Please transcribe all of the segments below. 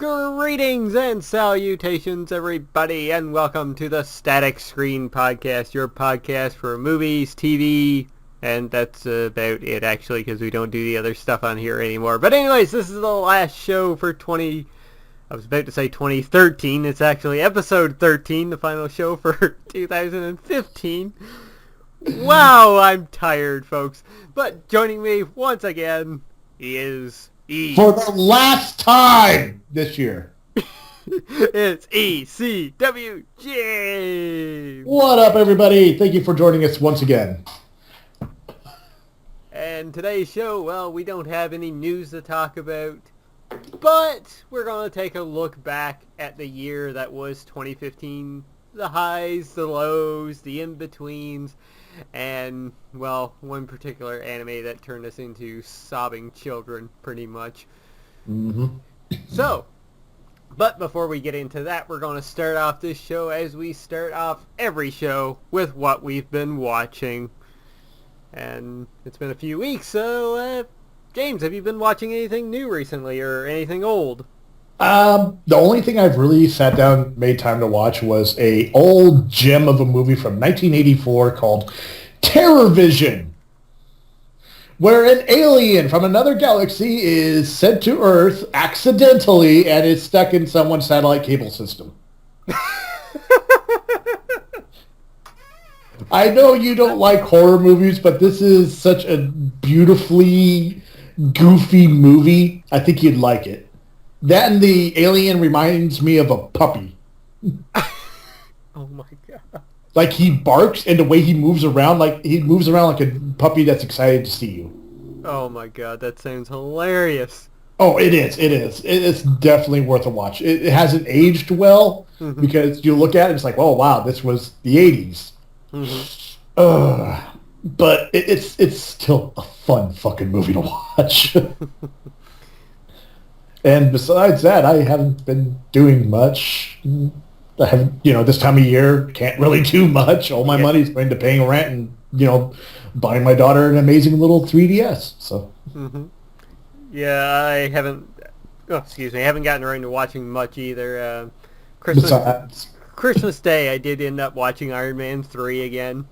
Greetings and salutations, everybody, and welcome to the Static Screen Podcast, your podcast for movies, TV, and that's about it, actually, because we don't do the other stuff on here anymore. But anyways, this is the last show for I was about to say 2013. It's actually episode 13, the final show for 2015. Wow, I'm tired, folks. But joining me once again is for the last time this year. It's ECW James. What up, everybody? Thank you for joining us once again. And today's show, well, we don't have any news to talk about, but we're going to take a look back at the year that was 2015. The highs, the lows, the in-betweens, and, well, one particular anime that turned us into sobbing children, pretty much. Mm-hmm. So, but before we get into that, we're going to start off this show as we start off every show with what we've been watching. And it's been a few weeks, so, James, have you been watching anything new recently, or anything old? The only thing I've really sat down, made time to watch, was a old gem of a movie from 1984 called Terror Vision, where an alien from another galaxy is sent to Earth accidentally and is stuck in someone's satellite cable system. I know you don't like horror movies, but this is such a beautifully goofy movie. I think you'd like it. That and the alien reminds me of a puppy. Oh my god. Like, he barks, and the way he moves around like a puppy that's excited to see you. Oh my god, that sounds hilarious. Oh, it is. It's definitely worth a watch. It hasn't aged well, because you look at it, it's like, oh wow, this was the 80s. But it's still a fun fucking movie to watch. And besides that, I haven't been doing much. I haven't, this time of year, can't really do much. All my money's going to paying rent and, buying my daughter an amazing little 3DS. So. Yeah, I haven't gotten around to watching much either. Christmas Day, I did end up watching Iron Man 3 again.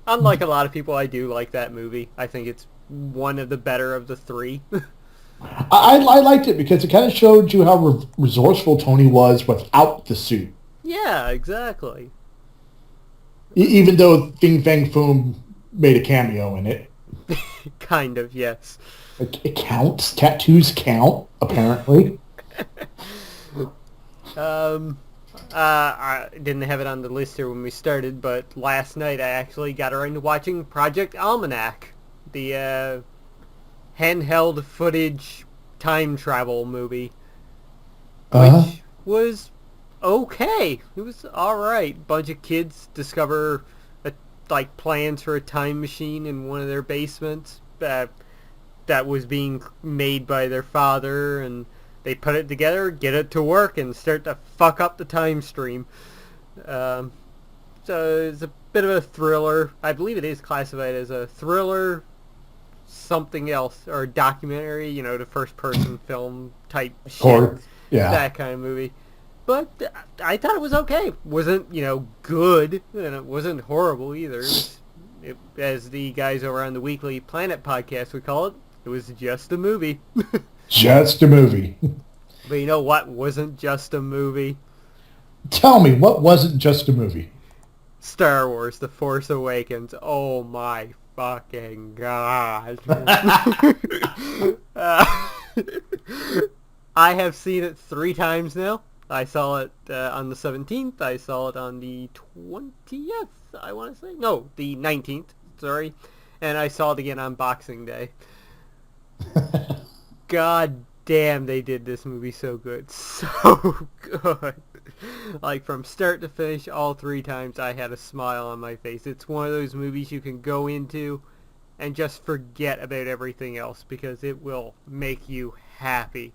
Unlike a lot of people, I do like that movie. I think it's one of the better of the three. I liked it because it kind of showed you how resourceful Tony was without the suit. Yeah, exactly. Even though Fing Fang Foom made a cameo in it. Kind of, yes. It counts. Tattoos count, apparently. I didn't have it on the list here when we started, but last night I actually got around to watching Project Almanac, the handheld footage time travel movie, which was okay. It was alright. Bunch of kids discover plans for a time machine in one of their basements that was being made by their father, and they put it together, get it to work, and start to fuck up the time stream. So it's a bit of a thriller. I believe it is classified as a thriller, something else, or a documentary, the first-person film type shit. Yeah. That kind of movie. But I thought it was okay. Wasn't, good, and it wasn't horrible either. As the guys over on the Weekly Planet podcast would call it was just a movie. Just a movie. But you know what wasn't just a movie? Tell me, what wasn't just a movie? Star Wars: The Force Awakens. Oh my fucking god. I have seen it 3 times now. I saw it on the 17th. I saw it on the 20th, I want to say. No, the 19th, sorry. And I saw it again on Boxing Day. God damn, they did this movie so good. So good. From start to finish, all 3 times, I had a smile on my face. It's one of those movies you can go into and just forget about everything else because it will make you happy.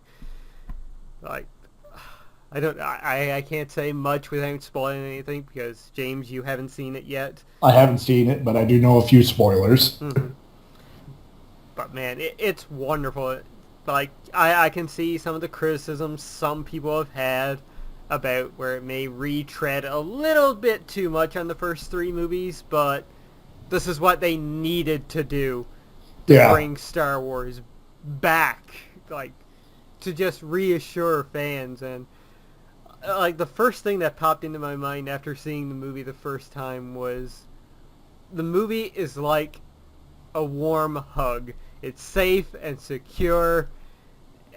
I can't say much without spoiling anything because, James, you haven't seen it yet. I haven't seen it, but I do know a few spoilers. But man, it's wonderful. like, I can see some of the criticisms some people have had about where it may retread a little bit too much on the first three movies, but this is what they needed to do to bring Star Wars back, like, to just reassure fans. And like, the first thing that popped into my mind after seeing the movie the first time was the movie is like a warm hug. It's safe and secure,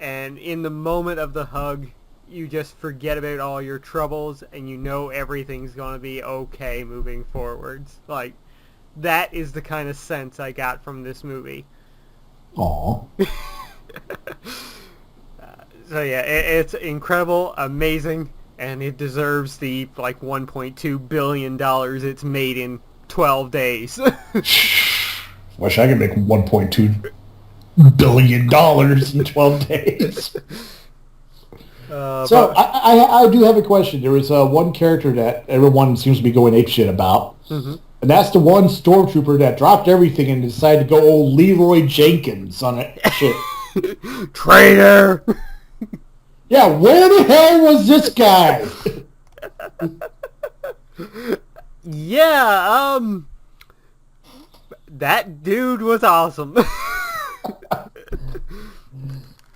and in the moment of the hug, you just forget about all your troubles, and you know everything's going to be okay moving forwards. Like, that is the kind of sense I got from this movie. Aww. So yeah, it's incredible, amazing, and it deserves the, like, $1.2 billion it's made in 12 days. Wish I could make $1.2 billion in 12 days. So I do have a question. There was one character that everyone seems to be going apeshit about, and that's the one stormtrooper that dropped everything and decided to go old Leroy Jenkins on it. Shit. Traitor! Yeah, where the hell was this guy? Yeah, that dude was awesome.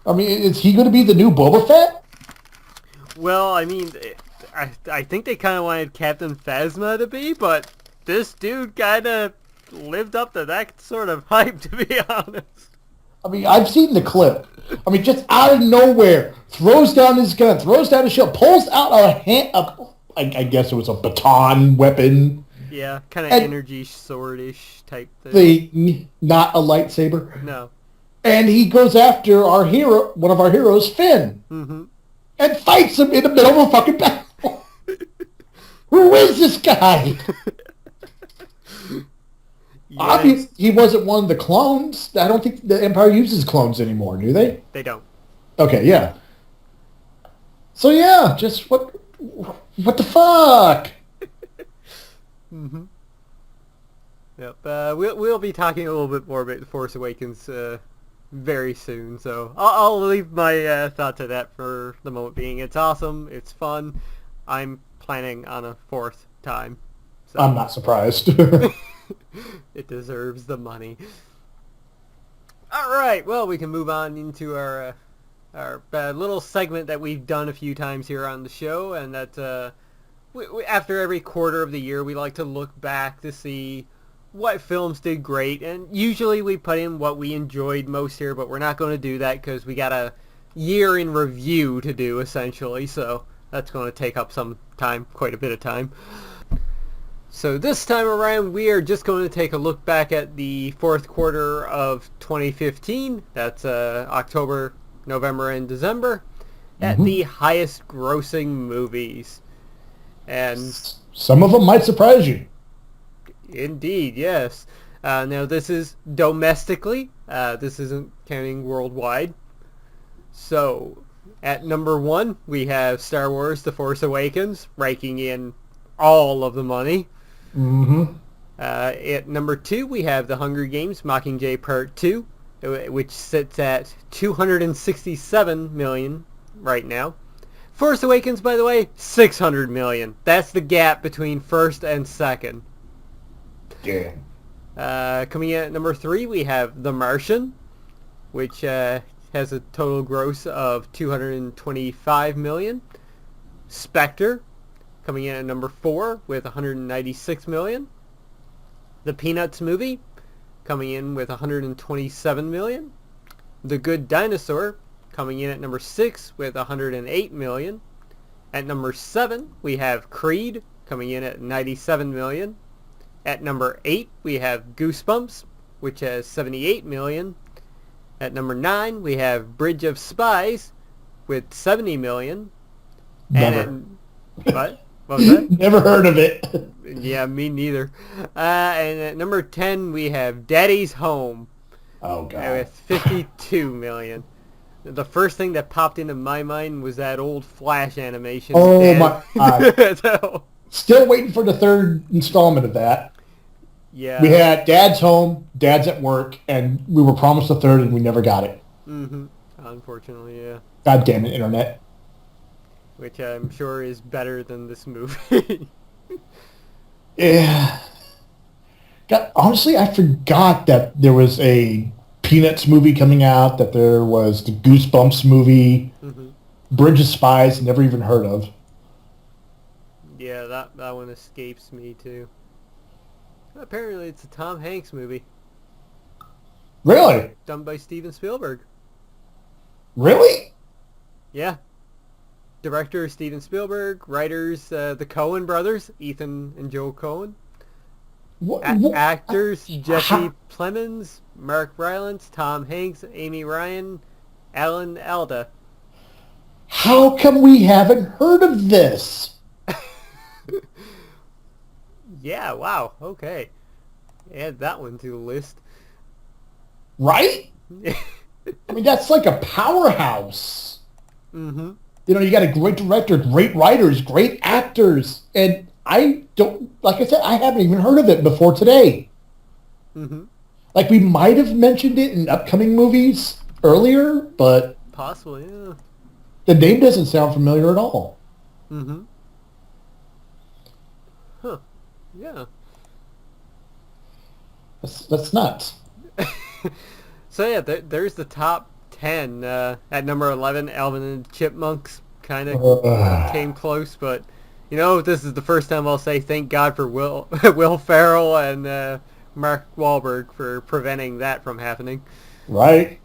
I mean, is he going to be the new Boba Fett? Well, I mean, I think they kind of wanted Captain Phasma to be, but this dude kind of lived up to that sort of hype, to be honest. I mean, I've seen the clip. I mean, just out of nowhere, throws down his gun, throws down his shield, pulls out I guess it was a baton weapon. Yeah, kind of energy sword-ish type thing. Not a lightsaber. No. And he goes after our hero, one of our heroes, Finn, and fights him in the middle of a fucking battle. Who is this guy? Yes. Obviously, he wasn't one of the clones. I don't think the Empire uses clones anymore, do they? They don't. Okay, yeah. So yeah, just what the fuck? Yep. We'll be talking a little bit more about The Force Awakens very soon, so I'll leave my thought to that for the moment being. It's awesome. It's fun. I'm planning on a fourth time. So. I'm not surprised. It deserves the money. All right. Well, we can move on into our little segment that we've done a few times here on the show, and that we, after every quarter of the year, we like to look back to see what films did great, and usually we put in what we enjoyed most here, but we're not going to do that because we got a year in review to do, essentially, so that's going to take up some time, quite a bit of time. So this time around, we are just going to take a look back at the fourth quarter of 2015. That's October, November, and December, at the highest grossing movies. And some of them might surprise you. Indeed, yes. Now this is domestically. This isn't counting worldwide. So, at number 1, we have Star Wars: The Force Awakens, raking in all of the money. At number 2, we have The Hunger Games: Mockingjay Part 2, which sits at $267 million right now. Force Awakens, by the way, $600 million. That's the gap between first and second. Yeah. Coming in at number 3, we have The Martian, which has a total gross of $225 million. Spectre, coming in at number 4 with $196 million. The Peanuts movie, coming in with $127 million. The Good Dinosaur, coming in at number 6 with $108 million. At number 7, we have Creed, coming in at $97 million. At number 8, we have Goosebumps, which has $78 million. At number 9, we have Bridge of Spies with $70 million. Never. What? What was that? Never heard of it. Yeah, me neither. And at number 10, we have Daddy's Home. Oh, God. With $52 million. The first thing that popped into my mind was that old Flash animation. Oh, my God. So, still waiting for the third installment of that. Yeah. We had Dad's home, Dad's at work, and we were promised a third, and we never got it. unfortunately, yeah. God damn it, internet. Which I'm sure is better than this movie. Yeah. God, honestly, I forgot that there was a Peanuts movie coming out, that there was the Goosebumps movie, hmm Bridge of Spies, never even heard of. Yeah, that one escapes me too. Apparently, it's a Tom Hanks movie Really? done by Steven Spielberg. Really? Yeah, director Steven Spielberg, writers the Coen brothers, Ethan and Joe Coen, What? actors Jesse How, Plemons, Mark Rylance, Tom Hanks, Amy Ryan, Alan Alda. how come we haven't heard of this? Yeah, wow, okay. Add that one to the list. Right? I mean, that's like a powerhouse. mm-hmm. You know, you got a great director, great writers, great actors, and I don't, like I said, I haven't even heard of it before today. Mm-hmm. Like, we might have mentioned it in upcoming movies earlier, but Possibly, yeah. the name doesn't sound familiar at all. Mm-hmm. Huh. Yeah. That's nuts. So yeah, there's the top 10. At number 11, Alvin and the Chipmunks kind of came close, but this is the first time I'll say thank God for Will Will Ferrell and Mark Wahlberg for preventing that from happening. Right?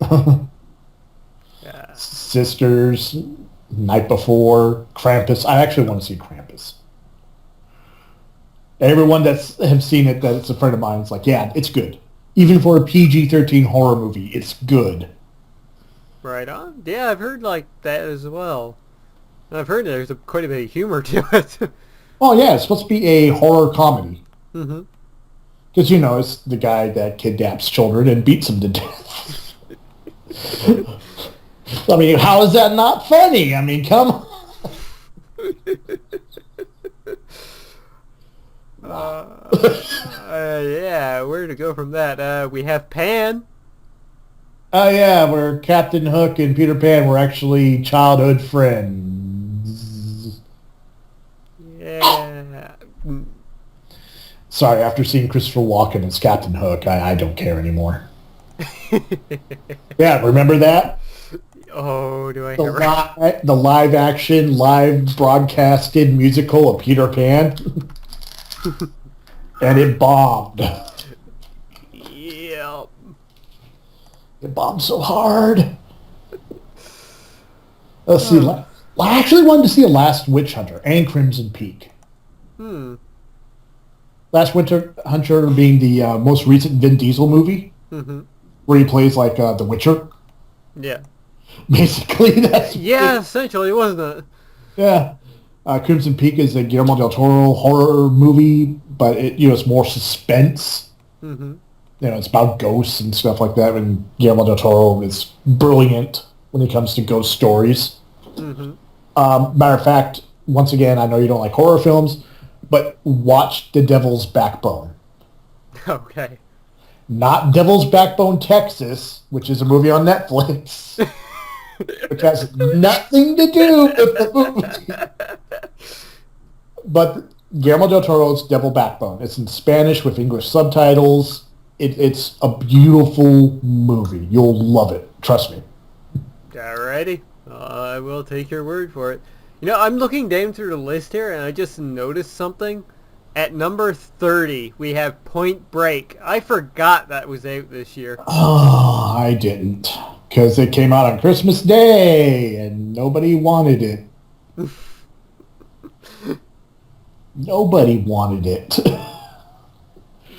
Yeah. Sisters, Night Before, Krampus. I actually want to see Krampus. Everyone that's have seen it, that's a friend of mine, is like, yeah, it's good. Even for a PG-13 horror movie, it's good. Right on. Yeah, I've heard like that as well. I've heard there's quite a bit of humor to it. Oh, yeah, it's supposed to be a horror comedy. mm-hmm. Because, it's the guy that kidnaps children and beats them to death. I mean, how is that not funny? I mean, come on. Yeah, where to go from that? We have Pan. Oh, yeah, where Captain Hook and Peter Pan were actually childhood friends. Yeah. Sorry, after seeing Christopher Walken as Captain Hook, I don't care anymore. Yeah, remember that? Oh, do I The live action, live broadcasted musical of Peter Pan? And it bombed. Yep. It bombed so hard. Let's see. I actually wanted to see a Last Witch Hunter and Crimson Peak. Last Winter Hunter being the most recent Vin Diesel movie, where he plays like the Witcher. Yeah. Basically, that's essentially, wasn't it? Yeah. Crimson Peak is a Guillermo del Toro horror movie, but it's more suspense. Mm-hmm. It's about ghosts and stuff like that. And Guillermo del Toro is brilliant when it comes to ghost stories. Mm-hmm. Matter of fact, once again, I know you don't like horror films, but watch The Devil's Backbone. Okay. Not Devil's Backbone, Texas, which is a movie on Netflix, which has nothing to do with the movie. But Guillermo del Toro's Devil Backbone. It's in Spanish with English subtitles. It's a beautiful movie. You'll love it. Trust me. Alrighty. I will take your word for it. I'm looking down through the list here, and I just noticed something. At number 30, we have Point Break. I forgot that was out this year. Oh, I didn't. Because it came out on Christmas Day, and nobody wanted it. Nobody wanted it.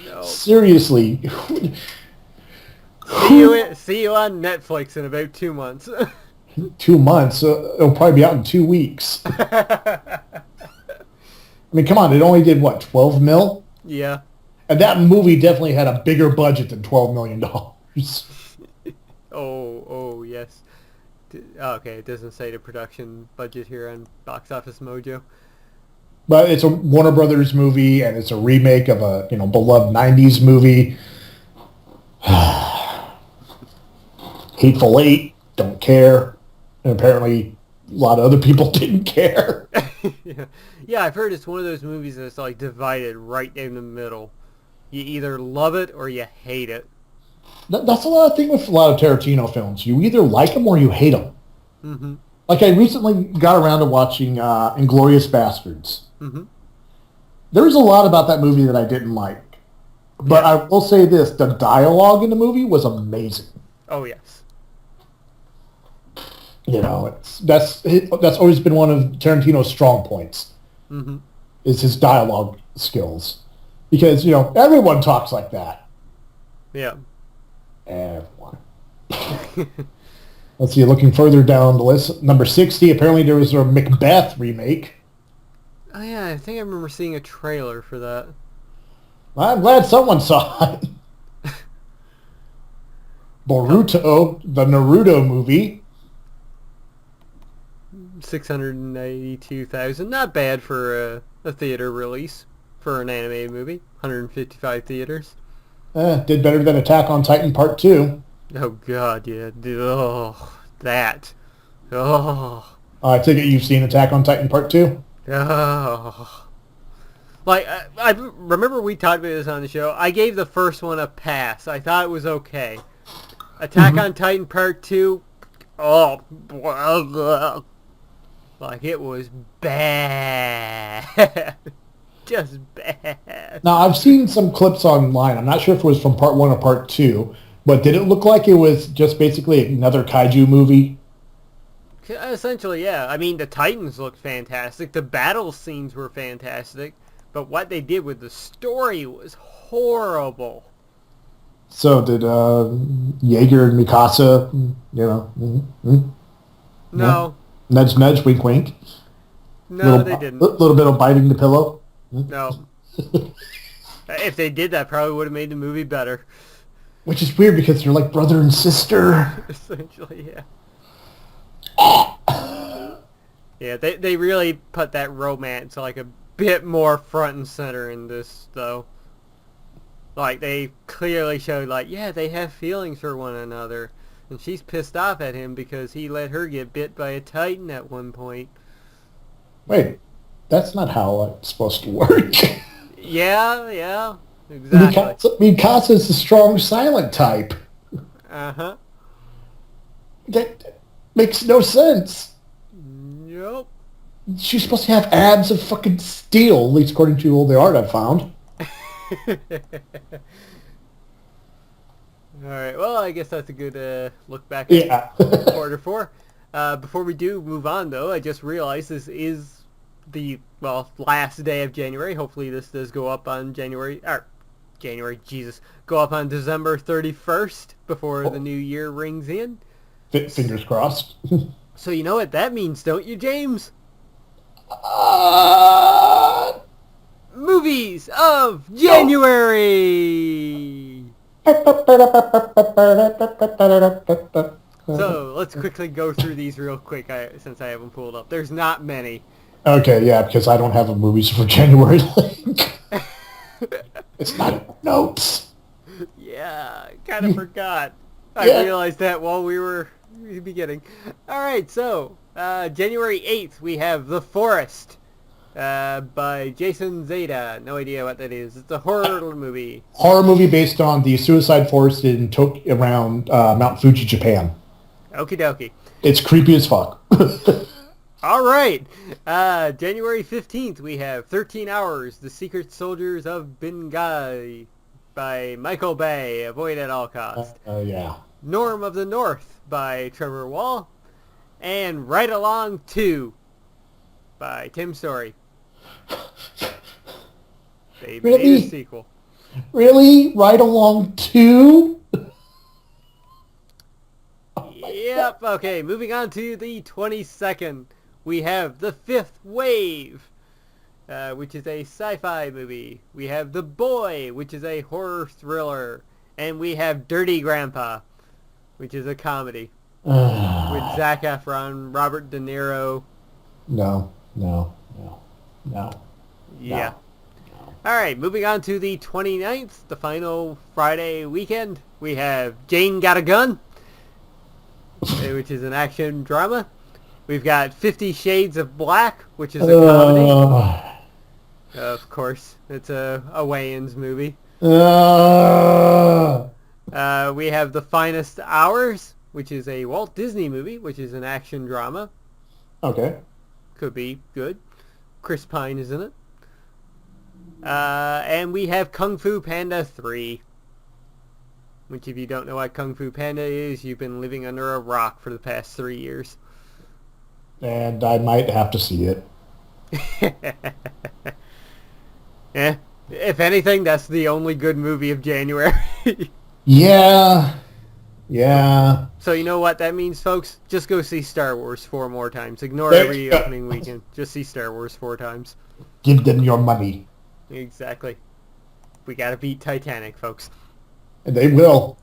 No. Seriously. See you on Netflix in about 2 months. 2 months? It'll probably be out in 2 weeks. I mean, come on, it only did, what, 12 mil? Yeah. And that movie definitely had a bigger budget than $12 million. Oh, yes. Okay, it doesn't say the production budget here on Box Office Mojo. But it's a Warner Brothers movie, and it's a remake of a beloved 90s movie. Hateful Eight. don't care. And apparently a lot of other people didn't care. Yeah. Yeah, I've heard it's one of those movies that's like divided right in the middle. You either love it or you hate it. That's a lot of thing with a lot of Tarantino films. You either like them or you hate them. Mm-hmm. Like I recently got around to watching Inglourious Bastards. Mm-hmm. There was a lot about that movie that I didn't like. But Yeah. I will say this, the dialogue in the movie was amazing. Oh, yes. You know, that's always been one of Tarantino's strong points, Mm-hmm. is his dialogue skills. Because, you know, everyone talks like that. Yeah. Everyone. Let's see, looking further down the list, number 60, apparently there was a Macbeth remake. Oh, yeah, I think I remember seeing a trailer for that. I'm glad someone saw it. Boruto, the Naruto movie. 682,000. Not bad for a theater release for an animated movie. 155 theaters. Did better than Attack on Titan Part 2. Oh, God, yeah. Oh, that. Oh. I take it you've seen Attack on Titan Part 2? Oh. Like, I remember we talked about this on the show. I gave the first one a pass. I thought it was okay. Attack on Titan Part 2, oh, like it was bad. Just bad. Now, I've seen some clips online. I'm not sure if it was from Part 1 or Part 2, but did it look like it was just basically another kaiju movie? Essentially, yeah. I mean, the Titans looked fantastic. The battle scenes were fantastic. But what they did with the story was horrible. So did Jaeger and Mikasa, you know? No. Nudge, nudge, wink, wink. No, they didn't. A little bit of biting the pillow. No. If they did that, probably would have made the movie better. Which is weird because they're like brother and sister. Essentially, yeah. Yeah, they really put that romance like a bit more front and center in this, though. Like, they clearly showed, like, yeah, they have feelings for one another. And she's pissed off at him because he let her get bit by a Titan at one point. Wait, that's not how it's supposed to work. Yeah, exactly. Mikasa's the strong, silent type. Uh-huh. That makes no sense. Nope. She's supposed to have abs of fucking steel, at least according to all the art I've found. Alright, well, I guess that's a good look back at quarter four. Before we do move on, though, I just realized this is the, last day of January. Hopefully this does go up on go up on December 31st before the new year rings in. Fingers crossed. So you know what that means, don't you, James? Movies of January! So, let's quickly go through these real quick since I have them pulled up. There's not many. Okay, yeah, because I don't have a movies for January link. It's not in notes. Yeah, I kind of forgot. I realized that while we were beginning. Alright, so, January 8th, we have The Forest. By Jason Zeta. No idea what that is. It's a horror movie. Horror movie based on the suicide forest in around Mount Fuji, Japan. Okie dokie. It's creepy as fuck. All right. January 15th, we have 13 Hours, The Secret Soldiers of Benghazi by Michael Bay. Avoid at all costs. Yeah. Norm of the North by Trevor Wall. And Right Along 2 by Tim Story. They made a sequel. Really? Right Along 2? Yep. Okay, moving on to the 22nd. We have The Fifth Wave, which is a sci-fi movie. We have The Boy, which is a horror thriller. And we have Dirty Grandpa, which is a comedy. With Zac Efron, Robert De Niro. No. Yeah. All right, moving on to the 29th, the final Friday weekend. We have Jane Got a Gun. which is an action drama. We've got 50 Shades of Black, which is a comedy. Of course, it's a Wayans movie. We have The Finest Hours, which is a Walt Disney movie, which is an action drama. Okay. Could be good. Chris Pine is in it. And we have Kung Fu Panda 3. Which, if you don't know what Kung Fu Panda is, you've been living under a rock for the past 3 years. And I might have to see it. Yeah. If anything, that's the only good movie of January. Yeah. Yeah. So you know what that means, folks? Just go see Star Wars 4 more times. Ignore every opening weekend. Just see Star Wars 4 times. Give them your money. Exactly. We gotta beat Titanic, folks. And they will.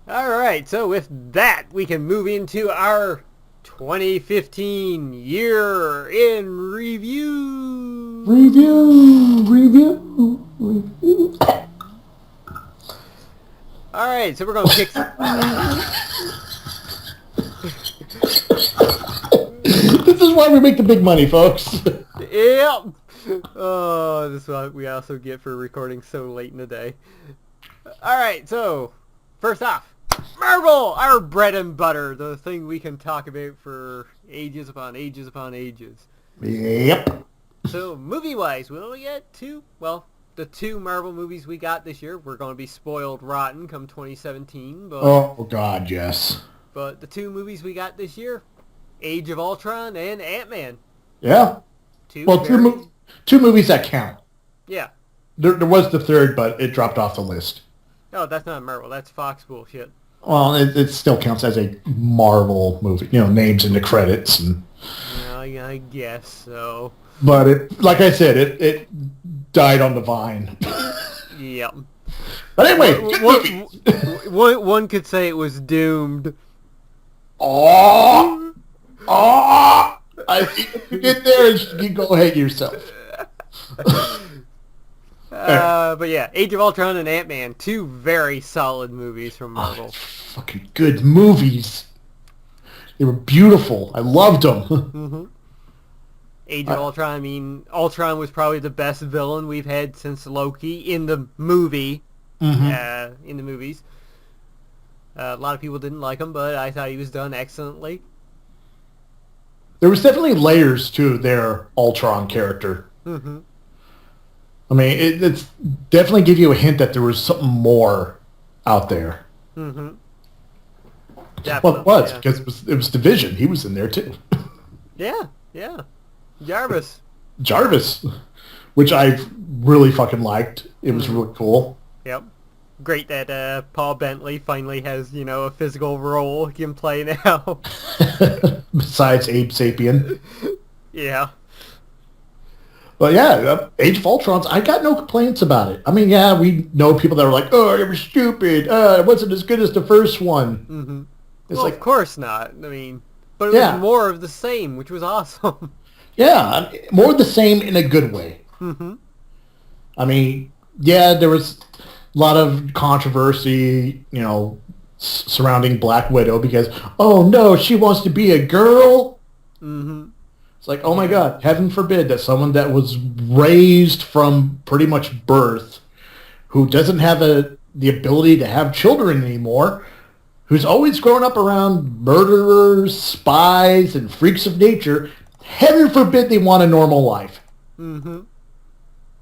Alright, so with that, we can move into our 2015 year in review. Review. Alright, so we're gonna kick... This is why we make the big money, folks. Yep. Oh, this is what we also get for recording so late in the day. Alright, so, first off, Marvel, our bread and butter, the thing we can talk about for ages upon ages upon ages. Yep. So, movie-wise, we only get the two Marvel movies we got this year. We're going to be spoiled rotten come 2017. But, Oh, God, yes. But the two movies we got this year, Age of Ultron and Ant-Man. Yeah. Two movies that count. Yeah. There was the third, but it dropped off the list. Oh, that's not Marvel. That's Fox bullshit. Well, it still counts as a Marvel movie. You know, names in the credits. And I guess so. But like I said, it died on the vine. Yep. But anyway, one could say it was doomed. Oh! I think you get there and you go ahead yourself. But yeah, Age of Ultron and Ant-Man, two very solid movies from Marvel. Fucking good movies. They were beautiful. I loved them. Mm-hmm. Age of Ultron, I mean, Ultron was probably the best villain we've had since Loki in the movie. Mm-hmm. In the movies. A lot of people didn't like him, but I thought he was done excellently. There was definitely layers to their Ultron character. Mm-hmm. I mean, it's definitely give you a hint that there was something more out there. Mm-hmm. Well, it was, because it was Division. He was in there, too. Yeah. Jarvis, which I really fucking liked. It was really cool. Yep. Great that Paul Bentley finally has, a physical role he can play now. Besides Abe Sapien. Yeah. But yeah, Age of Ultron, I got no complaints about it. I mean, yeah, we know people that are like, oh, it was stupid. It wasn't as good as the first one. Mm-hmm. Well, of course not. I mean, but it was more of the same, which was awesome. Yeah, more of the same in a good way. Mm-hmm. I mean, yeah, there was a lot of controversy, surrounding Black Widow because, oh no, she wants to be a girl. Mm-hmm. It's like, oh my God, heaven forbid that someone that was raised from pretty much birth, who doesn't have the ability to have children anymore, who's always grown up around murderers, spies, and freaks of nature, heaven forbid they want a normal life. Mm-hmm.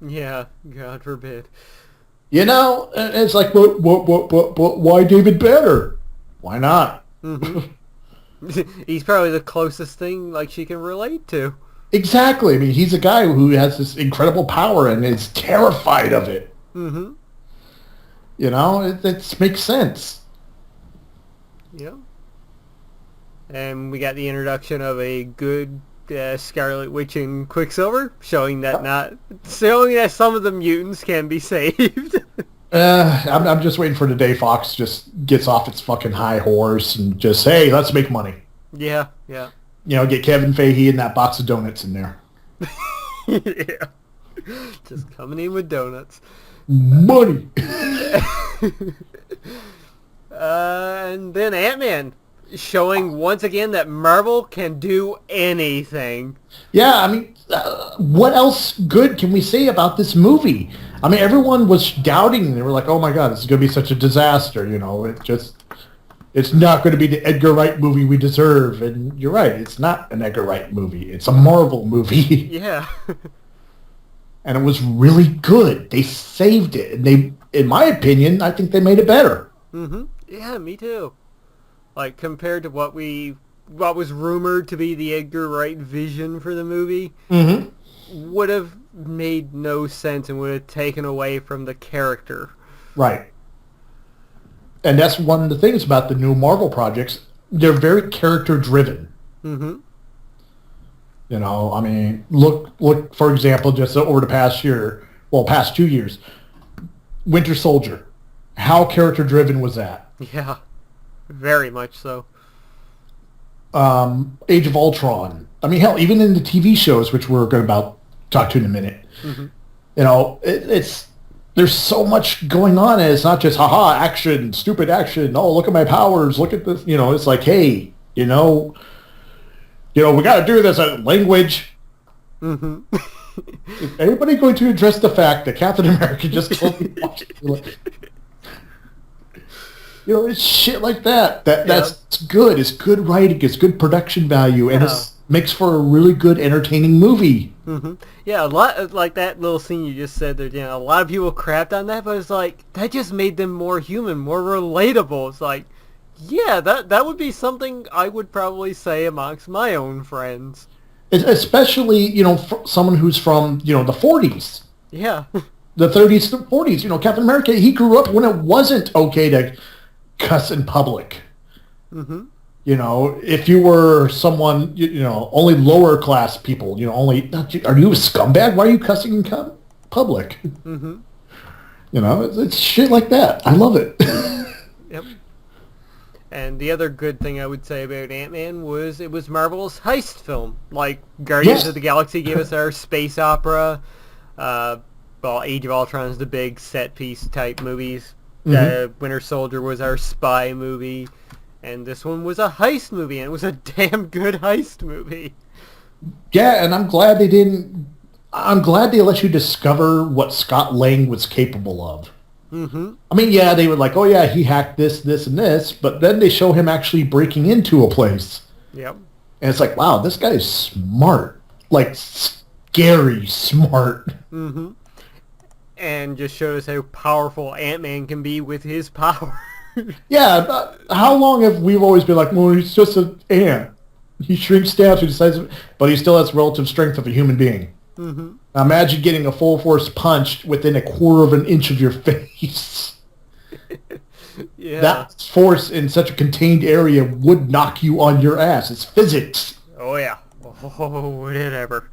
Yeah, God forbid. It's like, why David Banner? Why not? Mm-hmm. He's probably the closest thing she can relate to. Exactly. I mean, he's a guy who has this incredible power and is terrified of it. Mm-hmm. It makes sense. Yeah. And we got the introduction of a good Scarlet Witch and Quicksilver, showing that some of the mutants can be saved. I'm just waiting for the day Fox just gets off its fucking high horse and just, hey, let's make money. Yeah. Get Kevin Feige and that box of donuts in there. Yeah. Just coming in with donuts. Money. And then Ant-Man showing once again that Marvel can do anything. Yeah, I mean, what else good can we say about this movie? I mean, everyone was doubting. They were like, "Oh my God, this is going to be such a disaster." You know, it's not going to be the Edgar Wright movie we deserve. And you're right, it's not an Edgar Wright movie. It's a Marvel movie. Yeah. And it was really good. They saved it. And they, in my opinion, I think they made it better. Mm-hmm. Yeah, me too. Like, compared to what was rumored to be the Edgar Wright vision for the movie, would have made no sense and would have taken away from the character. Right. And that's one of the things about the new Marvel projects. They're very character-driven. Mm-hmm. You know, I mean, look, for example, just over the past 2 years, Winter Soldier. How character-driven was that? Yeah, very much so. Age of Ultron. I mean, hell, even in the TV shows, which we're going to talk to in a minute, you know, there's so much going on, and it's not just haha action, stupid action. Oh, look at my powers. Look at this. You know, it's like, hey, you know, we got to do this language. Mm-hmm. Is anybody going to address the fact that Captain America just totally you know, it's shit like that. That's good. It's good writing. It's good production value, and it makes for a really good, entertaining movie. Mm-hmm. Yeah, a lot like that little scene you just said there. You know, a lot of people crapped on that, but it's like that just made them more human, more relatable. It's like, yeah, that would be something I would probably say amongst my own friends. Especially, you know, someone who's from, you know, the 40s. Yeah. The 30s to 40s. You know, Captain America, he grew up when it wasn't okay to cuss in public. Mm-hmm. You know, if you were someone, you know, only lower class people, you know, are you a scumbag? Why are you cussing in public? Mm-hmm. You know, it's shit like that. I love it. Yep. And the other good thing I would say about Ant-Man was it was Marvel's heist film. Like, Guardians of the Galaxy gave us our space opera. Well, Age of Ultron is the big set-piece type movies. Winter Soldier was our spy movie. And this one was a heist movie, and it was a damn good heist movie. Yeah, and I'm glad they let you discover what Scott Lang was capable of. Mm-hmm. I mean, yeah, they were like, oh yeah, he hacked this, and this, but then they show him actually breaking into a place. Yep. And it's like, wow, this guy is smart. Like, scary smart. Mm-hmm. And just showed us how powerful Ant-Man can be with his power. Yeah, how long have we always been like, well, he's just an ant. He shrinks down to the size of, but he still has relative strength of a human being. Mm-hmm. Now imagine getting a full force punch within a quarter of an inch of your face. Yeah. That force in such a contained area would knock you on your ass. It's physics. Oh, yeah. Oh, would it ever.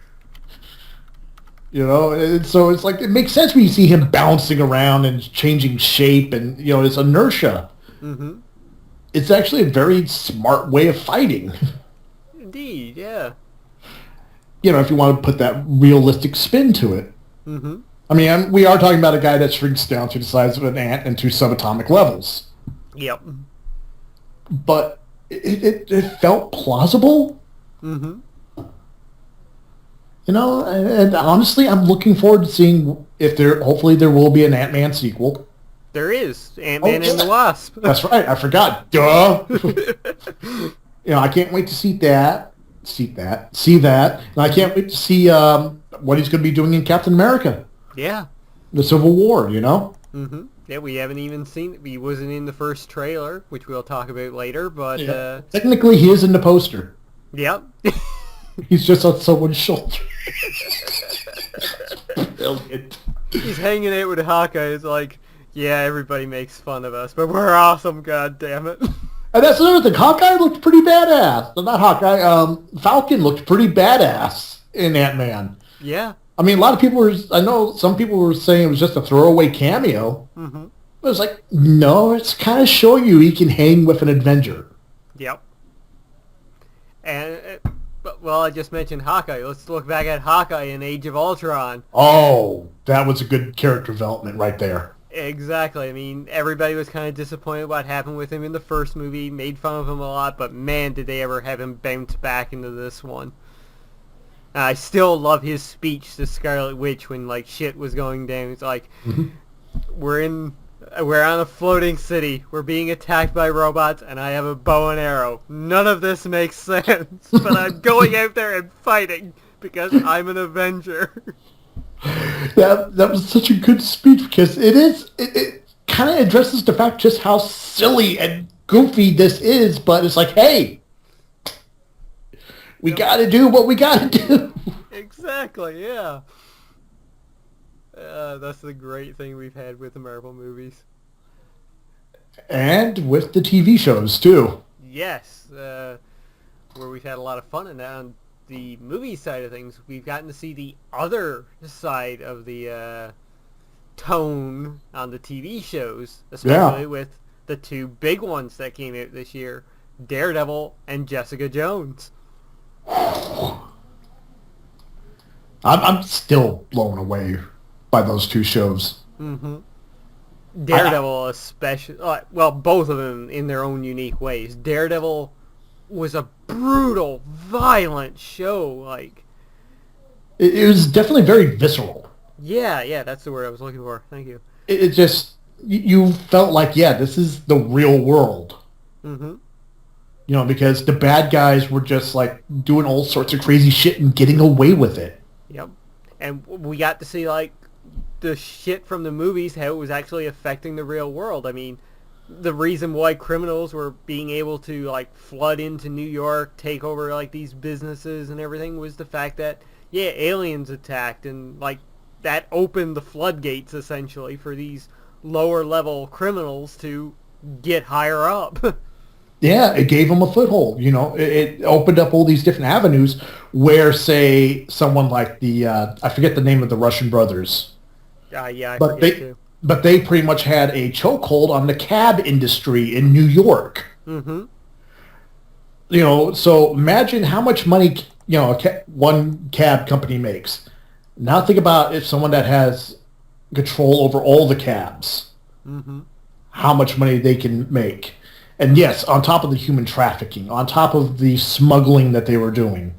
You know, and so it's like, it makes sense when you see him bouncing around and changing shape and, you know, it's inertia. Mm-hmm. It's actually a very smart way of fighting. Indeed, yeah. You know, if you want to put that realistic spin to it. Mm-hmm. I mean, we are talking about a guy that shrinks down to the size of an ant and to subatomic levels. Yep. But it felt plausible. Mm-hmm. You know, and honestly, I'm looking forward to seeing if hopefully there will be an Ant-Man sequel. There is. Ant-Man and the Wasp. That's right. I forgot. Duh. You know, I can't wait to see that. And I can't wait to see what he's going to be doing in Captain America. Yeah. The Civil War, you know? Mm-hmm. Yeah, we haven't even seen it. He wasn't in the first trailer, which we'll talk about later, but... Yeah. Technically, he is in the poster. Yep. He's just on someone's shoulder. Brilliant. He's hanging out with Hawkeye. It's like, yeah, everybody makes fun of us, but we're awesome, goddammit. And that's another thing. Hawkeye looked pretty badass. Not Hawkeye. Falcon looked pretty badass in Ant-Man. Yeah. I mean, a lot of people I know some people were saying it was just a throwaway cameo. Mm-hmm. But it's like, no, it's kind of showing you he can hang with an Avenger. Yep. And... well, I just mentioned Hawkeye. Let's look back at Hawkeye in Age of Ultron. Oh, that was a good character development right there. Exactly. I mean, everybody was kind of disappointed what happened with him in the first movie, made fun of him a lot, but man, did they ever have him bounce back into this one. I still love his speech to Scarlet Witch when, like, shit was going down. It's like, Mhm. we're on a floating city, we're being attacked by robots, and I have a bow and arrow. None of this makes sense, but I'm going out there and fighting, because I'm an Avenger. That was such a good speech because it kind of addresses the fact just how silly and goofy this is, but it's like, hey, we got to do what we got to do. Exactly, yeah. That's the great thing we've had with the Marvel movies. And with the TV shows too. Yes, where we've had a lot of fun in that. On the movie side of things, we've gotten to see the other side of the tone on the TV shows, especially with the two big ones that came out this year, Daredevil and Jessica Jones. I'm still blown away by those two shows. Mm-hmm. Daredevil especially, well, both of them in their own unique ways. Daredevil was a brutal, violent show. Like, It was definitely very visceral. yeah, that's the word I was looking for. Thank you. It just, you felt like, yeah, this is the real world. Mm-hmm. You know, because the bad guys were just like doing all sorts of crazy shit and getting away with it. Yep. And we got to see, like, the shit from the movies, how it was actually affecting the real world. I mean, the reason why criminals were being able to, like, flood into New York, take over, like, these businesses and everything was the fact that, yeah, aliens attacked, and, like, that opened the floodgates, essentially, for these lower-level criminals to get higher up. Yeah, it gave them a foothold. You know, it opened up all these different avenues where, say, someone like the I forget the name of the Russian brothers. Yeah, I but forget too. but they pretty much had a chokehold on the cab industry in New York. Mm-hmm. You know, so imagine how much money, you know, one cab company makes. Now think about if someone that has control over all the cabs, Mm-hmm. how much money they can make. And yes, on top of the human trafficking, on top of the smuggling that they were doing,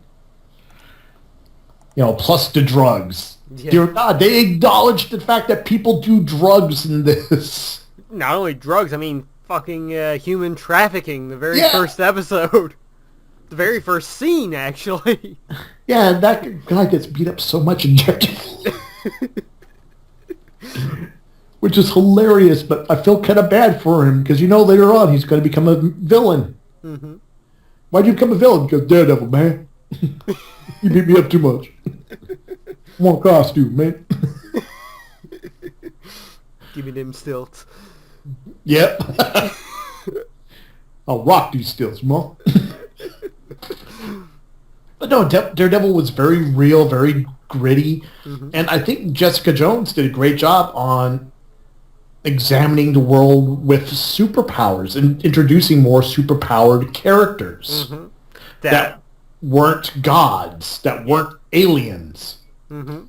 you know, plus the drugs. Yeah. Dear God, they acknowledged the fact that people do drugs in this. Not only drugs, I mean, fucking human trafficking, the very first episode. The very first scene, actually. Yeah, and that guy gets beat up so much in Daredevil. Which is hilarious, but I feel kind of bad for him, because you know later on he's going to become a villain. Mm-hmm. Why'd you become a villain? Because Daredevil, man. You beat me up too much. One costume, man. Give me them stilts. Yep. I'll rock these stilts, Mom. But no, Daredevil was very real, very gritty. Mm-hmm. And I think Jessica Jones did a great job on examining the world with superpowers and introducing more superpowered characters that weren't gods, that weren't aliens. Mm-hmm.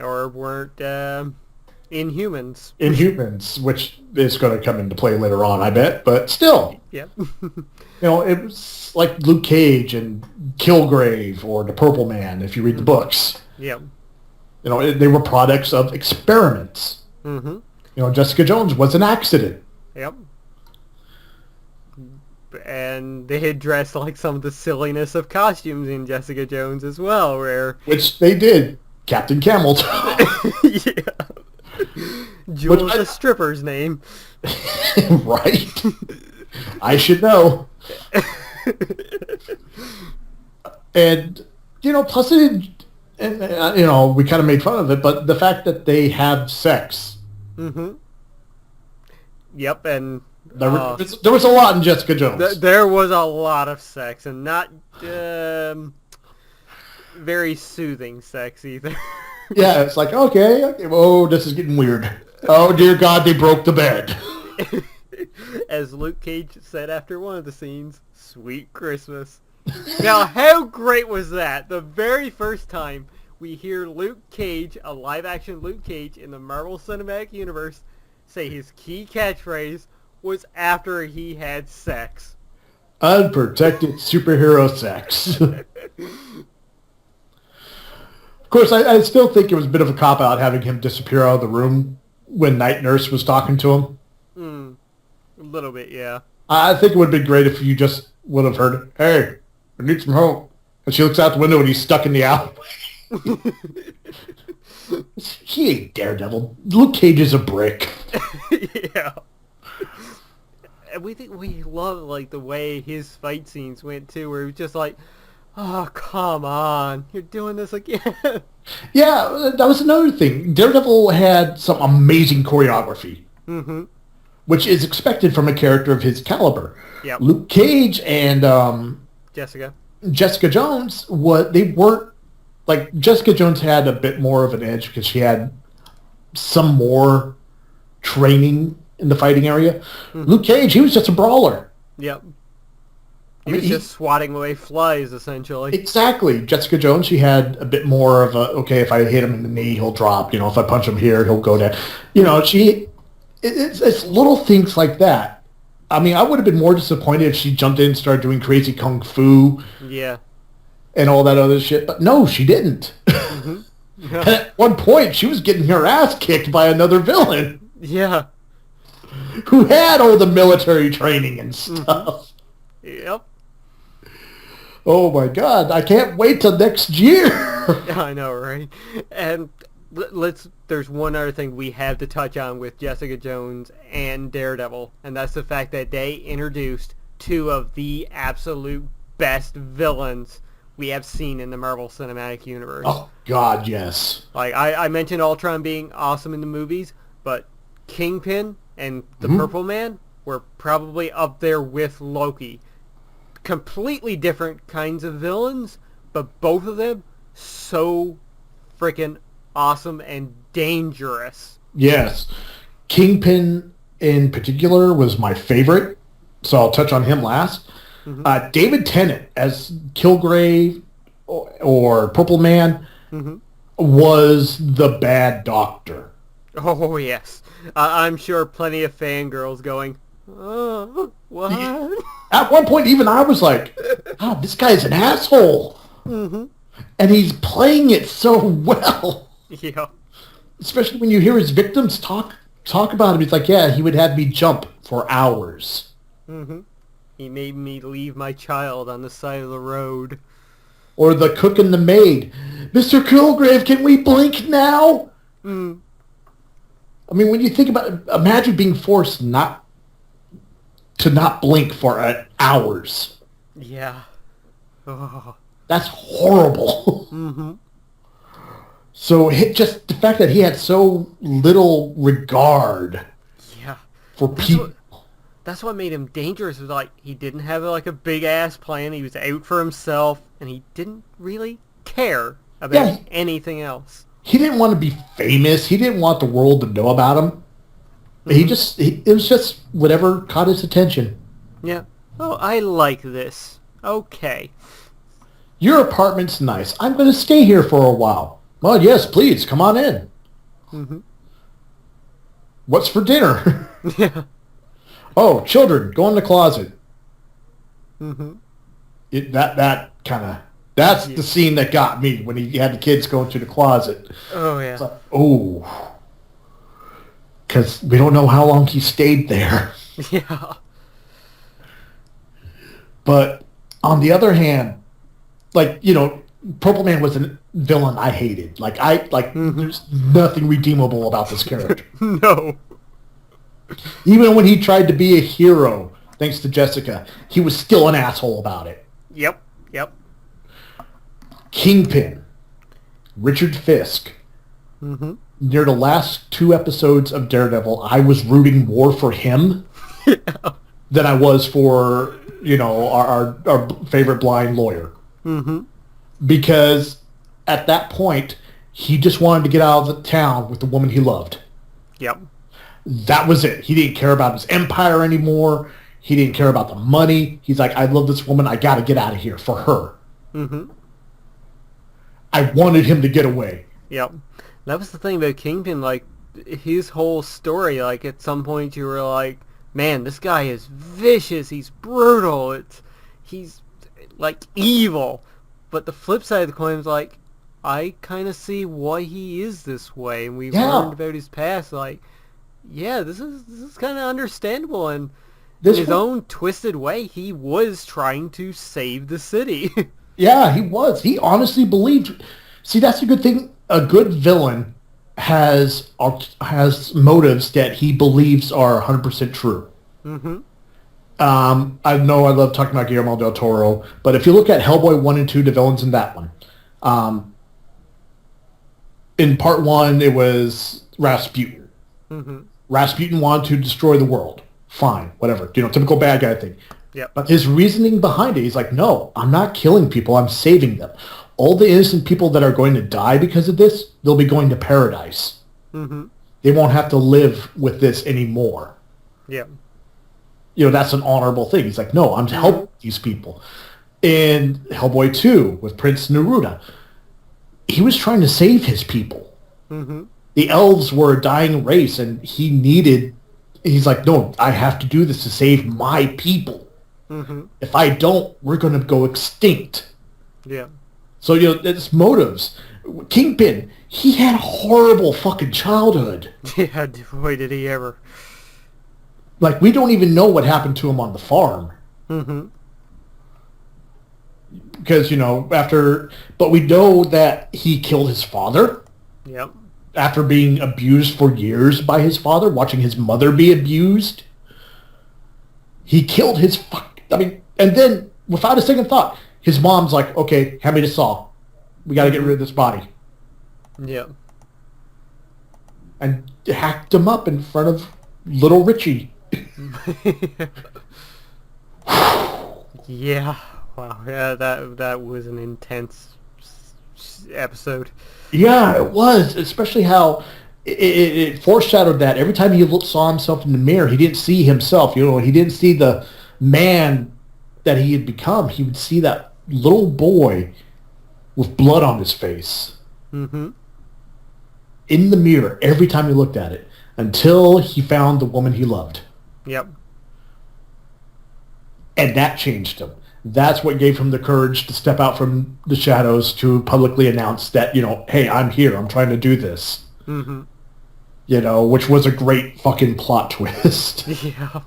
Or weren't Inhumans. Inhumans, which is going to come into play later on, I bet. But still. Yep. You know, it was like Luke Cage and Kilgrave or the Purple Man, if you read the books. Yep. You know, they were products of experiments. Mm-hmm. You know, Jessica Jones was an accident. Yep. And they addressed, like, some of the silliness of costumes in Jessica Jones as well, where... Which they did. Captain Camel Toe. Yeah. Jules the stripper's name. Right. I should know. And, you know, plus it, and, you know, we kind of made fun of it, but the fact that they have sex. Mm-hmm. Yep, and... There was a lot in Jessica Jones. There was a lot of sex, and not very soothing sex either. Yeah, it's like, okay, oh, this is getting weird. Oh, dear God, they broke the bed. As Luke Cage said after one of the scenes, "Sweet Christmas." Now, how great was that? The very first time we hear Luke Cage, a live-action Luke Cage in the Marvel Cinematic Universe, say his key catchphrase was after he had sex. Unprotected superhero sex. Of course, I still think it was a bit of a cop-out having him disappear out of the room when Night Nurse was talking to him. A little bit, yeah. I think it would have been great if you just would have heard, "Hey, I need some help." And she looks out the window and he's stuck in the alleyway. He ain't Daredevil. Luke Cage is a brick. Yeah. And we love like the way his fight scenes went too, where it was just like, oh come on, you're doing this again. Yeah, that was another thing. Daredevil had some amazing choreography, which is expected from a character of his caliber. Yep. Luke Cage and Jessica Jones, they weren't like Jessica Jones had a bit more of an edge because she had some more training in the fighting area. Luke Cage, he was just a brawler. Yep. He was just swatting away flies, essentially. Exactly. Jessica Jones, she had a bit more of a, okay, if I hit him in the knee, he'll drop. You know, if I punch him here, he'll go down. You know, it's little things like that. I mean, I would have been more disappointed if she jumped in and started doing crazy kung fu. Yeah. And all that other shit. But no, she didn't. Yeah. And at one point, she was getting her ass kicked by another villain. Yeah. Who had all the military training and stuff. Yep. Oh my God, I can't wait till next year. I know, right? And there's one other thing we have to touch on with Jessica Jones and Daredevil, and that's the fact that they introduced two of the absolute best villains we have seen in the Marvel Cinematic Universe. Oh God, yes. Like I mentioned Ultron being awesome in the movies, but Kingpin and the Purple Man were probably up there with Loki. Completely different kinds of villains, but both of them so freaking awesome and dangerous. Yes. Kingpin in particular was my favorite, so I'll touch on him last. David Tennant as Kilgrave or Purple Man was the bad doctor. Oh, yes. I'm sure plenty of fangirls going, oh, what? At one point, even I was like, oh, this guy's an asshole. And he's playing it so well. Yeah. Especially when you hear his victims talk about him. It's like, yeah, he would have me jump for hours. He made me leave my child on the side of the road. Or the cook and the maid. Mr. Kilgrave, can we blink now? I mean, when you think about it, imagine being forced not blink for hours. Yeah. Oh. That's horrible. So just the fact that he had so little regard for people. That's what made him dangerous. Was like he didn't have like a big ass plan. He was out for himself, and he didn't really care about anything else. He didn't want to be famous. He didn't want the world to know about him. It was just whatever caught his attention. Yeah. Oh, I like this. Okay. Your apartment's nice. I'm going to stay here for a while. Well, yes, please, come on in. What's for dinner? Yeah. Oh, children, go in the closet. That's the scene that got me when he had the kids go into the closet. Oh, yeah. It's like, oh. Because we don't know how long he stayed there. Yeah. But on the other hand, like, you know, Purple Man was a villain I hated. There's nothing redeemable about this character. No. Even when he tried to be a hero, thanks to Jessica, he was still an asshole about it. Yep. Kingpin, Richard Fisk. Near the last 2 episodes of Daredevil, I was rooting more for him than I was for, you know, our favorite blind lawyer. Because at that point, he just wanted to get out of the town with the woman he loved. Yep. That was it. He didn't care about his empire anymore. He didn't care about the money. He's like, I love this woman. I got to get out of here for her. I wanted him to get away. Yep. That was the thing about Kingpin. Like, his whole story, like, at some point you were like, man, this guy is vicious, he's brutal, he's, like, evil. But the flip side of the coin is, like, I kind of see why he is this way, and we've learned about his past, like, yeah, this is kind of understandable, and in his own twisted way, he was trying to save the city. Yeah, he was. He honestly believed. See, that's a good thing. A good villain has motives that he believes are 100% true. Mm-hmm. I know I love talking about Guillermo del Toro, but if you look at Hellboy 1 and 2, the villains in that one, in part 1, it was Rasputin. Mm-hmm. Rasputin wanted to destroy the world. Fine, whatever. You know, typical bad guy thing. Yep. But his reasoning behind it, he's like, no, I'm not killing people. I'm saving them. All the innocent people that are going to die because of this, they'll be going to paradise. Mm-hmm. They won't have to live with this anymore. Yeah. You know, that's an honorable thing. He's like, no, I'm helping these people. In Hellboy 2 with Prince Neruda, he was trying to save his people. Mm-hmm. The elves were a dying race, and he's like, no, I have to do this to save my people. Mm-hmm. If I don't, we're going to go extinct. Yeah. So, you know, it's motives. Kingpin, he had a horrible fucking childhood. Yeah, boy, did he ever. Like, we don't even know what happened to him on the farm. Mm-hmm. Because, you know, but we know that he killed his father. Yep. After being abused for years by his father, watching his mother be abused. He killed and then, without a second thought, his mom's like, okay, hand me the saw. We got to get rid of this body. Yep. And hacked him up in front of little Richie. Yeah. Wow. Yeah, that was an intense episode. Yeah, it was. Especially how it foreshadowed that every time he saw himself in the mirror, he didn't see himself. You know, he didn't see the man that he had become. He would see that little boy with blood on his face. Mm-hmm. In the mirror every time he looked at it until he found the woman he loved. Yep. And that changed him. That's what gave him the courage to step out from the shadows to publicly announce that, you know, hey, I'm here. I'm trying to do this. Mm-hmm. You know, which was a great fucking plot twist. Yeah.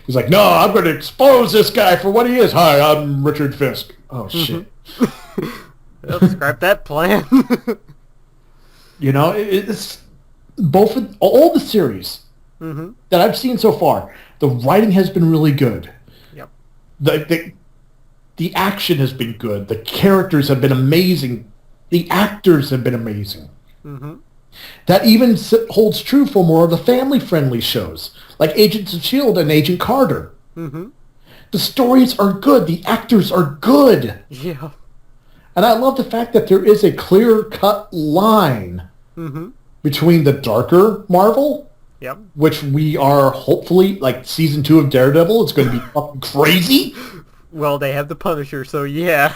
He's like, no, I'm going to expose this guy for what he is. Hi, I'm Richard Fisk. Oh, shit. Well, scrap that plan. You know, it's all the series that I've seen so far. The writing has been really good. Yep. The action has been good. The characters have been amazing. The actors have been amazing. Mm-hmm. That even holds true for more of the family-friendly shows, like Agents of S.H.I.E.L.D. and Agent Carter. Mm-hmm. The stories are good. The actors are good. Yeah. And I love the fact that there is a clear-cut line between the darker Marvel, which we are hopefully, like season 2 of Daredevil, it's going to be fucking crazy. Well, they have the Punisher, so yeah.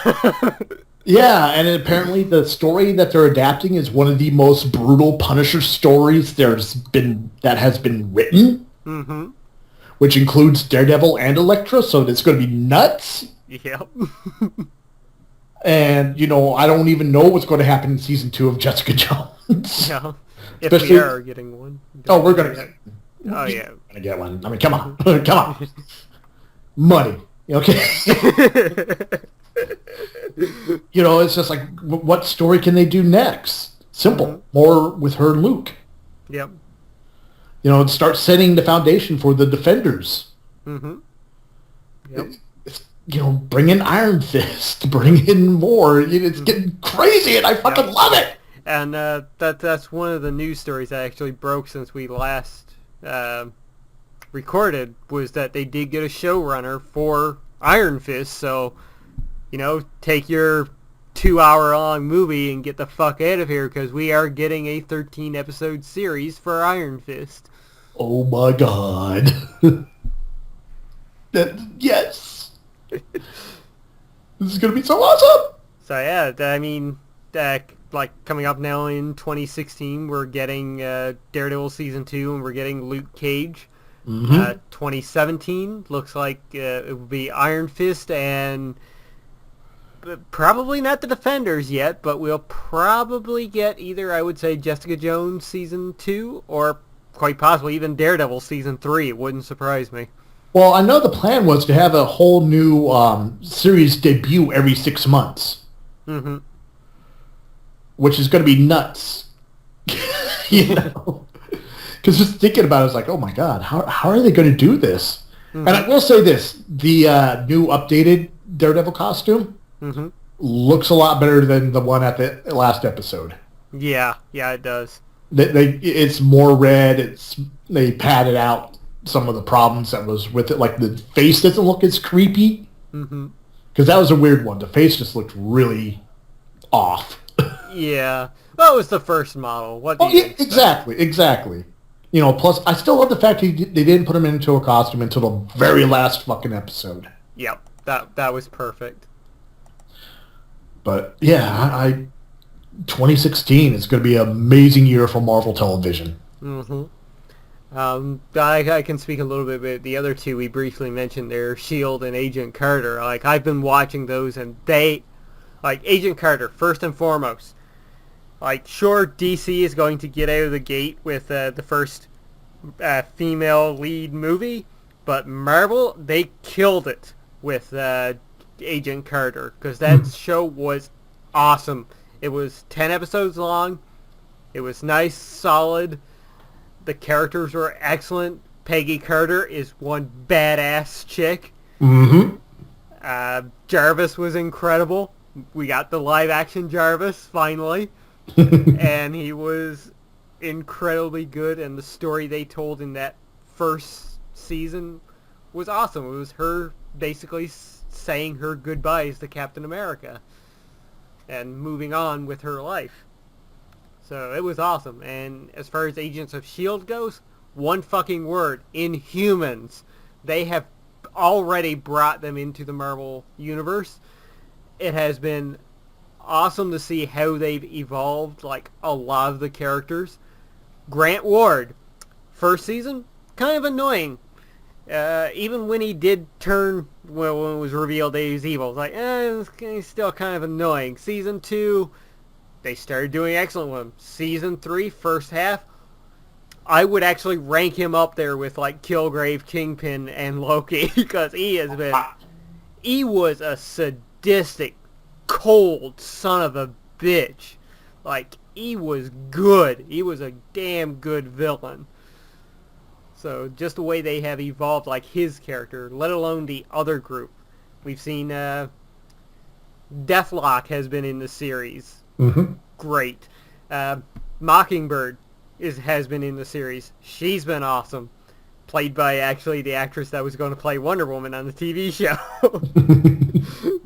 Yeah, and apparently the story that they're adapting is one of the most brutal Punisher stories that has been written, which includes Daredevil and Elektra, so it's going to be nuts. Yep. And, you know, I don't even know what's going to happen in season 2 of Jessica Jones. Yeah. If we are getting one. Oh, we're going to... Oh, yeah. Going to get one. I mean, come on. Come on. Money. Okay? You know, it's just like, what story can they do next? Simple. More with her and Luke. Yep. You know, start setting the foundation for the Defenders. Mm-hmm. Yep. You know, bring in Iron Fist, bring in more. It's getting crazy, and I fucking love it. And that's one of the news stories that actually broke since we last recorded, was that they did get a showrunner for Iron Fist. So, you know, take your 2-hour-long movie and get the fuck out of here, because we are getting a 13-episode series for Iron Fist. Oh my god. Yes. This is going to be so awesome. So yeah, I mean, like coming up now in 2016, we're getting Daredevil season 2, and we're getting Luke Cage. Mm-hmm. 2017 looks like it will be Iron Fist and probably not the Defenders yet, but we'll probably get either, I would say, Jessica Jones season 2 or quite possibly even Daredevil season 3. It wouldn't surprise me. Well, I know the plan was to have a whole new series debut every 6 months. Mm-hmm. Which is going to be nuts. You know? Because just thinking about it, I was like, oh my God, how are they going to do this? Mm-hmm. And I will say this, the new updated Daredevil costume looks a lot better than the one at the last episode. Yeah, it does. It's more red. They padded out some of the problems that was with it. Like the face doesn't look as creepy. Mm-hmm. Because that was a weird one. The face just looked really off. Yeah. Well, it was the first model. What do you expect? Exactly. You know, plus, I still love the fact they didn't put him into a costume until the very last fucking episode. Yep. That was perfect. But, yeah, 2016 is going to be an amazing year for Marvel Television. Mm-hmm. I can speak a little bit about the other two we briefly mentioned there, S.H.I.E.L.D. and Agent Carter. Like, I've been watching those, and like, Agent Carter, first and foremost. Like, sure, DC is going to get out of the gate with the first female lead movie, but Marvel, they killed it with Agent Carter, because that show was awesome. It was 10 episodes long. It was nice, solid. The characters were excellent. Peggy Carter is one badass chick. Mm-hmm. Jarvis was incredible. We got the live-action Jarvis, finally. And he was incredibly good, and the story they told in that first season was awesome. It was her basically saying her goodbyes to Captain America and moving on with her life. So it was awesome. And as far as Agents of S.H.I.E.L.D. goes, one fucking word, Inhumans. They have already brought them into the Marvel Universe. It has been awesome to see how they've evolved, like, a lot of the characters. Grant Ward, first season, kind of annoying. Even when he did turn, when it was revealed that he was evil, it's like, he's still kind of annoying. Season 2, they started doing excellent with him. Season 3, first half, I would actually rank him up there with, like, Kilgrave, Kingpin, and Loki, because he was a sadistic, cold son of a bitch. Like, he was good. He was a damn good villain. So just the way they have evolved, like, his character, let alone the other group. We've seen Deathlock has been in the series. Mm-hmm. Great. Mockingbird has been in the series. She's been awesome. Played by, actually, the actress that was going to play Wonder Woman on the TV show.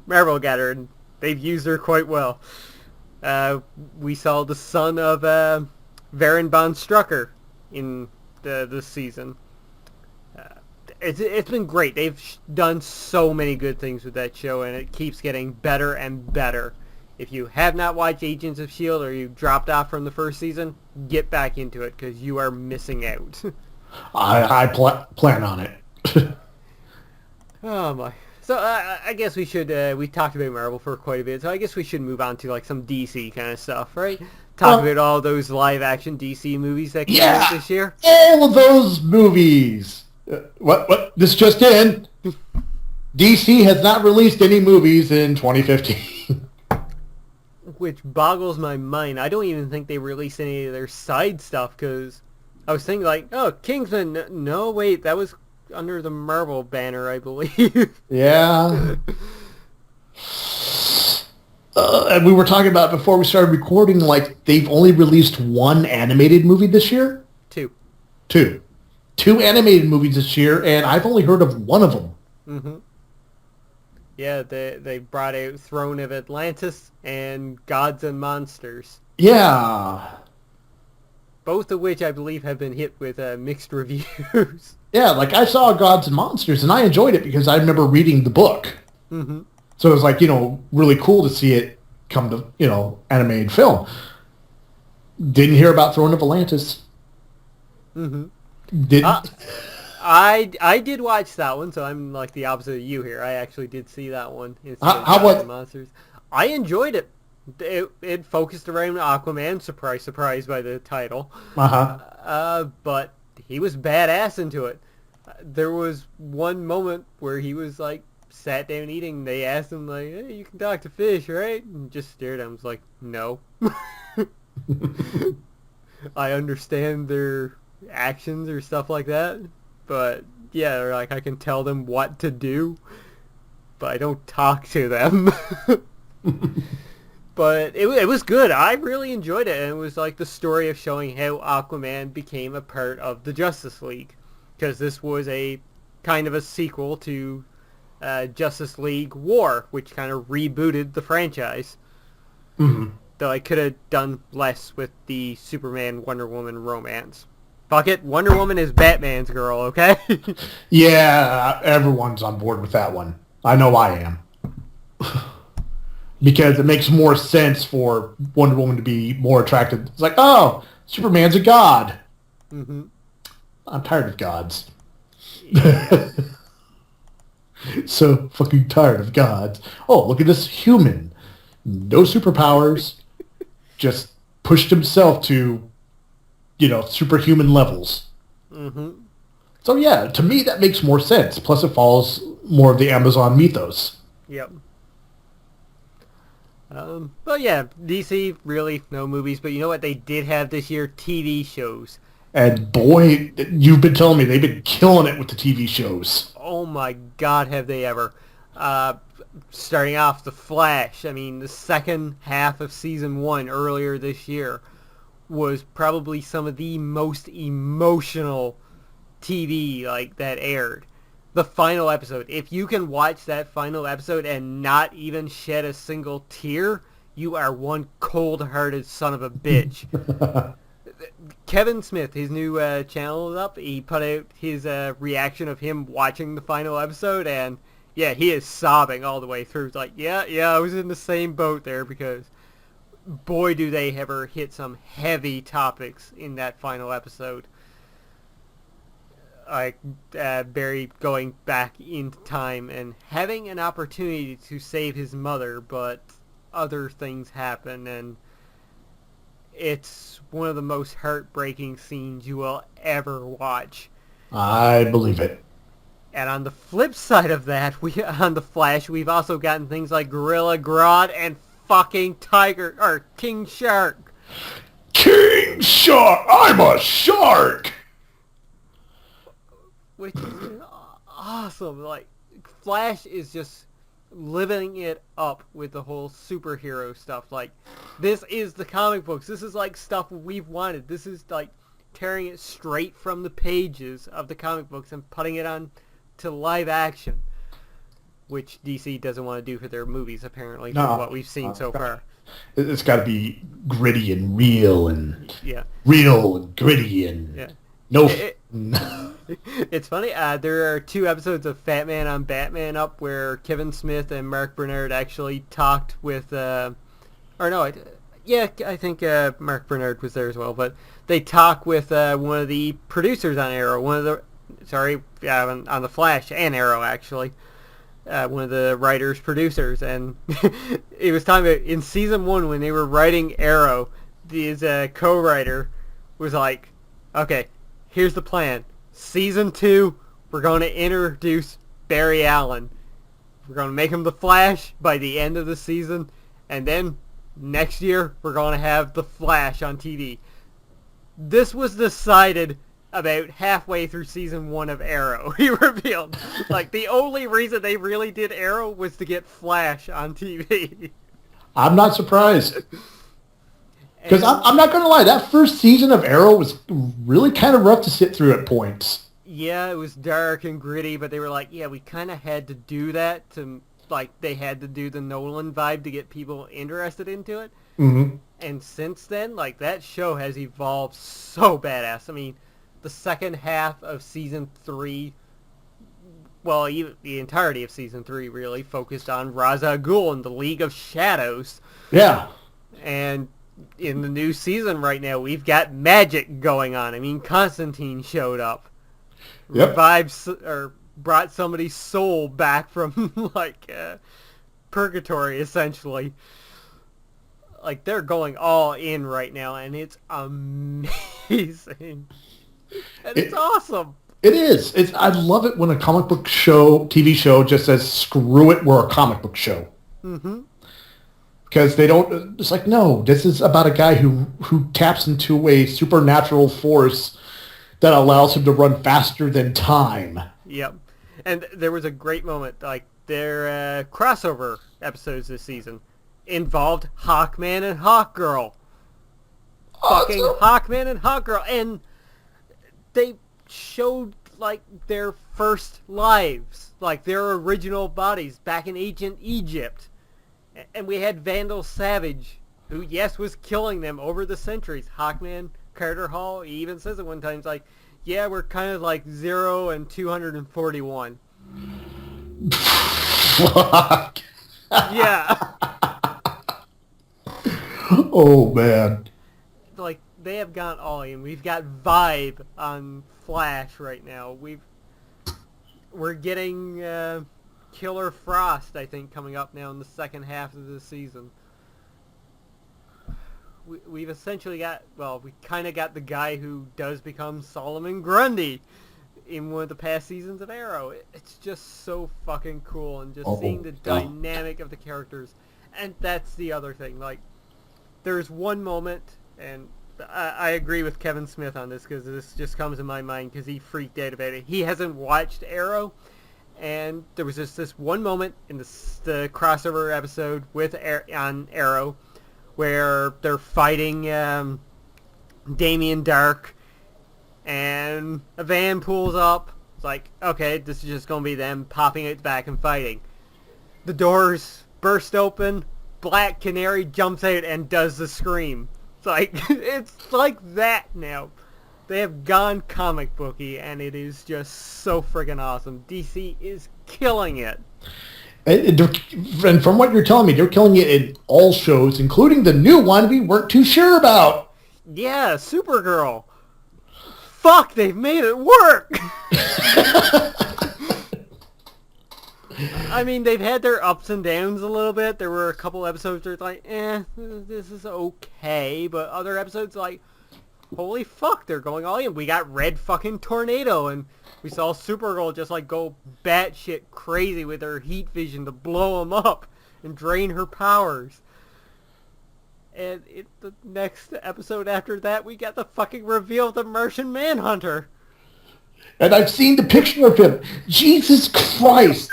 Marvel got her, and they've used her quite well. We saw the son of Baron von Strucker in this season. It's been great. They've done so many good things with that show, and it keeps getting better and better. If you have not watched Agents of S.H.I.E.L.D. or you dropped off from the first season, get back into it, because you are missing out. I plan on it. Oh my. So I guess we should, we talked about Marvel for quite a bit, so I guess we should move on to like some DC kind of stuff, right? Talk about all those live-action DC movies that came out this year. All of those movies. What? This just in. DC has not released any movies in 2015. Which boggles my mind. I don't even think they released any of their side stuff, because I was thinking like, oh, Kingsman, no, wait, that was under the Marvel banner, I believe. Yeah. And we were talking about before we started recording, like, they've only released one animated movie this year? Two animated movies this year, and I've only heard of one of them. Mm-hmm. Yeah, they brought out Throne of Atlantis and Gods and Monsters. Yeah. Both of which I believe have been hit with mixed reviews. Yeah, like I saw Gods and Monsters, and I enjoyed it because I remember reading the book. Mm-hmm. So it was like, really cool to see it come to, animated film. Didn't hear about Throne of Atlantis. Mm-hmm. Didn't. I did watch that one, so I'm like the opposite of you here. I actually did see that one instead of How Gods and was? Monsters. I enjoyed it. It focused around Aquaman. Surprise, surprise by the title. But he was badass into it. There was one moment where he was like sat down eating. They asked him like, "Hey, you can talk to fish, right?" And just stared at him. Was like, "No." I understand their actions or stuff like that, but yeah, or like I can tell them what to do, but I don't talk to them. But it was good. I really enjoyed it, and it was like the story of showing how Aquaman became a part of the Justice League, because this was a kind of a sequel to Justice League War, which kind of rebooted the franchise. Mm-hmm. Though I could have done less with the Superman Wonder Woman romance. Fuck it, Wonder Woman is Batman's girl, okay? Yeah, everyone's on board with that one. I know I am. Because it makes more sense for Wonder Woman to be more attractive. It's like, oh, Superman's a god. Mm-hmm. I'm tired of gods. Yeah. So fucking tired of gods. Oh, look at this human. No superpowers. Just pushed himself to, superhuman levels. Mm-hmm. So yeah, to me that makes more sense. Plus it follows more of the Amazon mythos. Yep. But yeah, DC, really, no movies. But you know what they did have this year? TV shows. And boy, you've been telling me they've been killing it with the TV shows. Oh my god, have they ever. Starting off The Flash. I mean, the second half of season 1 earlier this year was probably some of the most emotional TV that aired. The final episode. If you can watch that final episode and not even shed a single tear, you are one cold-hearted son of a bitch. Kevin Smith, his new channel is up. He put out his reaction of him watching the final episode, and yeah, he is sobbing all the way through. It's like, yeah, I was in the same boat there, because boy, do they ever hit some heavy topics in that final episode. Like Barry going back into time and having an opportunity to save his mother, but other things happen, and it's one of the most heartbreaking scenes you will ever watch. I believe it. And on the flip side of that, on The Flash, we've also gotten things like Gorilla Grodd and fucking King Shark. King Shark! I'm a shark! Which is awesome. Like, Flash is just living it up with the whole superhero stuff. Like, this is the comic books. This is like stuff we've wanted. This is like tearing it straight from the pages of the comic books and putting it on to live action, which DC doesn't want to do for their movies, apparently, from what we've seen so far. It's got to be gritty and real and yeah, real and gritty and yeah. No. It's funny. There are 2 episodes of Fat Man on Batman up where Kevin Smith and Mark Bernard actually talked with, I think Mark Bernard was there as well. But they talk with one of the producers on Arrow, on The Flash and Arrow actually. One of the writers, producers, and it was talking about in season 1 when they were writing Arrow, his co-writer was like, okay, here's the plan. Season 2, we're going to introduce Barry Allen. We're going to make him the Flash by the end of the season, and then next year we're going to have the Flash on TV. This was decided about halfway through season 1 of Arrow. He revealed, like, the only reason they really did Arrow was to get Flash on TV. I'm not surprised. Because I'm not going to lie, that first season of Arrow was really kind of rough to sit through at points. Yeah, it was dark and gritty, but they were like, yeah, we kind of had to do that to, like, they had to do the Nolan vibe to get people interested into it. Mm-hmm. And since then, like, that show has evolved so badass. I mean, the second half of season 3 well, even the entirety of season 3 really focused on Ra's al Ghul and the League of Shadows. Yeah. And in the new season right now, we've got magic going on. I mean, Constantine showed up. Yep. Revived, or brought somebody's soul back from, like, purgatory, essentially. Like, they're going all in right now, and it's amazing. And it's awesome. It is. I love it when a comic book show, TV show, just says, screw it, we're a comic book show. Mm-hmm. Because they don't, it's like, no, this is about a guy who taps into a supernatural force that allows him to run faster than time. Yep. And there was a great moment, like, their crossover episodes this season involved Hawkman and Hawkgirl. Fucking Hawkman and Hawkgirl. And they showed, like, their first lives, like, their original bodies back in ancient Egypt. And we had Vandal Savage, who, yes, was killing them over the centuries. Hawkman, Carter Hall, he even says it one time, it's like, yeah, we're kind of like 0 and 241. Fuck. Yeah. Oh, man. Like, they have gone all in. We've got Vibe on Flash right now. We're getting Killer Frost, I think, coming up now in the second half of the season. We've essentially got, well, we kind of got the guy who does become Solomon Grundy in one of the past seasons of Arrow. It's just so fucking cool, and just seeing the dynamic of the characters. And that's the other thing. Like, there's one moment, and I agree with Kevin Smith on this, because this just comes in my mind, because he freaked out about it. He hasn't watched Arrow, and there was just this one moment in the crossover episode on Arrow where they're fighting Damien Dark, and a van pulls up. It's like, okay, this is just going to be them popping it back and fighting. The doors burst open, Black Canary jumps out and does the scream. It's like that now. They have gone comic booky, and it is just so friggin' awesome. DC is killing it. And from what you're telling me, they're killing it in all shows, including the new one we weren't too sure about. Yeah, Supergirl. Fuck, they've made it work! I mean, they've had their ups and downs a little bit. There were a couple episodes where it's like, this is okay. But other episodes, like, holy fuck, they're going all in. We got Red fucking Tornado, and we saw Supergirl just, like, go batshit crazy with her heat vision to blow them up and drain her powers. And the next episode after that, we got the fucking reveal of the Martian Manhunter. And I've seen the picture of him. Jesus Christ.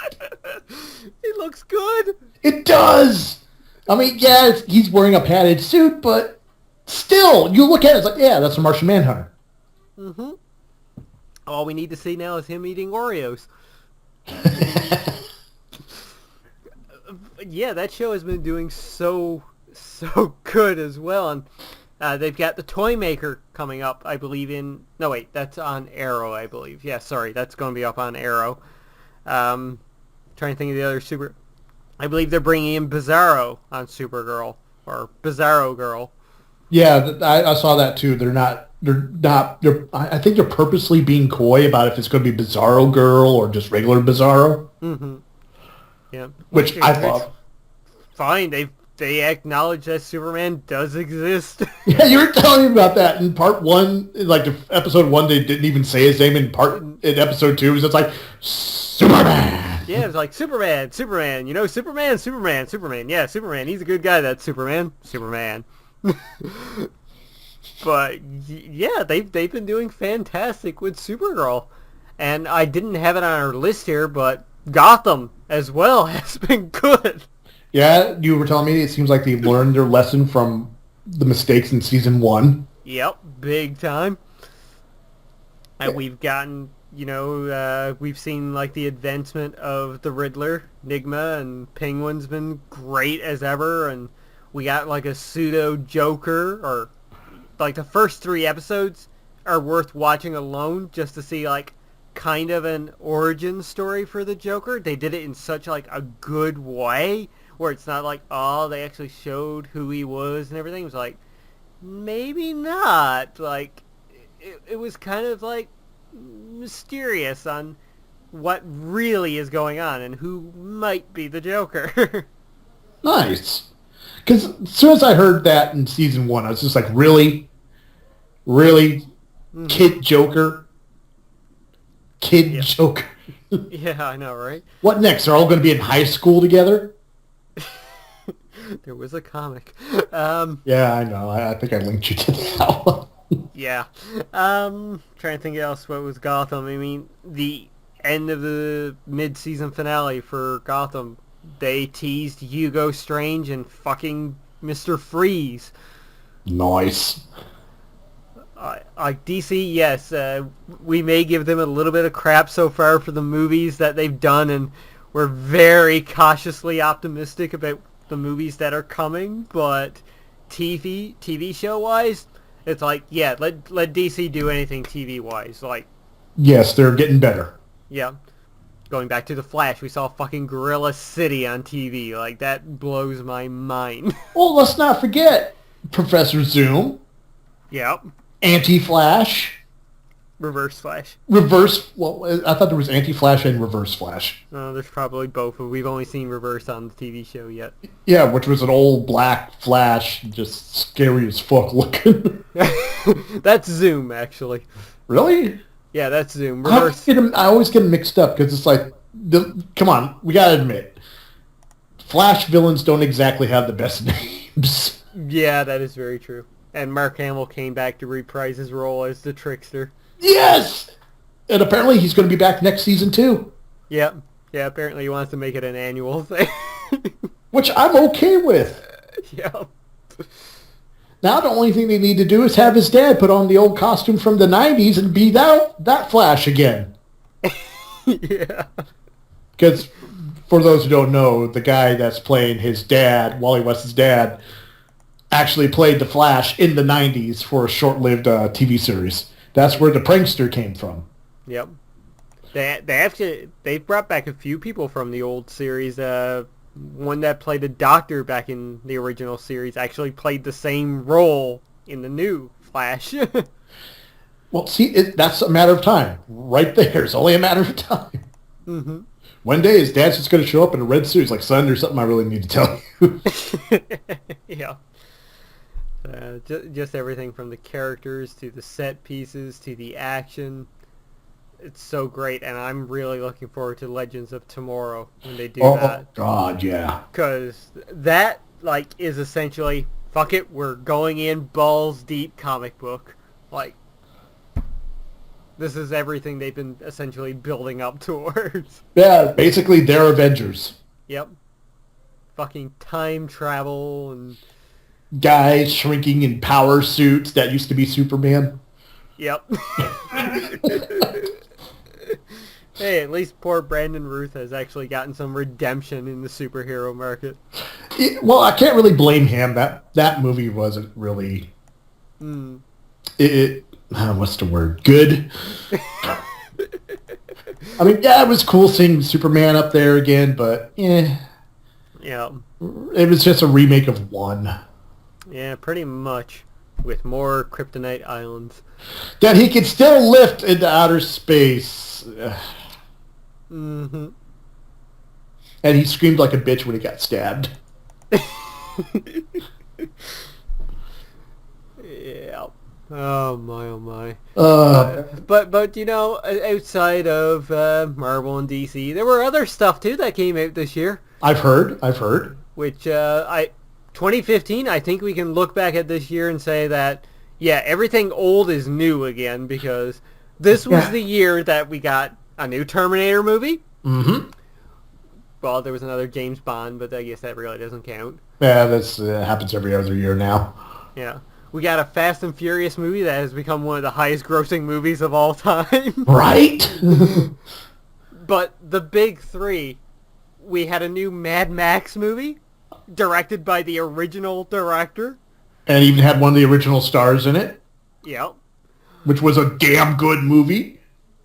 He looks good. It does. I mean, yeah, he's wearing a padded suit, but still, you look at it, it's like, yeah, that's a Martian Manhunter. Mm-hmm. All we need to see now is him eating Oreos. Yeah, that show has been doing so good as well. And they've got the Toy Maker coming up, I believe, no, wait, that's on Arrow, I believe. Yeah, sorry, that's going to be up on Arrow. Trying to think of the other I believe they're bringing in Bizarro on Supergirl, or Bizarro Girl. Yeah, I saw that too. I think they're purposely being coy about if it's going to be Bizarro Girl or just regular Bizarro. Mm-hmm. Yeah. Which I love. Fine, they acknowledge that Superman does exist. Yeah, you were telling me about that in part 1. Like episode 1, they didn't even say his name. In episode 2, it was just like Superman. Yeah, it's like Superman. You know, Superman. Yeah, Superman. He's a good guy. That's Superman. But yeah, they've been doing fantastic with Supergirl, and I didn't have it on our list here, but Gotham as well has been good. Yeah, you were telling me it seems like they learned their lesson from the mistakes in season 1. Yep, big time. And we've gotten, we've seen like the advancement of the Riddler, Enigma, and Penguin's been great as ever, and we got like a pseudo Joker, or like the first 3 episodes are worth watching alone just to see like kind of an origin story for the Joker. They did it in such like a good way, where it's not like, oh, they actually showed who he was and everything. It was like, maybe not. Like, it was kind of like mysterious on what really is going on and who might be the Joker. Nice. Because as soon as I heard that in season 1, I was just like, really? Really? Mhm. Kid Joker? Kid Joker? Yeah, I know, right? What next? They're all going to be in high school together? There was a comic. Yeah, I know. I think I linked you to that one. Yeah. Trying to think else what was Gotham. I mean, the end of the mid-season finale for Gotham, they teased Hugo Strange and fucking Mr. Freeze. Nice. Like DC, yes, we may give them a little bit of crap so far for the movies that they've done, and we're very cautiously optimistic about the movies that are coming, but TV show-wise, it's like, yeah, let DC do anything TV-wise. Like, Yes, they're getting better. yeah. Going back to The Flash, we saw fucking Gorilla City on TV. Like, that blows my mind. Well, let's not forget Professor Zoom, Yep. Anti-Flash, Reverse Flash. Reverse... Well, I thought there was Anti-Flash and Reverse Flash. There's probably both, but we've only seen Reverse on the TV show yet. Yeah, which was an old black Flash, just scary as fuck looking. That's Zoom, actually. Really? Yeah, that's Zoom. I Reverse. always get them mixed up because it's like, come on, we gotta admit, Flash villains don't exactly have the best names. Yeah, that is very true. And Mark Hamill came back to reprise his role as the Trickster. Yes! And apparently he's going to be back next season too. Yep. Yeah, apparently he wants to make it an annual thing. Which I'm okay with. Yep. Now the only thing they need to do is have his dad put on the old costume from the 90s and be that Flash again. Yeah. Because for those who don't know, the guy that's playing his dad, Wally West's dad, actually played the Flash in the 90s for a short-lived TV series. That's where the prankster came from. Yep. They've brought back a few people from the old series. One that played a doctor back in the original series actually played the same role in the new Flash. Well, see, that's a matter of time. Right there. It's only a matter of time. Mm-hmm. One day his dad's just going to show up in a red suit. He's like, son, there's something I really need to tell you. Yeah. Just everything from the characters to the set pieces to the action. It's so great, and I'm really looking forward to Legends of Tomorrow when they do that. Oh, God, yeah. Because that, like, is essentially, fuck it, we're going in balls deep comic book. Like, this is everything they've been essentially building up towards. Yeah, basically they're Avengers. Yep. Fucking time travel and... Guys shrinking in power suits that used to be Superman. Yep. Hey, at least poor Brandon Ruth has actually gotten some redemption in the superhero market. Well, I can't really blame him. That movie wasn't really... what's the word? Good? I mean, yeah, it was cool seeing Superman up there again, but yeah. It was just a remake of one. Yeah, pretty much. With more Kryptonite islands. That he could still lift into outer space. Mm-hmm. And he screamed like a bitch when he got stabbed. Yeah. Oh my. Uh, But you know, outside of Marvel and DC, there were other stuff too that came out this year. I've heard. Which 2015, I think we can look back at this year and say that, yeah, everything old is new again, because this was the year that we got a new Terminator movie. Mm-hmm. Well, there was another James Bond, but I guess that really doesn't count. Yeah, this happens every other year now. Yeah. We got a Fast and Furious movie that has become one of the highest grossing movies of all time. Right? But the big three, we had a new Mad Max movie, directed by the original director. And even had one of the original stars in it. Yep. Which was a damn good movie.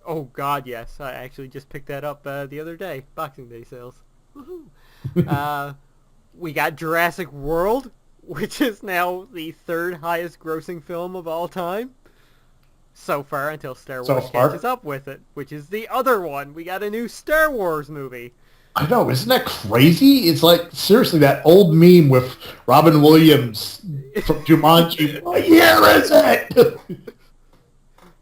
Oh God, yes. I actually just picked that up the other day. Boxing Day sales. Woohoo! We got Jurassic World, which is now the third highest grossing film of all time. So far, until Star Wars catches up with it, which is the other one. We got a new Star Wars movie. I know, isn't that crazy? It's like, seriously, that old meme with Robin Williams from Jumanji. What year is it?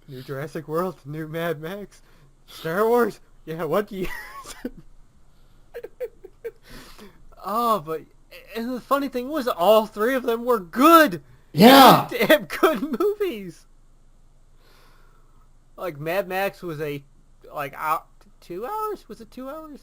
New Jurassic World, new Mad Max, Star Wars. Yeah, what years? Oh, but and the funny thing was, all three of them were good. Yeah, Damn good movies. Like Mad Max was 2 hours. Was it 2 hours?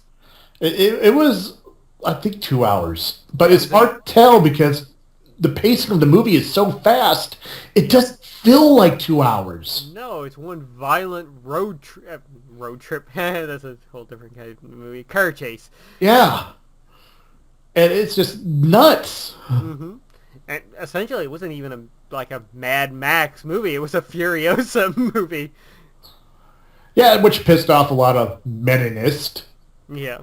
it was, I think, 2 hours. But it's hard to tell because the pacing of the movie is so fast, it doesn't feel like 2 hours. No, it's one violent road trip. Road trip. That's a whole different kind of movie. Car chase. Yeah. And it's just nuts. Mm-hmm. And essentially, it wasn't even a Mad Max movie. It was a Furiosa movie. Yeah, which pissed off a lot of meninists. Yeah.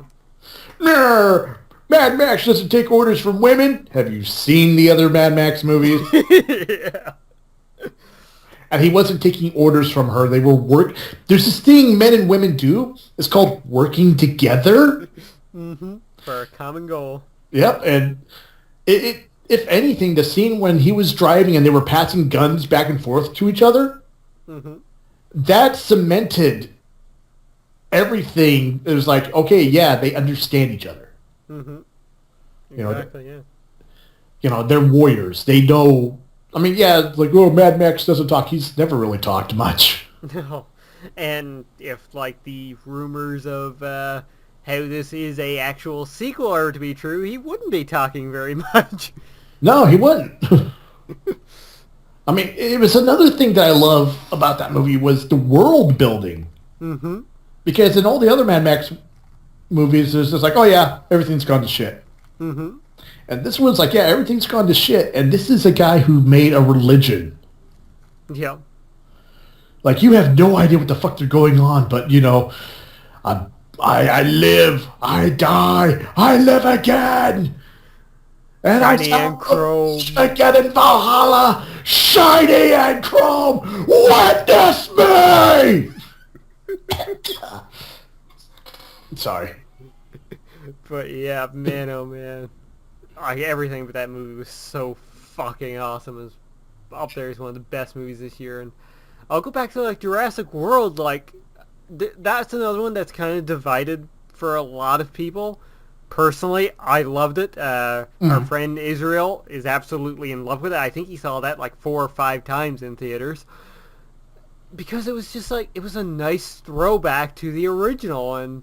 Mad Max doesn't take orders from women. Have you seen the other Mad Max movies? Yeah. And he wasn't taking orders from her. They were There's this thing men and women do. It's called working together. Mm-hmm. For a common goal. Yep, and it if anything, the scene when he was driving and they were passing guns back and forth to each other, mm-hmm. that cemented everything. It was like, okay, yeah, they understand each other. Mm-hmm. Exactly, yeah. They're warriors. They know. I mean, yeah, like, oh, Mad Max doesn't talk. He's never really talked much. No. And if, the rumors of how this is a actual sequel are to be true, he wouldn't be talking very much. No, he wouldn't. I mean, it was another thing that I love about that movie was the world building. Mm-hmm. Because in all the other Mad Max movies, there's just like, oh yeah, everything's gone to shit. Mm-hmm. And this one's like, yeah, everything's gone to shit. And this is a guy who made a religion. Yeah. Like, you have no idea what the fuck they're going on, but, I live, I die, I live again. And shiny and chrome. Again in Valhalla, shiny and chrome, witness me! Sorry. But yeah, man, oh man. Everything about that movie was so fucking awesome. It was up there as one of the best movies this year. And I'll go back to Jurassic World. That's another one that's kind of divided for a lot of people. Personally, I loved it. Our friend Israel is absolutely in love with it. I think he saw that 4 or 5 times in theaters. Because it was just it was a nice throwback to the original. And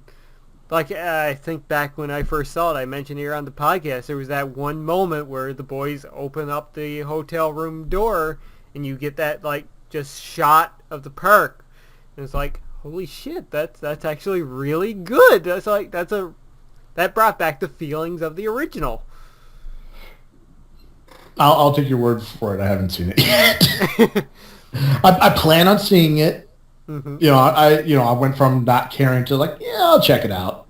I think back when I first saw it, I mentioned here on the podcast, there was that one moment where the boys open up the hotel room door and you get that just shot of the park. And it's holy shit, that's actually really good. That brought back the feelings of the original. I'll take your word for it. I haven't seen it yet. I plan on seeing it. Mm-hmm. I went from not caring to yeah, I'll check it out.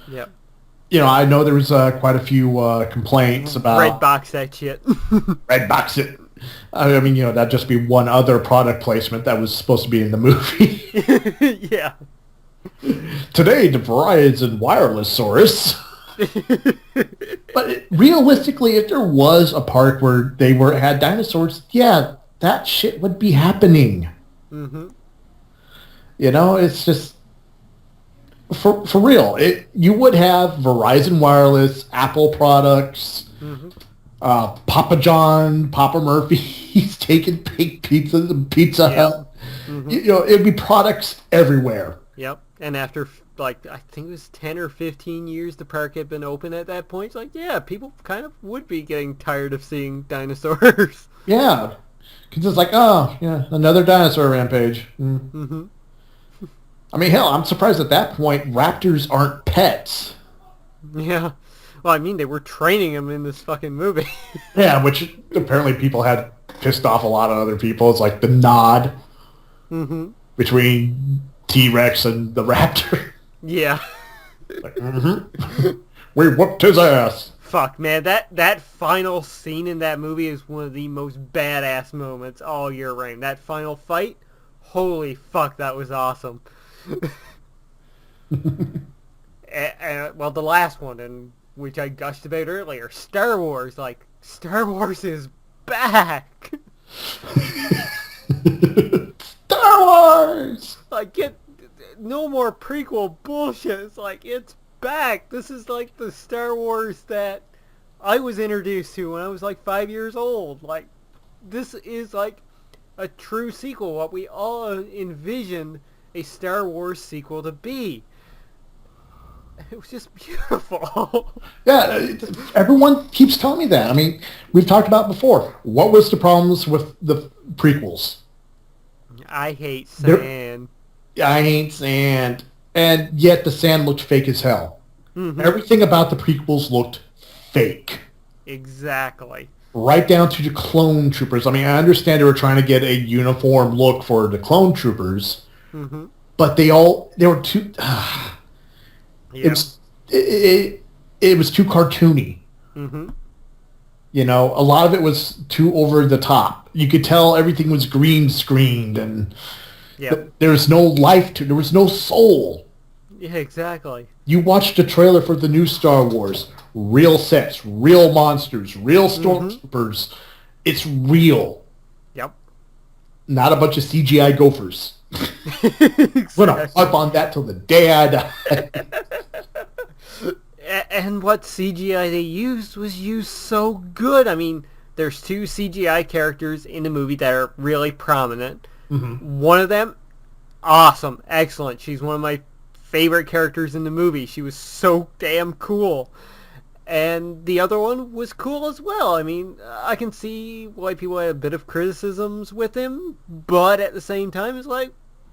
Yep. I know there was quite a few complaints about red box that shit. Red box it. I mean, that'd just be one other product placement that was supposed to be in the movie. Yeah. Today, the Verizon wireless source. But realistically, if there was a park where they had dinosaurs, yeah, that shit would be happening. Mm-hmm. It's just for real. You would have Verizon wireless, Apple products. Mm-hmm. Papa John, Papa Murphy, he's taking big pizzas and Pizza Hut. Mm-hmm. It'd be products everywhere. Yep. And after, I think it was 10 or 15 years the park had been open at that point, it's yeah, people kind of would be getting tired of seeing dinosaurs. Yeah. Because it's oh, yeah, another dinosaur rampage. Mm-hmm. I mean, hell, I'm surprised at that point raptors aren't pets. Yeah. Well, I mean, they were training him in this fucking movie. Yeah, which apparently people had pissed off a lot of other people. It's the nod between T-Rex and the raptor. Yeah. Like, we whooped his ass. Fuck, man, that final scene in that movie is one of the most badass moments all year round. That final fight, holy fuck, that was awesome. Well, the last one, and which I gushed about earlier, Star Wars. Like, Star Wars is back. Star Wars! Like, get no more prequel bullshit. It's like, it's back. This is like the Star Wars that I was introduced to when I was like 5 years old. Like, this is like a true sequel, what we all envisioned a Star Wars sequel to be. It was just beautiful. Yeah, everyone keeps telling me that. I mean, we've talked about before. What was the problems with the prequels? I hate sand. I hate sand. And yet the sand looked fake as hell. Mm-hmm. Everything about the prequels looked fake. Exactly. Right down to the clone troopers. I mean, I understand they were trying to get a uniform look for the clone troopers, but they were too... Yeah. It was too cartoony. Mm-hmm. You know, a lot of it was too over the top. You could tell everything was green screened, and there was no life to it. There was no soul. Yeah, exactly. You watched the trailer for the new Star Wars. Real sets, real monsters, real stormtroopers. It's real. Yep. Not a bunch of CGI gophers. Exactly. We're going to harp on that till the day I die. And what CGI they used was used so good. I mean, there's two CGI characters in the movie that are really prominent. Mm-hmm. One of them, awesome, excellent. She's one of my favorite characters in the movie. She was so damn cool. And the other one was cool as well. I mean, I can see why people had a bit of criticisms with him, but at the same time, it's like,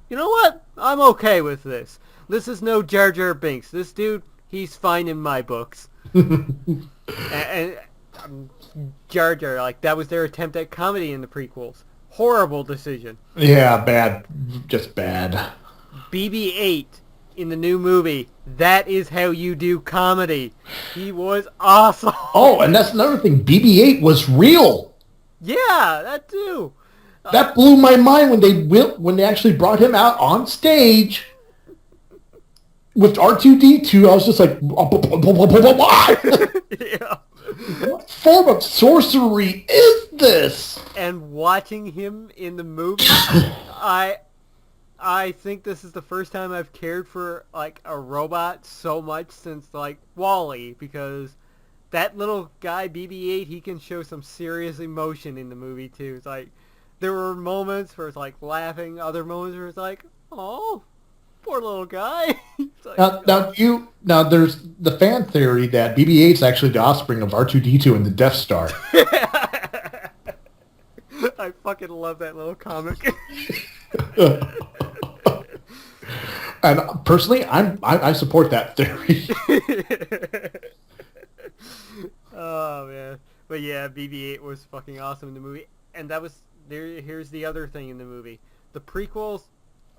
you know what? I'm okay with this. This is no Jar Jar Binks. This dude, he's fine in my books. and Jar Jar, like, that was their attempt at comedy in the prequels. Horrible decision. Yeah, bad. Just bad. BB-8 in the new movie, that is how you do comedy. He was awesome. Oh, and that's another thing. BB-8 was real. Yeah, that too. That blew my mind when they actually brought him out on stage with R2-D2. I was just like, yeah. What form of sorcery is this? And watching him in the movie, I think this is the first time I've cared for like a robot so much since like WALL-E, because that little guy BB-8, he can show some serious emotion in the movie too. It's like there were moments where it's like laughing, other moments where it's like, oh, poor little guy. Like, now there's the fan theory that BB-8's actually the offspring of R2-D2 and the Death Star. I fucking love that little comic. And personally, I support that theory. Oh man, but yeah, BB-8 was fucking awesome in the movie, and that was there. Here's the other thing in the movie: the prequels.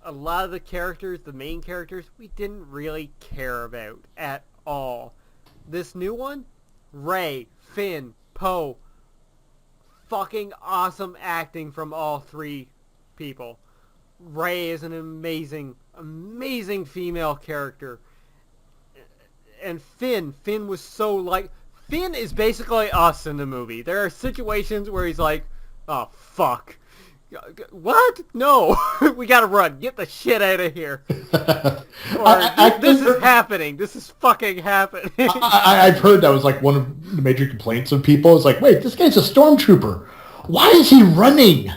A lot of the characters, the main characters, we didn't really care about at all. This new one, Rey, Finn, Poe, fucking awesome acting from all three people. Rey is an amazing female character. And Finn was so like... Finn is basically us in the movie. There are situations where he's like, oh, fuck. What? No. We gotta run. Get the shit out of here. Or, this is happening. This is fucking happening. I've heard that was like one of the major complaints of people. It's like, wait, this guy's a stormtrooper. Why is he running?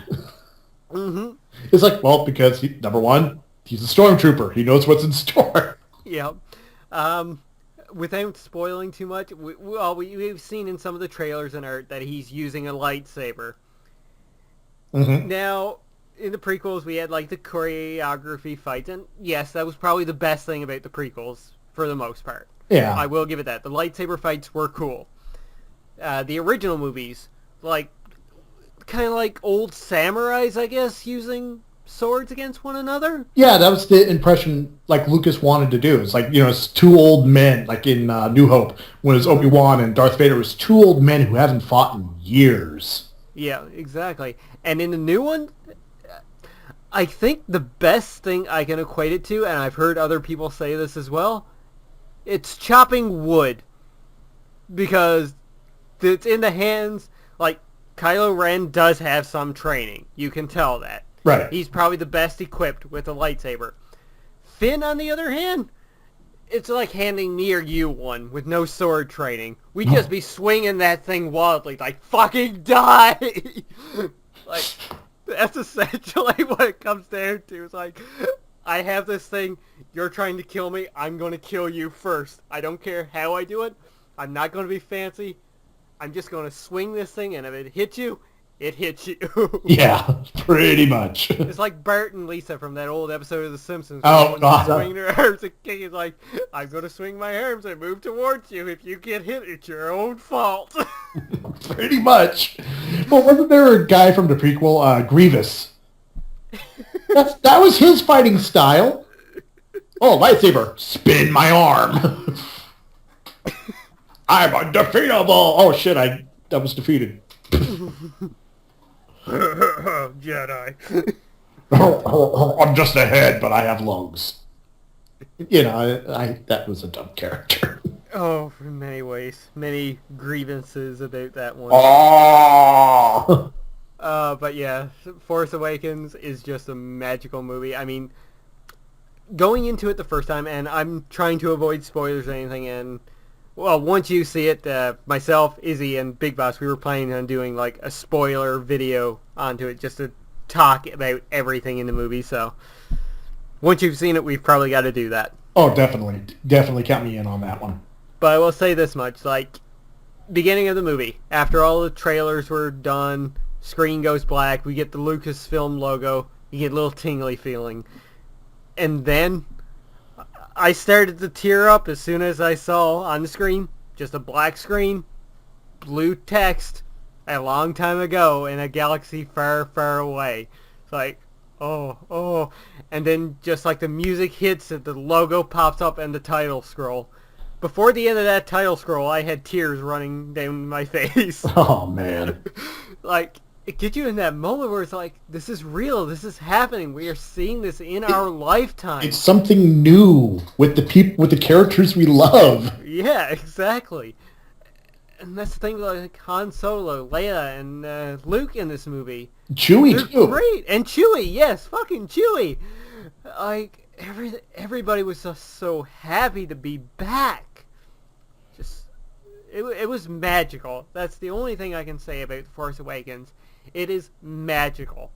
Mm-hmm. It's like, well, because number one, he's a stormtrooper. He knows what's in store. Yep. Without spoiling too much, we've seen in some of the trailers and art that he's using a lightsaber. Mm-hmm. Now, in the prequels, we had like the choreography fights, and yes, that was probably the best thing about the prequels for the most part. Yeah, I will give it that. The lightsaber fights were cool. The original movies, like kind of like old samurais, I guess, using swords against one another? Yeah, that was the impression like Lucas wanted to do. It's like, it's two old men, like in New Hope, when it was Obi-Wan and Darth Vader, it was two old men who haven't fought in years. Yeah, exactly. And in the new one, I think the best thing I can equate it to, and I've heard other people say this as well, it's chopping wood. Because it's in the hands, like, Kylo Ren does have some training. You can tell that. Right. He's probably the best equipped with a lightsaber. Finn, on the other hand, it's like handing me or you one with no sword training. We'd just be swinging that thing wildly, like, fucking die! Like, that's essentially what it comes down to. It's like, I have this thing, you're trying to kill me, I'm going to kill you first. I don't care how I do it. I'm not going to be fancy. I'm just going to swing this thing, and if it hits you, it hits you. Yeah, pretty much. It's like Bart and Lisa from that old episode of The Simpsons. Oh, God. Swing their arms and kick. It's like, I'm going to swing my arms and move towards you. If you get hit, it's your own fault. Pretty much. Well, wasn't there a guy from the prequel, Grievous? That was his fighting style. Oh, lightsaber. Spin my arm. I'm undefeatable. Oh, shit, I was defeated. Jedi. I'm just a head, but I have lungs. That was a dumb character. Oh, in many ways. Many grievances about that one. Oh! But yeah, Force Awakens is just a magical movie. I mean, going into it the first time, and I'm trying to avoid spoilers or anything, and, well, once you see it, myself, Izzy, and Big Boss, we were planning on doing, like, a spoiler video onto it just to talk about everything in the movie, so once you've seen it, we've probably got to do that. Oh, definitely. Definitely count me in on that one. But I will say this much, like, beginning of the movie, after all the trailers were done, screen goes black, we get the Lucasfilm logo, you get a little tingly feeling. And then I started to tear up as soon as I saw on the screen, just a black screen, blue text, a long time ago in a galaxy far, far away. It's like, oh. And then just like the music hits, the logo pops up and the title scroll. Before the end of that title scroll, I had tears running down my face. Oh, man. Like, it gets you in that moment where it's like, this is real, this is happening, we are seeing this in our lifetime. It's something new with the characters we love. Yeah, exactly. And that's the thing, like Han Solo, Leia, and Luke in this movie. Chewie, They're too. great. And Chewie, yes, fucking Chewie. Like, everybody was just so happy to be back. Just, it was magical. That's the only thing I can say about The Force Awakens. It is magical.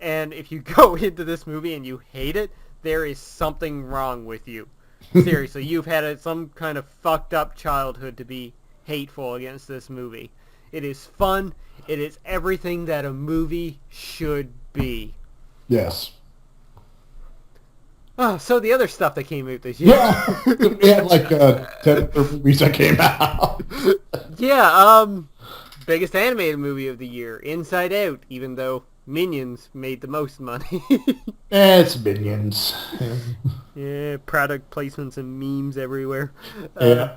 And if you go into this movie and you hate it, there is something wrong with you. Seriously, you've had some kind of fucked up childhood to be hateful against this movie. It is fun. It is everything that a movie should be. Yes. Oh, so the other stuff that came out this year. Yeah. We had like 10 movies that came out. Yeah, biggest animated movie of the year, Inside Out, even though Minions made the most money. It's Minions. Yeah, product placements and memes everywhere. Yeah.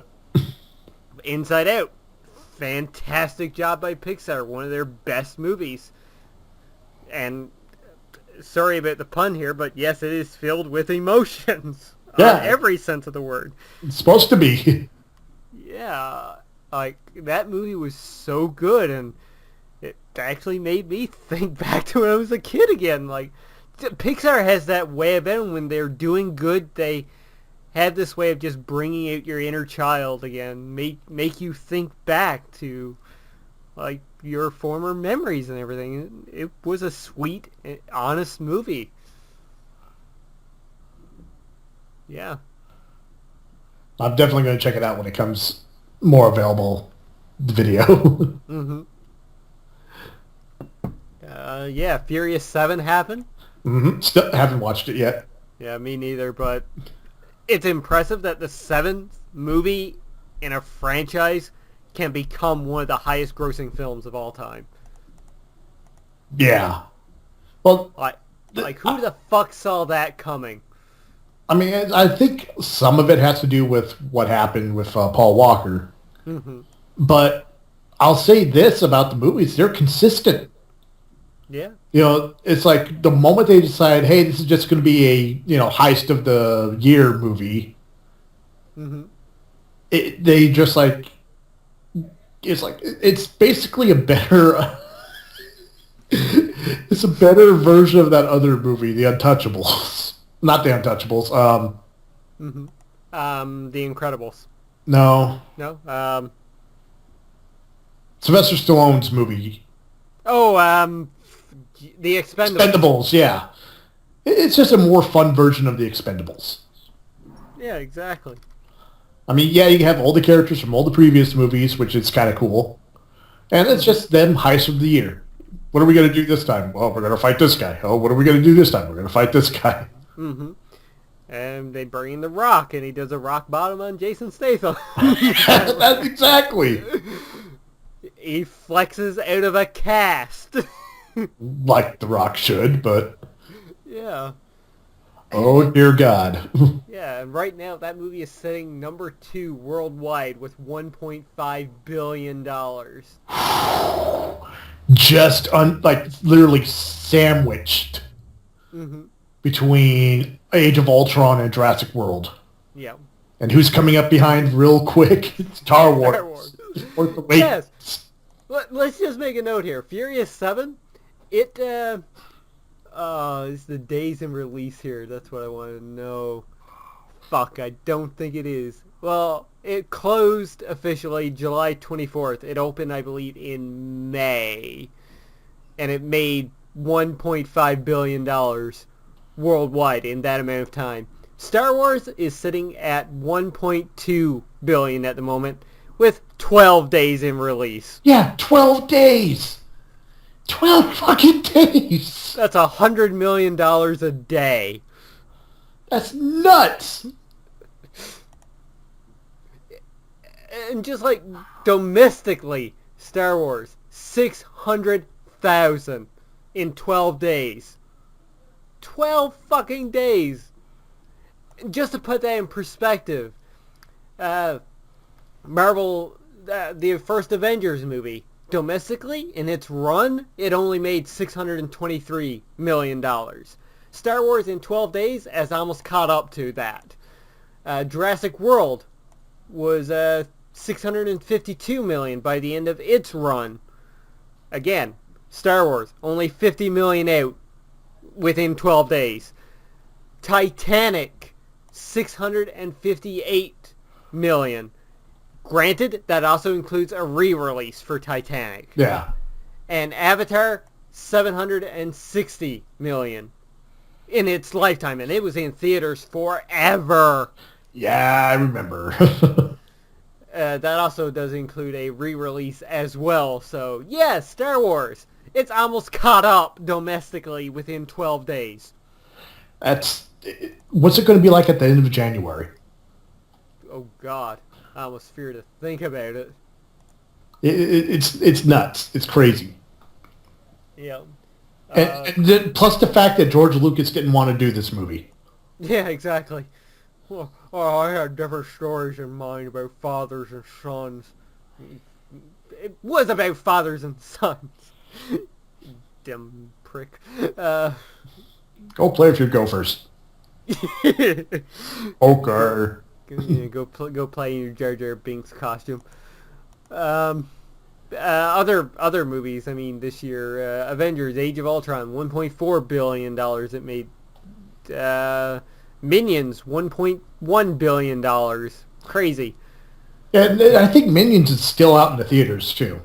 Inside Out, fantastic job by Pixar, one of their best movies. And sorry about the pun here, but yes, it is filled with emotions. Yeah. In every sense of the word. It's supposed to be. Yeah, like, that movie was so good, and it actually made me think back to when I was a kid again. Like, Pixar has that way about them. When they're doing good, they have this way of just bringing out your inner child again, make you think back to, like, your former memories and everything. It was a sweet, honest movie. Yeah. I'm definitely going to check it out when it comes more available video. Mm-hmm. Yeah, Furious 7 happened. Mm-hmm. Still haven't watched it yet. Yeah, me neither, but it's impressive that the 7th movie in a franchise can become one of the highest grossing films of all time. Yeah. Well, Like, who the fuck saw that coming? I mean, I think some of it has to do with what happened with Paul Walker. Mm-hmm. But I'll say this about the movies. They're consistent. Yeah. You know, it's like the moment they decide, hey, this is just going to be a, heist of the year movie, Mm-hmm. they just it's basically a better, it's a better version of that other movie, The Untouchables. Not The Untouchables. Mm-hmm. The Incredibles. No. No? Sylvester Stallone's movie. Oh, The Expendables. Expendables, yeah. It's just a more fun version of The Expendables. Yeah, exactly. I mean, yeah, you have all the characters from all the previous movies, which is kind of cool. And it's just them heist of the year. What are we going to do this time? Well, we're going to fight this guy. Oh, what are we going to do this time? We're going to fight this guy. Mm-hmm. And they bring in The Rock, and he does a rock bottom on Jason Statham. That's exactly. He flexes out of a cast. Like The Rock should, but... Yeah. Oh, dear God. Yeah, and right now that movie is sitting number 2 worldwide with $1.5 billion. Just, literally sandwiched Mm-hmm. between Age of Ultron and Jurassic World. Yeah. And who's coming up behind real quick? Star Wars. Star Wars. Yes. Let's just make a note here. Furious 7, it's the days in release here. That's what I want to know. Fuck, I don't think it is. Well, it closed officially July 24th. It opened, I believe, in May. And it made $1.5 billion worldwide in that amount of time. Star Wars is sitting at $1.2 billion at the moment, with 12 days in release. Yeah, 12 days. 12 fucking days. That's $100 million a day. That's nuts. And just like domestically, Star Wars, 600,000 in 12 days. 12 fucking days. Just to put that in perspective, Marvel, the first Avengers movie, domestically, in its run, it only made $623 million. Star Wars in 12 days has almost caught up to that. Jurassic World was $652 million by the end of its run. Again, Star Wars, only $50 million out within 12 days. Titanic, $658 million. Granted, that also includes a re-release for Titanic. Yeah. And Avatar, $760 million in its lifetime, and it was in theaters forever. Yeah, I remember. That also does include a re-release as well. So, yes, Star Wars. It's almost caught up domestically within 12 days. What's it going to be like at the end of January? Oh, God. I almost fear to think about it. It's nuts. It's crazy. Yeah. And then, plus the fact that George Lucas didn't want to do this movie. Yeah, exactly. Well, I had different stories in mind about fathers and sons. It was about fathers and sons. Dumb prick. Go play with your Gophers. Okay. Go play in your Jar Jar Binks costume. Other movies. I mean, this year, Avengers: Age of Ultron, $1.4 billion it made. Minions, $1.1 billion. Crazy. And I think Minions is still out in the theaters too.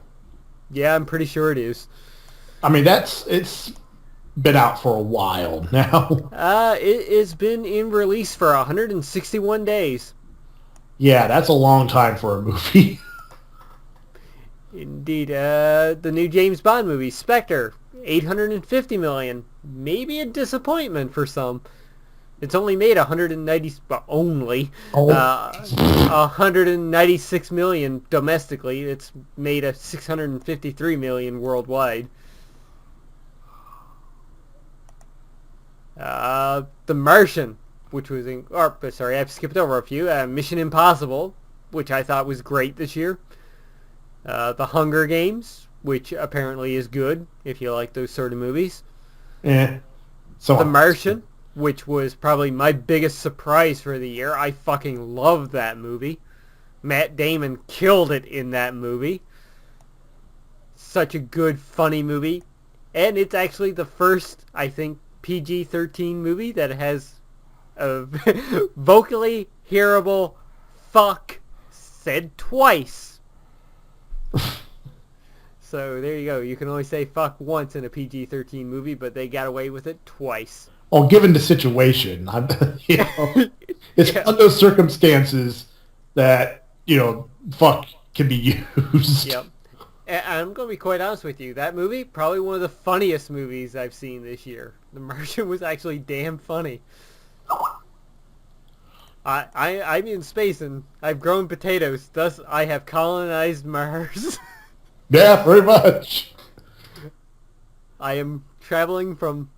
Yeah, I'm pretty sure it is. I mean, it's been out for a while now. It has been in release for 161 days. Yeah, that's a long time for a movie. Indeed. The new James Bond movie, Spectre, $850 million. Maybe a disappointment for some. It's only made 196 million domestically. It's made a 653 million worldwide. The Martian, which was I've skipped over a few. Mission Impossible, which I thought was great this year. The Hunger Games, which apparently is good if you like those sort of movies. Yeah. So The Martian, which was probably my biggest surprise for the year. I fucking loved that movie. Matt Damon killed it in that movie. Such a good, funny movie. And it's actually the first, I think, PG-13 movie that has a vocally hearable fuck said twice. So there you go. You can only say fuck once in a PG-13 movie, but they got away with it twice. Well, given the situation, it's Yeah. under those circumstances that, fuck can be used. Yep. And I'm going to be quite honest with you. That movie, probably one of the funniest movies I've seen this year. The Martian was actually damn funny. I'm in space and I've grown potatoes. Thus, I have colonized Mars. Yeah, pretty much. I am traveling from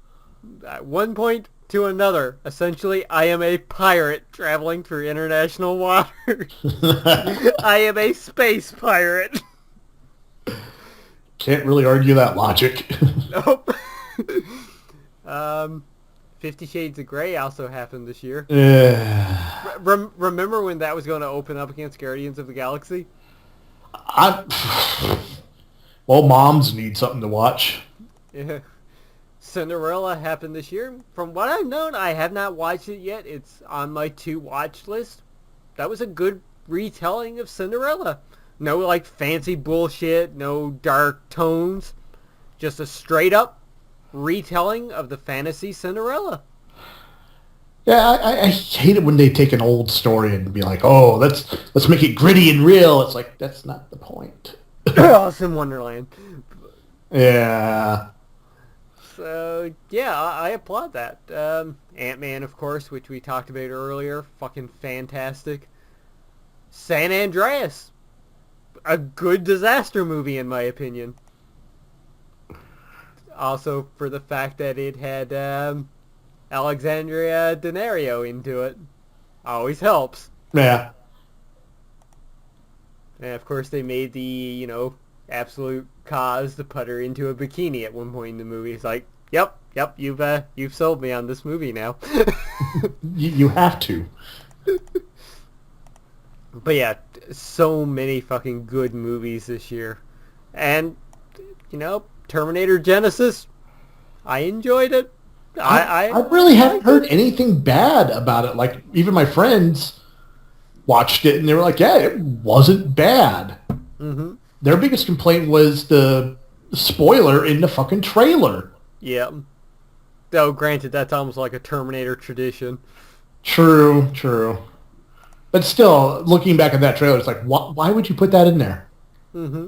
one point to another. Essentially, I am a pirate traveling through international waters. I am a space pirate. Can't really argue that logic. Nope. 50 Shades of Grey also happened this year. Yeah. Remember when that was going to open up against Guardians of the Galaxy? Well, moms need something to watch. Yeah. Cinderella happened this year. From what I've known, I have not watched it yet. It's on my to-watch list. That was a good retelling of Cinderella. No, like, fancy bullshit, no dark tones. Just a straight-up retelling of the fantasy Cinderella. Yeah, I hate it when they take an old story and be like, oh, let's make it gritty and real. It's like, that's not the point. Alice in Wonderland. Yeah. So, yeah, I applaud that. Ant-Man, of course, which we talked about earlier. Fucking fantastic. San Andreas. A good disaster movie, in my opinion. Also, for the fact that it had Alexandria Daddario into it. Always helps. Yeah. And, of course, they made the, absolute cause to put her into a bikini at one point in the movie. It's like, yep, you've sold me on this movie now. You have to. But yeah, so many fucking good movies this year. And, Terminator Genesis, I enjoyed it. I really haven't heard anything bad about it. Like, even my friends watched it and they were like, yeah, it wasn't bad. Mm-hmm. Their biggest complaint was the spoiler in the fucking trailer. Yeah. Though, granted, that's almost like a Terminator tradition. True. But still, looking back at that trailer, it's like, why would you put that in there? Mm-hmm.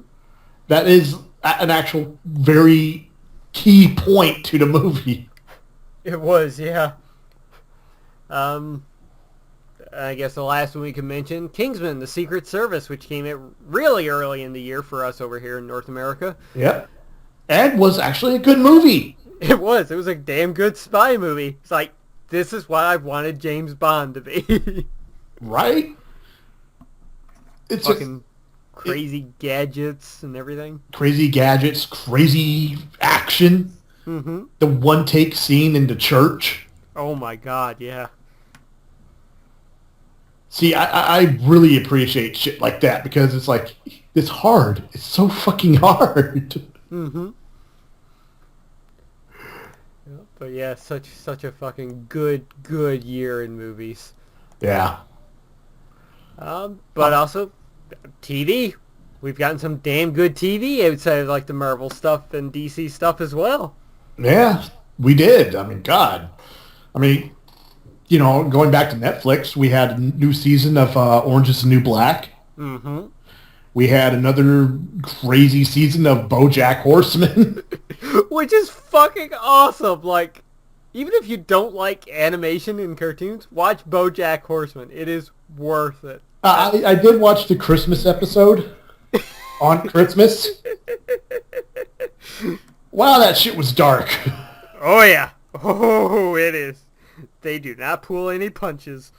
That is an actual very key point to the movie. It was, yeah. I guess the last one we can mention, Kingsman, The Secret Service, which came out really early in the year for us over here in North America. Yep. And was actually a good movie. It was a damn good spy movie. It's like, this is what I wanted James Bond to be. Right? It's fucking crazy gadgets and everything. Crazy gadgets, crazy action. Mm-hmm. The one-take scene in the church. Oh my god, yeah. See, I really appreciate shit like that because it's like, it's hard. It's so fucking hard. Mm-hmm. But yeah, such a fucking good year in movies. Yeah. But also, TV. We've gotten some damn good TV outside of like the Marvel stuff and DC stuff as well. Yeah, we did. I mean, God. I mean, going back to Netflix, we had a new season of Orange is the New Black. Mm-hmm. We had another crazy season of BoJack Horseman. Which is fucking awesome. Like, even if you don't like animation and cartoons, watch BoJack Horseman. It is worth it. I did watch the Christmas episode on Christmas. Wow, that shit was dark. Oh yeah. Oh, it is. They do not pull any punches.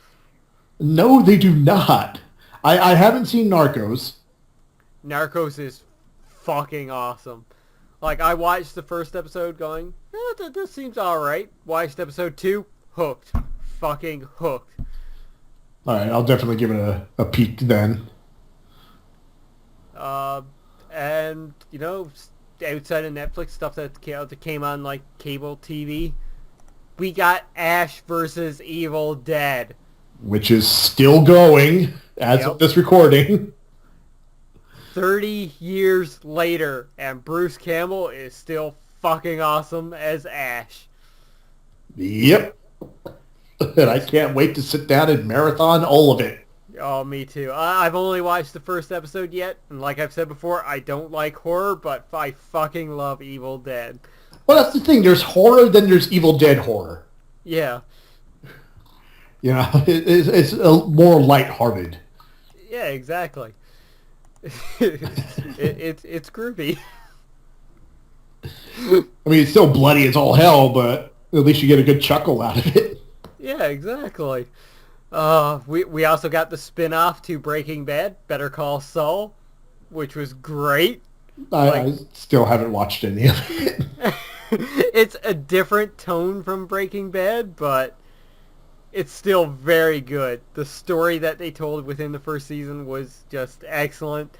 No, they do not. I haven't seen Narcos. Narcos is fucking awesome. Like, I watched the first episode going, this seems alright. Watched episode 2, hooked. Fucking hooked. All right, I'll definitely give it a peek then. And, outside of Netflix, stuff that came on, like, cable TV, we got Ash versus Evil Dead. Which is still going as of this recording. 30 years later, and Bruce Campbell is still fucking awesome as Ash. Yep. And I can't wait to sit down and marathon all of it. Oh, me too. I've only watched the first episode yet, and like I've said before, I don't like horror, but I fucking love Evil Dead. Well, that's the thing. There's horror, then there's Evil Dead horror. Yeah. It's more lighthearted. Yeah, exactly. It's groovy. I mean, it's still bloody as all hell, but at least you get a good chuckle out of it. Yeah, exactly. We also got the spin-off to Breaking Bad, Better Call Saul, which was great. I still haven't watched any of it. It's a different tone from Breaking Bad, but it's still very good. The story that they told within the first season was just excellent.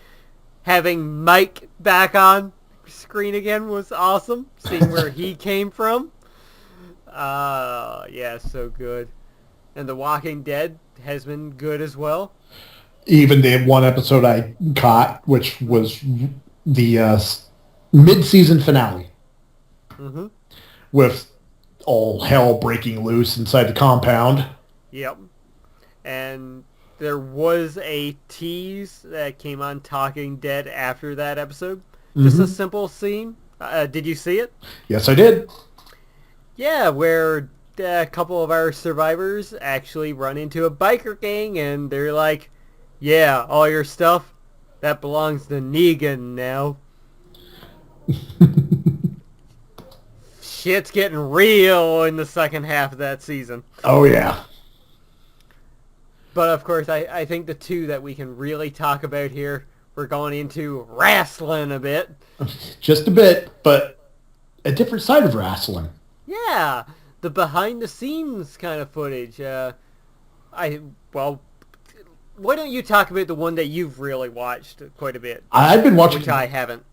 Having Mike back on screen again was awesome. Seeing where he came from. Yeah, so good. And The Walking Dead has been good as well. Even the one episode I caught, which was the mid-season finale. Mm-hmm. With all hell breaking loose inside the compound. Yep. And there was a tease that came on Talking Dead after that episode. Just a simple scene. Did you see it? Yes, I did. Yeah, where a couple of our survivors actually run into a biker gang and they're like, yeah, all your stuff, that belongs to Negan now. Shit's getting real in the second half of that season. Oh, yeah. But, of course, I think the two that we can really talk about here, we're going into wrestling a bit. Just a bit, but a different side of wrestling. Yeah, the behind-the-scenes kind of footage. Why don't you talk about the one that you've really watched quite a bit? I've been watching... Which I haven't.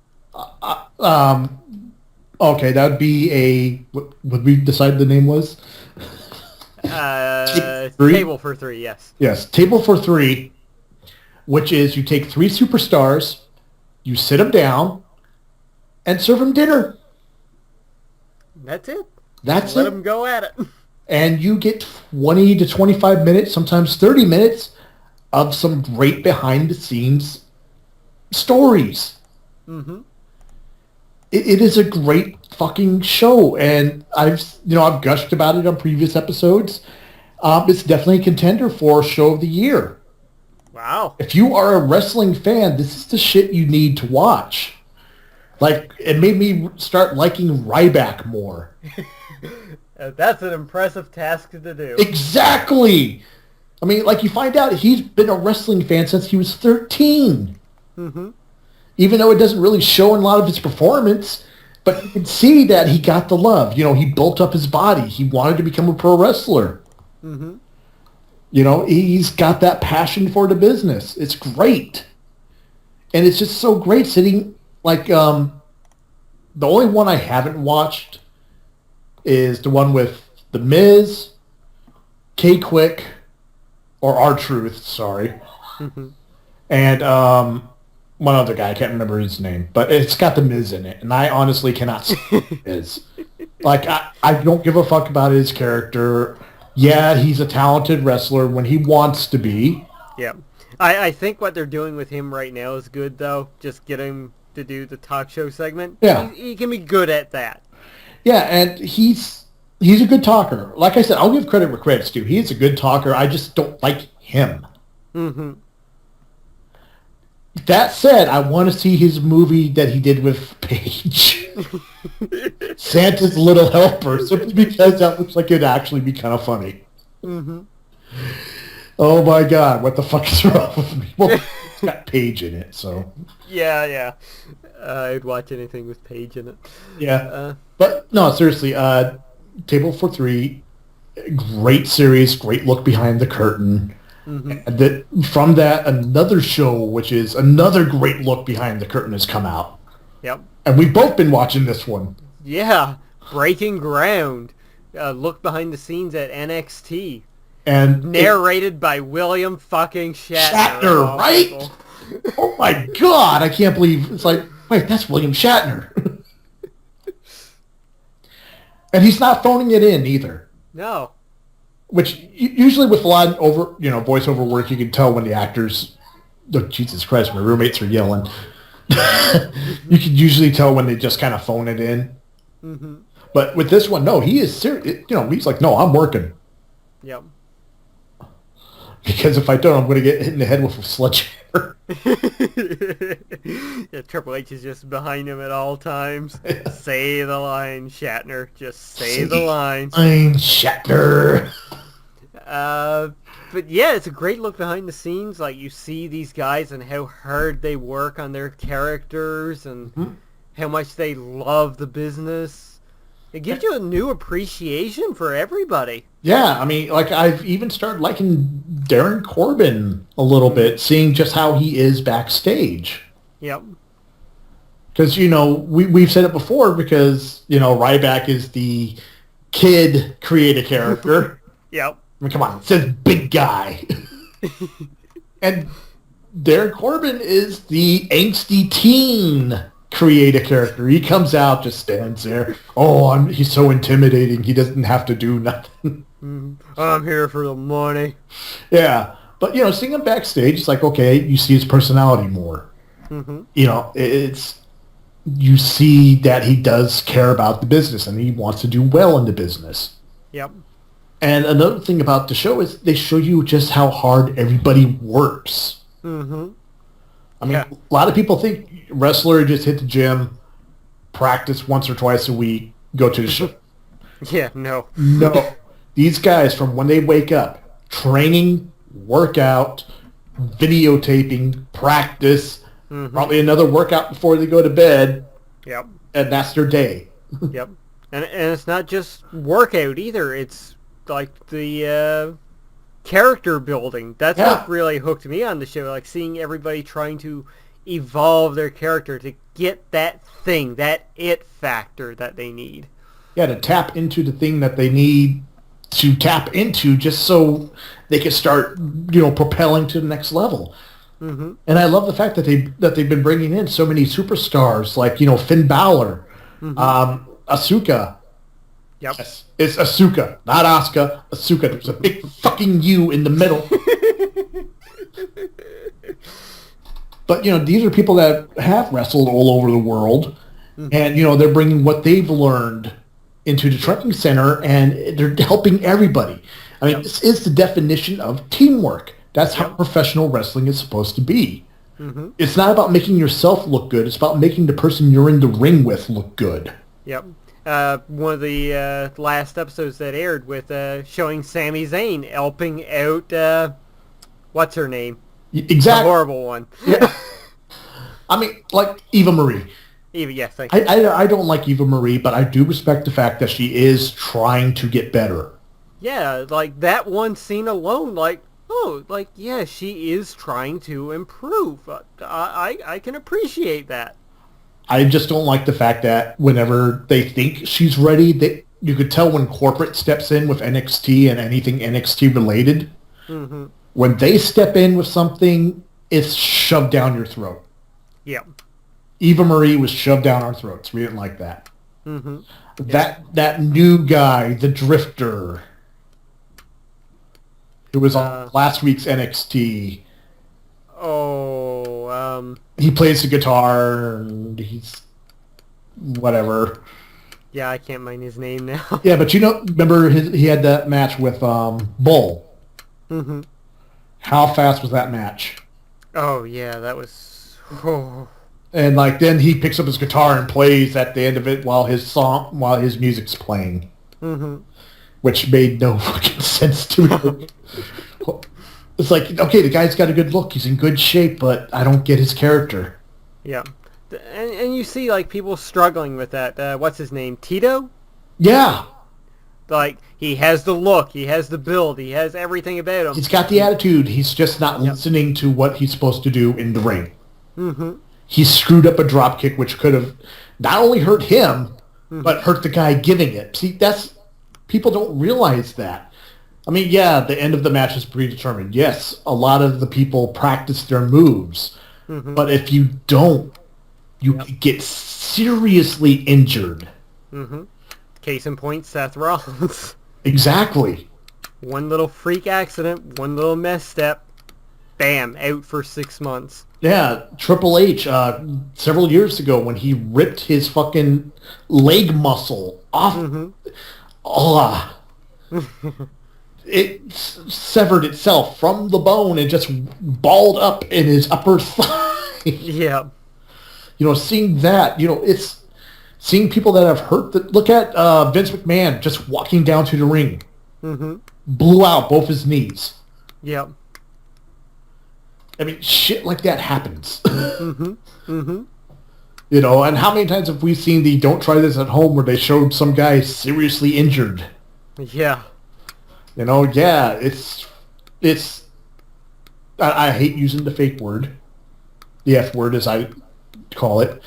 Okay, that would be what would we decide the name was? Table for Three, yes. Yes, Table for Three, which is you take 3 superstars, you sit them down, and serve them dinner. That's it. That's Let it. them go at it. And you get 20 to 25 minutes, sometimes 30 minutes, of some great behind-the-scenes stories. Mm-hmm. It is a great fucking show, and I've gushed about it on previous episodes. It's definitely a contender for Show of the Year. Wow. If you are a wrestling fan, this is the shit you need to watch. Like, it made me start liking Ryback more. That's an impressive task to do. Exactly! I mean, like, you find out he's been a wrestling fan since he was 13. Mm-hmm. Even though it doesn't really show in a lot of his performance, but you can see that he got the love. He built up his body. He wanted to become a pro wrestler. Mm-hmm. He's got that passion for the business. It's great. And it's just so great sitting, like, the only one I haven't watched is the one with The Miz, K-Quick, or R-Truth, sorry. Mm-hmm. And, one other guy, I can't remember his name, but it's got The Miz in it, and I honestly cannot see Miz. Like, I don't give a fuck about his character. Yeah, he's a talented wrestler when he wants to be. Yeah. I think what they're doing with him right now is good, though. Just get him to do the talk show segment. Yeah. He can be good at that. Yeah, and he's a good talker. Like I said, I'll give credit where credit's due. He is a good talker. I just don't like him. Mm-hmm. That said, I want to see his movie that he did with Paige. Santa's Little Helper, simply because that looks like it'd actually be kind of funny. Mm-hmm. Oh my God, what the fuck is wrong with me? Well, it's got Paige in it, so. Yeah. I'd watch anything with Paige in it. Yeah. But, no, seriously, Table for Three, great series, great look behind the curtain. Mm-hmm. And from that, another show, which is another great look behind the curtain, has come out. Yep. And we've both been watching this one. Yeah, Breaking Ground. Look behind the scenes at NXT. And narrated by William fucking Shatner. Shatner, right? Oh my God, I can't believe it's like, wait, that's William Shatner. And he's not phoning it in either. No. Which usually with a lot of voiceover work, you can tell when the actors, oh, Jesus Christ, my roommates are yelling. You can usually tell when they just kind of phone it in. Mm-hmm. But with this one, no, he is serious. He's like, no, I'm working. Yep. Because if I don't, I'm going to get hit in the head with a sledgehammer. Yeah, Triple H is just behind him at all times. Say the line, Shatner. Just say the line. I'm Shatner. But yeah, it's a great look behind the scenes. Like, you see these guys and how hard they work on their characters and how much they love the business. It gives you a new appreciation for everybody. Yeah, I mean, like, I've even started liking Darren Corbin a little bit, seeing just how he is backstage. Yep. Because, we've said it before, because, Ryback is the kid creative character. Yep. I mean, come on, it says big guy. And Darren Corbin is the angsty teen creative character. He comes out, just stands there. Oh, he's so intimidating. He doesn't have to do nothing. I'm here for the money. Yeah. But, seeing him backstage, it's like, okay, you see his personality more. Mm-hmm. You see that he does care about the business and he wants to do well in the business. Yep. And another thing about the show is they show you just how hard everybody works. Mm-hmm. I mean, a lot of people think wrestler just hit the gym, practice once or twice a week, go to the show. Yeah, no. No. These guys, from when they wake up, training, workout, videotaping, practice, probably another workout before they go to bed. Yep. And that's their day. Yep. And it's not just workout either. It's like the character building. That's what really hooked me on the show. Like seeing everybody trying to evolve their character to get that thing, that it factor that they need. Yeah, to tap into the thing that they need to tap into just so they can start, propelling to the next level. Mm-hmm. And I love the fact that they've been bringing in so many superstars like, Finn Balor, Asuka. Yep. Yes, it's Asuka, not Asuka. Asuka. There's a big fucking U in the middle. But, these are people that have wrestled all over the world. Mm-hmm. And, they're bringing what they've learned into the training center, and they're helping everybody. I mean, this is the definition of teamwork. That's how professional wrestling is supposed to be. Mm-hmm. It's not about making yourself look good. It's about making the person you're in the ring with look good. Yep. One of the last episodes that aired with showing Sami Zayn helping out, what's her name? Exactly. The horrible one. Yeah. I mean, like Eva Marie. Yes, thank you. I don't like Eva Marie, but I do respect the fact that she is trying to get better. Yeah, like that one scene alone, she is trying to improve. I can appreciate that. I just don't like the fact that whenever they think she's ready, you could tell when corporate steps in with NXT and anything NXT related. Mm-hmm. When they step in with something, it's shoved down your throat. Yeah. Eva Marie was shoved down our throats. We didn't like that. Mm-hmm. That new guy, the Drifter, who was on last week's NXT. He plays the guitar, and he's whatever. Yeah, I can't mind his name now. Yeah, but remember he had that match with Bull. Mm-hmm. How fast was that match? Oh, yeah, that was... Oh. And like then he picks up his guitar and plays at the end of it while his music's playing, which made no fucking sense to me. It's like, okay, the guy's got a good look, he's in good shape, but I don't get his character. Yeah, and you see like people struggling with that. What's his name? Tito? Yeah. Like, he has the look, he has the build, he has everything about him. He's got the attitude. He's just not listening to what he's supposed to do in the ring. He screwed up a drop kick, which could have not only hurt him, but hurt the guy giving it. See, people don't realize that. I mean, yeah, the end of the match is predetermined. Yes, a lot of the people practice their moves. But if you don't, you get seriously injured. Case in point, Seth Rollins. Exactly. One little freak accident, one little misstep, bam, out for 6 months. Yeah, Triple H, several years ago when he ripped his fucking leg muscle off, it severed itself from the bone and just balled up in his upper thigh. Yeah. Seeing that, it's seeing people that have hurt. Look at Vince McMahon just walking down to the ring. Blew out both his knees. Yep. I mean, shit like that happens. And how many times have we seen the "Don't try this at home" where they showed some guy seriously injured? Yeah. It's. I hate using the fake word, the F word as I call it.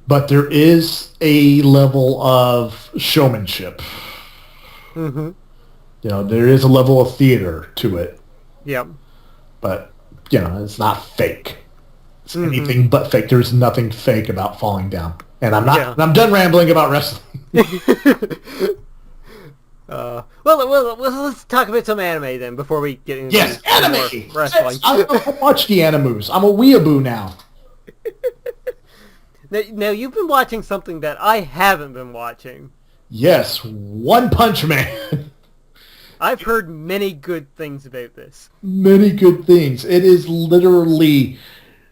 But there is a level of showmanship. There is a level of theater to it. Yep. But, it's not fake. It's anything but fake. There's nothing fake about falling down. And I'm not. Yeah. I'm done rambling about wrestling. Well, let's talk about some anime then before we get into anime. Wrestling. I watch the animus. I'm a weeaboo now. Now, you've been watching something that I haven't been watching. Yes, One Punch Man. I've heard many good things about this. Many good things. It is literally,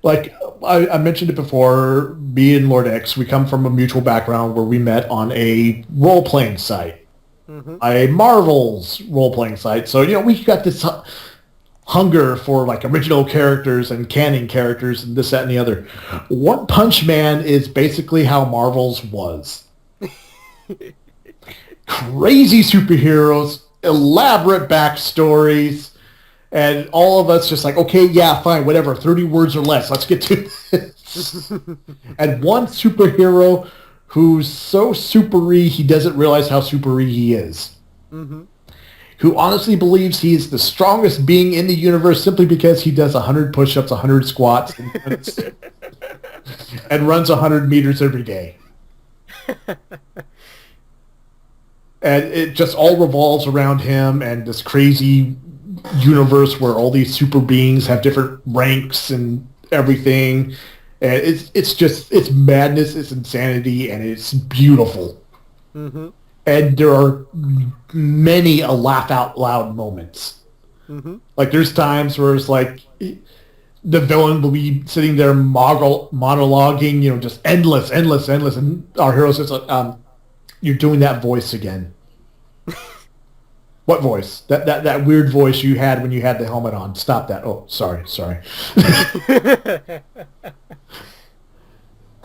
like, I mentioned it before, me and Lord X, we come from a mutual background where we met on a role-playing site. A Marvel's role-playing site. So, we got this hunger for, like, original characters and canon characters and this, that, and the other. One Punch Man is basically how Marvel's was. Crazy superheroes, elaborate backstories, and all of us just like, okay, yeah, fine, whatever, 30 words or less, let's get to this. And one superhero who's so supery he doesn't realize how supery he is. Who honestly believes he is the strongest being in the universe simply because he does 100 push-ups, 100 squats, and runs 100 meters every day. And it just all revolves around him and this crazy universe where all these super beings have different ranks and everything. And it's madness, it's insanity, and it's beautiful. And there are many a laugh out loud moments. Like there's times where it's like the villain will be sitting there monologuing, just endless, and our hero says, "You're doing that voice again." What voice? That weird voice you had when you had the helmet on. Stop that. Oh, sorry.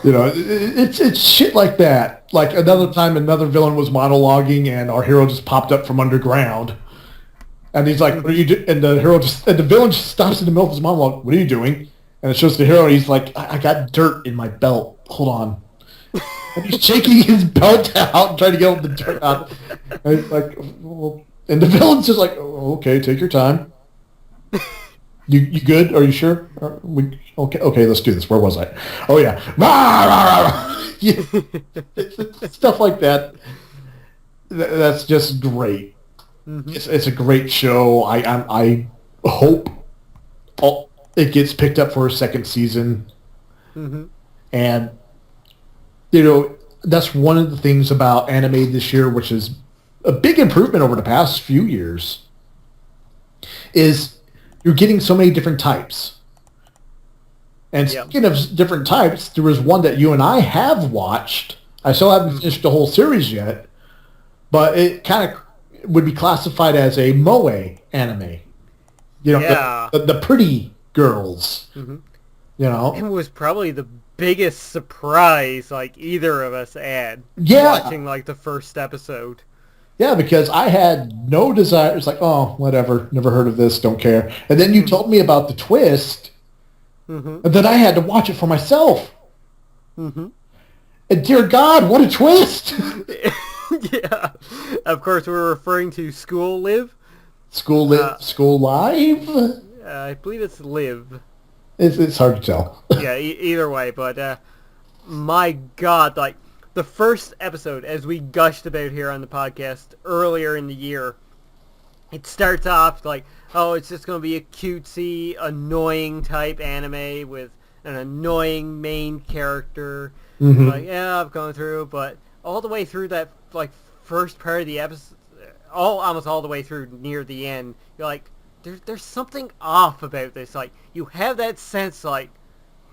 It's shit like that. Like another time, another villain was monologuing, and our hero just popped up from underground, and he's like, "What are you doing?" And the villain just stops in the middle of his monologue. "What are you doing?" And it shows the hero. He's like, I got dirt in my belt. Hold on." And he's shaking his belt out and trying to get all the dirt out. And he's like, well, and the villain's just like, oh, okay, take your time. You good? Are you sure? Okay, let's do this. Where was I? Oh yeah, stuff like that. That's just great. It's a great show. I hope it gets picked up for a second season. And that's one of the things about anime this year, which is a big improvement over the past few years, is you're getting so many different types. And Yep. speaking of different types, there was one that you and I have watched. I still haven't finished the whole series yet, but it kind of would be classified as a moe anime. You know, Yeah. the pretty girls. hmm You It know, was probably the biggest surprise like either of us had yeah, watching like the first episode. yeah, because I had no desire. It's like, oh, whatever, never heard of this, don't care. And then you hmm told me about the twist, hmm and then I had to watch it for myself. hmm And dear God, what a twist! Yeah. Of course, we're referring to School Live. Uh, School live. I believe it's Live. It's hard to tell. Yeah, either way, but my God, like the first episode, as we gushed about here on the podcast earlier in the year, it starts off like, oh, it's just going to be a cutesy, annoying type anime with an annoying main character. Hmm. Like, yeah, I've gone through, but all the way through that like first part of the episode, almost all the way through near the end, you're like, there's something off about this. Like, you have that sense like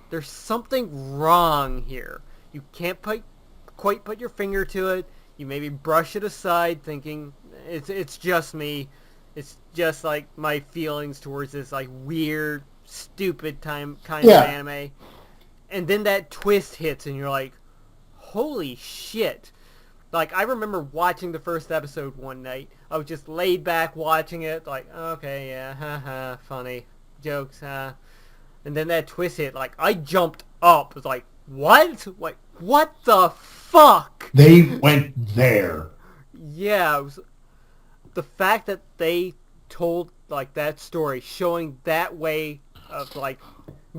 there's something wrong here. You can't quite put your finger to it. You maybe brush it aside, thinking it's just me. It's just like my feelings towards this like weird, stupid kind of Yeah, anime. And then that twist hits, and you're like, holy shit. Like, I remember watching the first episode one night. I was just laid back watching it, like, okay, yeah, haha, funny. Jokes, huh? And then that twist hit, like, I jumped up. It was like, what? Like, what the fuck? they went there. Yeah, it was, the fact that they told, like, that story, showing that way of, like,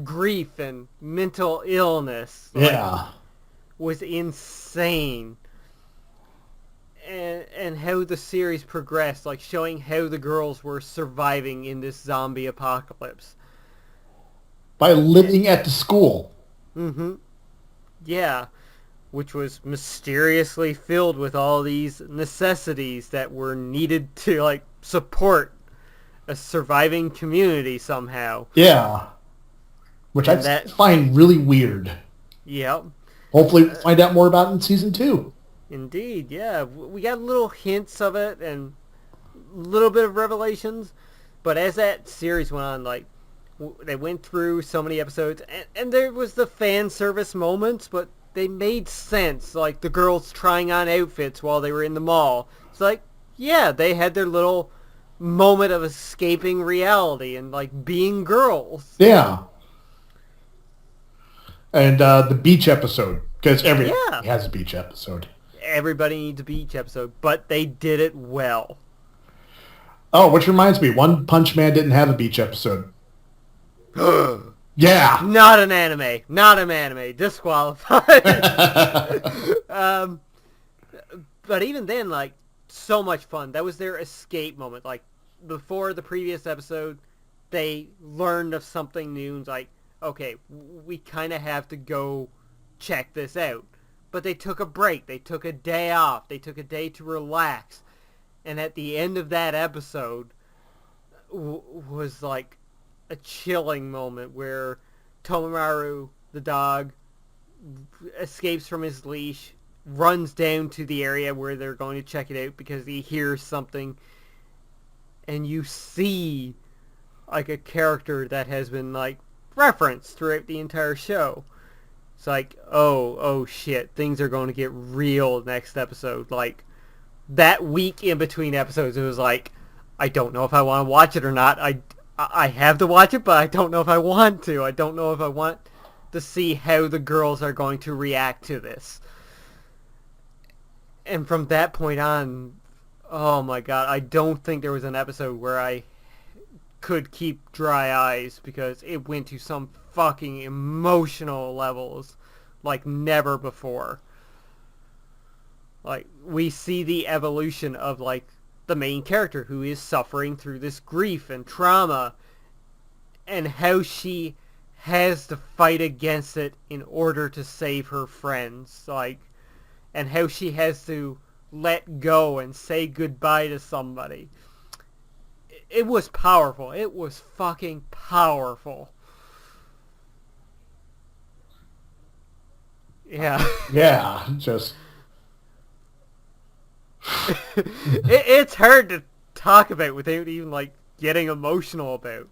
grief and mental illness, like, Yeah. was insane. And how the series progressed, like showing how the girls were surviving in this zombie apocalypse. By living at the school. Mm-hmm. Yeah. Which was mysteriously filled with all these necessities that were needed to, like, support a surviving community somehow. Yeah. Which And I find really weird. Yep. Hopefully we'll find out more about it in season 2. Indeed, yeah. We got little hints of it and a little bit of revelations. But as that series went on, like, they went through so many episodes, and there was the fan service moments, but they made sense. Like, the girls trying on outfits while they were in the mall. It's like, yeah, they had their little moment of escaping reality and, like, being girls. Yeah. And the beach episode. Because every Yeah. has a beach episode. Everybody needs a beach episode, but they did it well. Oh, which reminds me, One Punch Man didn't have a beach episode. Yeah. Not an anime. Not an anime. Disqualified. um, but even then, like, so much fun. That was their escape moment. Like, before the previous episode, they learned of something new. And like, okay, we kind of have to go check this out. But they took a break. They took a day off. They took a day to relax. And at the end of that episode was like a chilling moment where Tomomaru, the dog, escapes from his leash, runs down to the area where they're going to check it out because he hears something, and you see like a character that has been like referenced throughout the entire show. It's like, oh shit, things are going to get real next episode. Like, that week in between episodes, it was like, I don't know if I want to watch it or not. I have to watch it, but I don't know if I want to. I don't know if I want to see how the girls are going to react to this. And from that point on, oh my god, I don't think there was an episode where I could keep dry eyes because it went to some fucking emotional levels like never before. Like, we see the evolution of, like, the main character who is suffering through this grief and trauma, and how she has to fight against it in order to save her friends, like, and how she has to let go and say goodbye to somebody. It was powerful. It was fucking powerful. Yeah. Yeah, just It's hard to talk about without even like getting emotional about.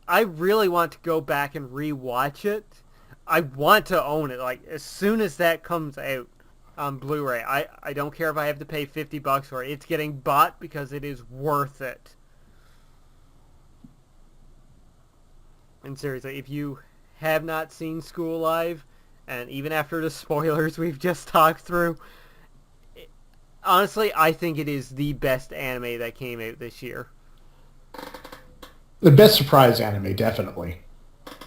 I really want to go back and rewatch it. I want to own it like as soon as that comes out on Blu-ray. I don't care if I have to pay $50 for it. It's getting bought because it is worth it. And seriously, if you have not seen School Live, and even after the spoilers we've just talked through, honestly, I think it is the best anime that came out this year. the best surprise anime, definitely.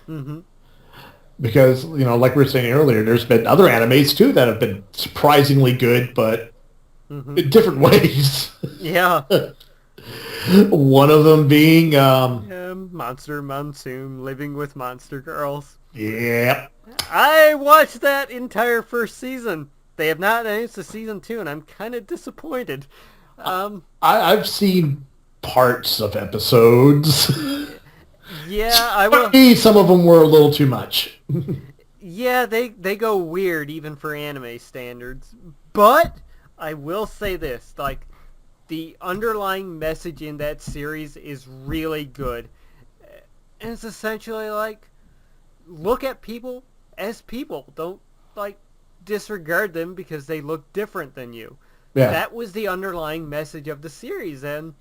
Mm-hmm. Because, like we were saying earlier, there's been other animes too that have been surprisingly good, but in different ways. Yeah. One of them being, Monster Monsoon, Living with Monster Girls. yeah. I watched that entire first season. They have not announced a season 2, and I'm kind of disappointed. I've seen parts of episodes. Yeah, I will. Some of them were a little too much. Yeah, they go weird even for anime standards. But I will say this, like, the underlying message in that series is really good. And it's essentially like, look at people as people. Don't, like, disregard them because they look different than you. Yeah. That was the underlying message of the series, and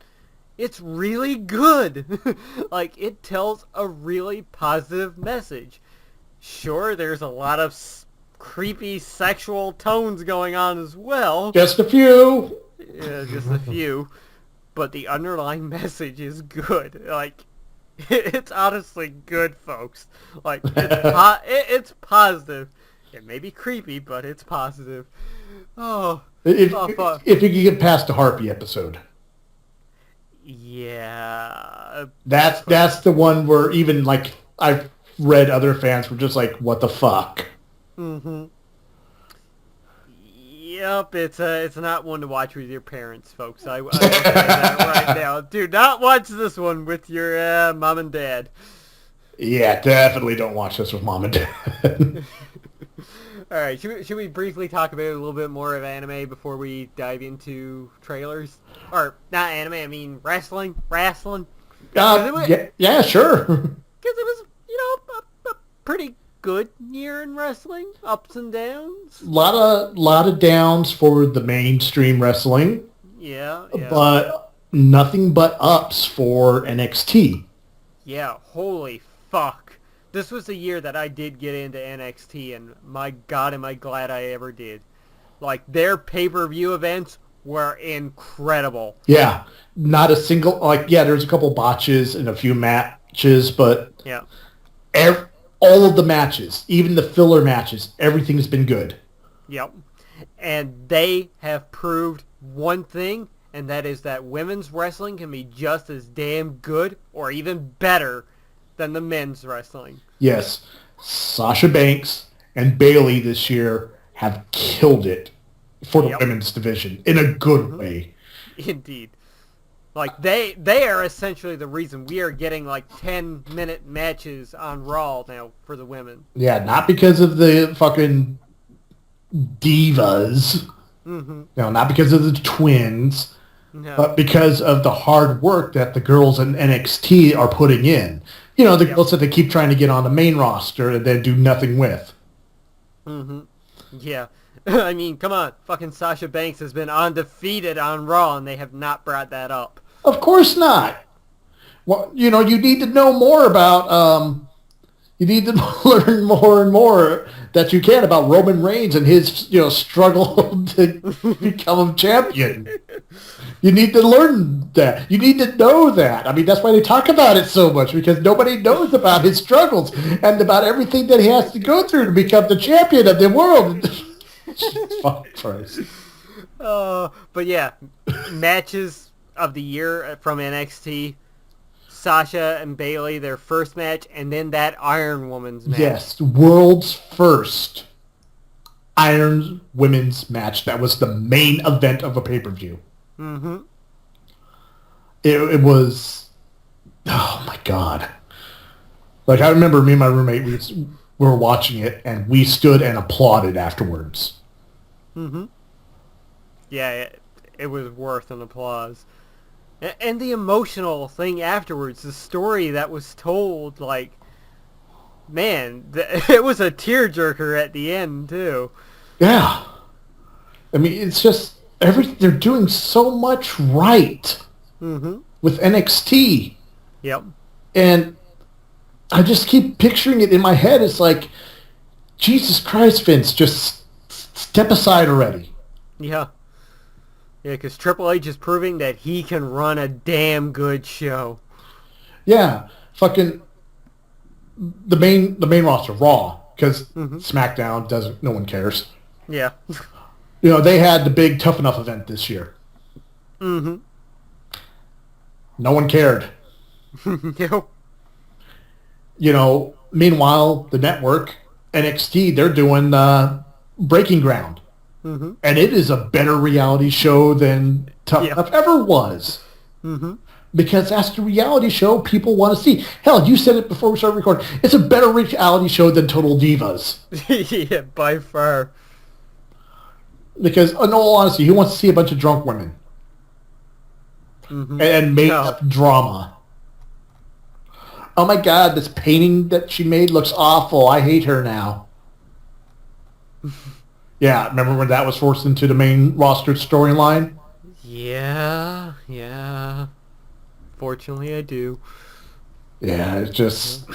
it's really good. Like, it tells a really positive message. Sure, there's a lot of creepy sexual tones going on as well. Just a few. Yeah, just a few. But the underlying message is good. Like, it's honestly good, folks. Like, it's positive. It may be creepy, but it's positive. If Fuck. you can get past the Harpy episode. Yeah. That's the one where even, like, I've read other fans were just like, what the fuck? Mm-hmm. Yep, it's not one to watch with your parents, folks. I will say that right now. Do not watch this one with your mom and dad. Yeah, definitely don't watch this with mom and dad. All right, should we briefly talk about a little bit more of anime before we dive into trailers? Or not anime, I mean wrestling. Yeah, sure. Because it was, a pretty good year in wrestling. Ups and downs. Lot of downs for the mainstream wrestling. Yeah. But nothing but ups for NXT. Yeah, holy fuck. This was the year that I did get into NXT, and my god am I glad I ever did. Like, their pay-per-view events were incredible. Yeah, not a single, there's a couple botches and a few matches, but yeah, all of the matches, even the filler matches, everything's been good. Yep. And they have proved one thing, and that is that women's wrestling can be just as damn good or even better than the men's wrestling. Yes. Sasha Banks and Bayley this year have killed it for the women's division in a good way. Indeed. Like, they are essentially the reason we are getting, like, 10-minute matches on Raw now for the women. Yeah, not because of the fucking divas. Mm-hmm. No, not because of the twins. No. But because of the hard work that the girls in NXT are putting in. The girls that they keep trying to get on the main roster and then do nothing with. Mm-hmm. Yeah. I mean, come on. Fucking Sasha Banks has been undefeated on Raw, and they have not brought that up. Of course not. Well, you need to know more about... you need to learn more and more that you can about Roman Reigns and his, struggle to become a champion. You need to learn that. You need to know that. I mean, that's why they talk about it so much, because nobody knows about his struggles and about everything that he has to go through to become the champion of the world. Fuck Christ. But yeah, matches of the year from NXT. Sasha and Bayley, their first match, and then that Iron Woman's match. Yes, world's first Iron Women's match. That was the main event of a pay-per-view. Mm-hmm. It was... Oh, my God. Like, I remember me and my roommate, were watching it, and we stood and applauded afterwards. Mm-hmm. Yeah, it was worth an applause. And the emotional thing afterwards, the story that was told, like, man, it was a tearjerker at the end, too. Yeah. I mean, it's just, they're doing so much right Mm-hmm. with NXT. Yep. And I just keep picturing it in my head. It's like, Jesus Christ, Vince, just step aside already. Yeah. Yeah, because Triple H is proving that he can run a damn good show. Yeah. Fucking the main roster, Raw, because SmackDown doesn't, no one cares. Yeah. You know, they had the big Tough Enough event this year. Mm-hmm. No one cared. Yep. You know, meanwhile, the network, NXT, they're doing Breaking Ground. Mm-hmm. And it is a better reality show than Tough Enough ever was. Mm-hmm. Because that's the reality show people want to see. Hell, you said it before we started recording. It's a better reality show than Total Divas. Yeah, by far. Because, in all honesty, who wants to see a bunch of drunk women? Mm-hmm. And made-up drama. Oh my God, this painting that she made looks awful. I hate her now. Yeah, remember when that was forced into the main roster storyline? Yeah. Fortunately, I do. Yeah, it's just...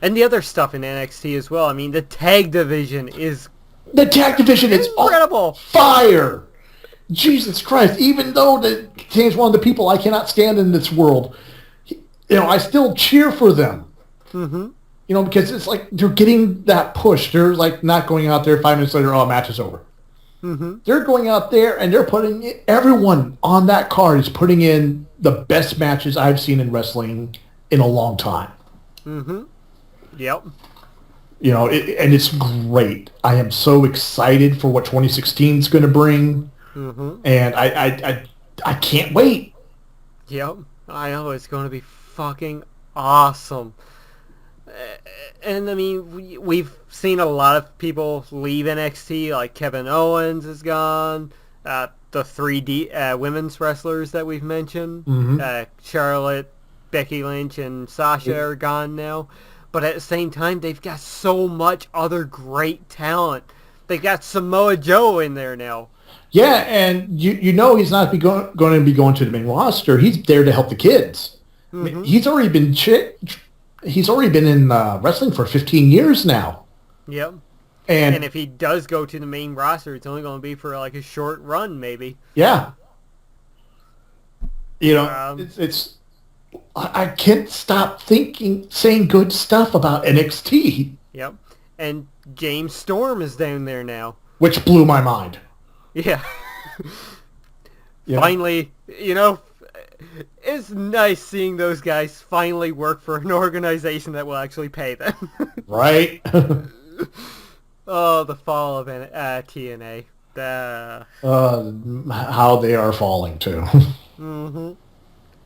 And the other stuff in NXT as well. I mean, the tag division is The tag division is incredible. on fire! Jesus Christ, even though James one of the people I cannot stand in this world, you know, I still cheer for them. Mm-hmm. You know, because it's like they're getting that push. They're like not going out there 5 minutes later, oh, match is over. Mm-hmm. They're going out there and they're putting everyone on that card is putting in the best matches I've seen in wrestling in a long time. Mm-hmm. Yep. You know, and it's great. I am so excited for what 2016 is going to bring, and I can't wait. Yep. I know it's going to be fucking awesome. And I mean, we've seen a lot of people leave NXT, like Kevin Owens is gone, the 3D women's wrestlers that we've mentioned, Charlotte, Becky Lynch, and Sasha are gone now. But at the same time, they've got so much other great talent. They've got Samoa Joe in there now. Yeah, and you know he's not going to be going to the main roster. He's there to help the kids. I mean, he's already been in wrestling for 15 years now. Yep. And if he does go to the main roster, it's only going to be for like a short run, maybe. Yeah. You know, it's I can't stop saying good stuff about NXT. Yep. And James Storm is down there now. Which blew my mind. Yeah. Finally, you know, it's nice seeing those guys finally work for an organization that will actually pay them. Right? Oh, the fall of TNA. How they are falling, too. Mm-hmm.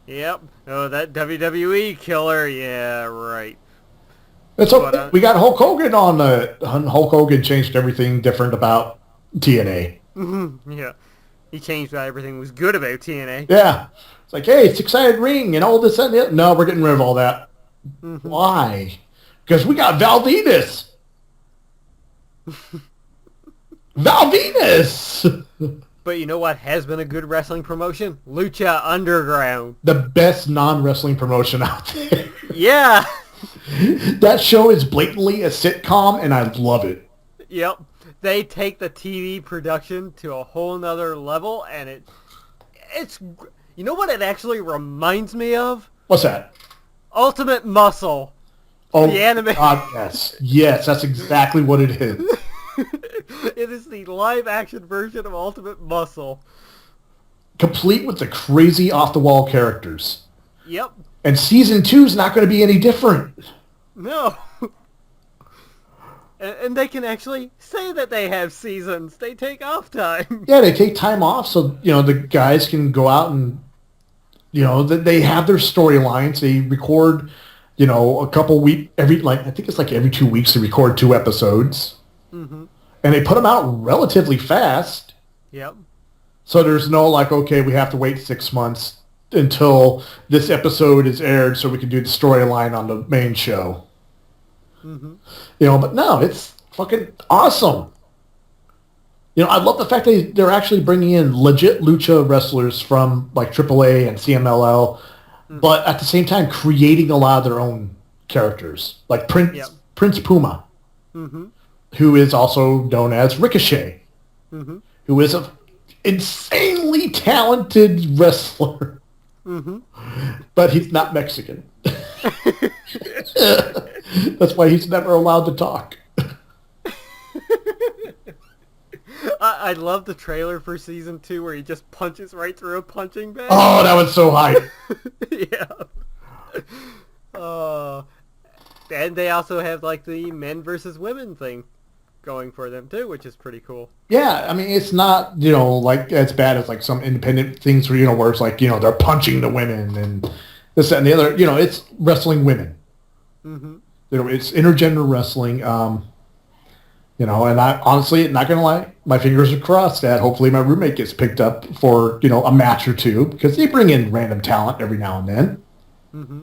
Yep. Oh, that WWE killer. Yeah, right. It's okay. We got Hulk Hogan on Hulk Hogan changed everything different about TNA. Mm-hmm. Yeah. He changed how everything was good about TNA. Yeah. It's like, hey, six-sided ring and all this and that. No, we're getting rid of all that. Mm-hmm. Why? Because we got Val Venis. Val Venis! But you know what has been a good wrestling promotion? Lucha Underground. The best non-wrestling promotion out there. Yeah. That show is blatantly a sitcom, and I love it. Yep. They take the TV production to a whole nother level, and it's... You know what it actually reminds me of? What's that? Ultimate Muscle. Oh, the anime. God, yes. Yes, that's exactly what it is. It is the live-action version of Ultimate Muscle. Complete with the crazy off-the-wall characters. Yep. And Season 2 is not going to be any different. No. And they can actually say that they have seasons. They take off time. Yeah, they take time off so, you know, the guys can go out and, you know, they have their storylines. They record a couple week I think it's like every 2 weeks they record 2 episodes, Mm-hmm. and they put them out relatively fast. Yep. So there's no like, okay, we have to wait 6 months until this episode is aired so we can do the storyline on the main show. Mm-hmm. But no, it's fucking awesome. I love the fact that they're actually bringing in legit lucha wrestlers from like AAA and CMLL, Mm-hmm. but at the same time creating a lot of their own characters, like Prince Puma, Mm-hmm. who is also known as Ricochet, Mm-hmm. who is an insanely talented wrestler, Mm-hmm. but he's not Mexican. That's why he's never allowed to talk. I love the trailer for season 2 where he just punches right through a punching bag. Oh, that was so hype. Yeah. And they also have like the men versus women thing going for them too, which is pretty cool. Yeah, I mean, it's not, like as bad as like some independent things where it's like, they're punching the women and this, that, and the other. It's wrestling women. Mm-hmm. It's intergender wrestling. And I honestly, not going to lie, my fingers are crossed that hopefully my roommate gets picked up for, a match or two, because they bring in random talent every now and then. Mm-hmm.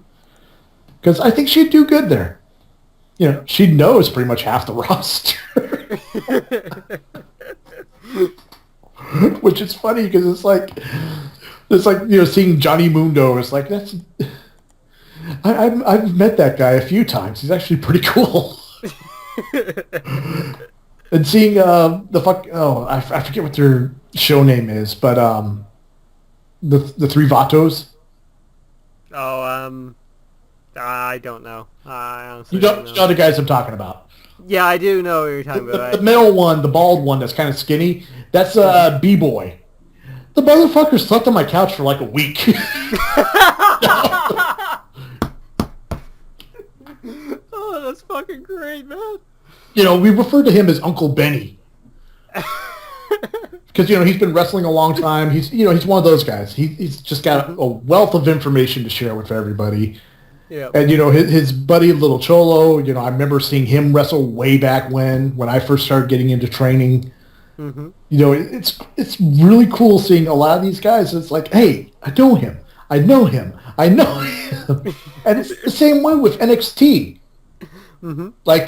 Because I think she'd do good there. She knows pretty much half the roster. Which is funny because it's like seeing Johnny Mundo. It's like, I've met that guy a few times. He's actually pretty cool. And seeing I forget what their show name is, but the Three Vatos. Oh, I don't know. I honestly You don't know know. the guys I'm talking about. Yeah, I do know what you're talking about. The middle one, the bald one that's kind of skinny, that's B-Boy. The motherfucker slept on my couch for like a week. Oh, that's fucking great, man. We refer to him as Uncle Benny. Because, he's been wrestling a long time. He's one of those guys. He's just got a wealth of information to share with everybody. Yeah. And, his buddy, Little Cholo, I remember seeing him wrestle way back when I first started getting into training. Mm-hmm. It's really cool seeing a lot of these guys. It's like, hey, I know him. And it's the same way with NXT. Mm-hmm. Like,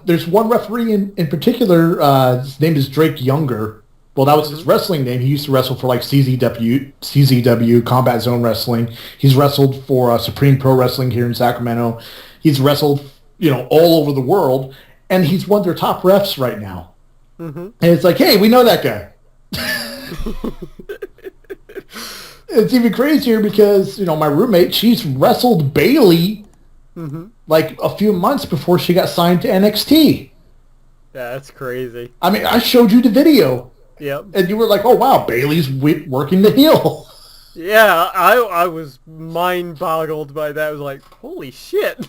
there's one referee in particular, his name is Drake Younger. Well, that was his wrestling name. He used to wrestle for like CZW, Combat Zone Wrestling. He's wrestled for Supreme Pro Wrestling here in Sacramento. He's wrestled, all over the world, and he's one of their top refs right now. Mm-hmm. And it's like, hey, we know that guy. It's even crazier because, my roommate, she's wrestled Bailey like a few months before she got signed to NXT. Yeah, that's crazy. I mean, I showed you the video. Yep. And you were like, oh, wow, Bailey's working the heel. Yeah, I was mind-boggled by that. I was like, holy shit.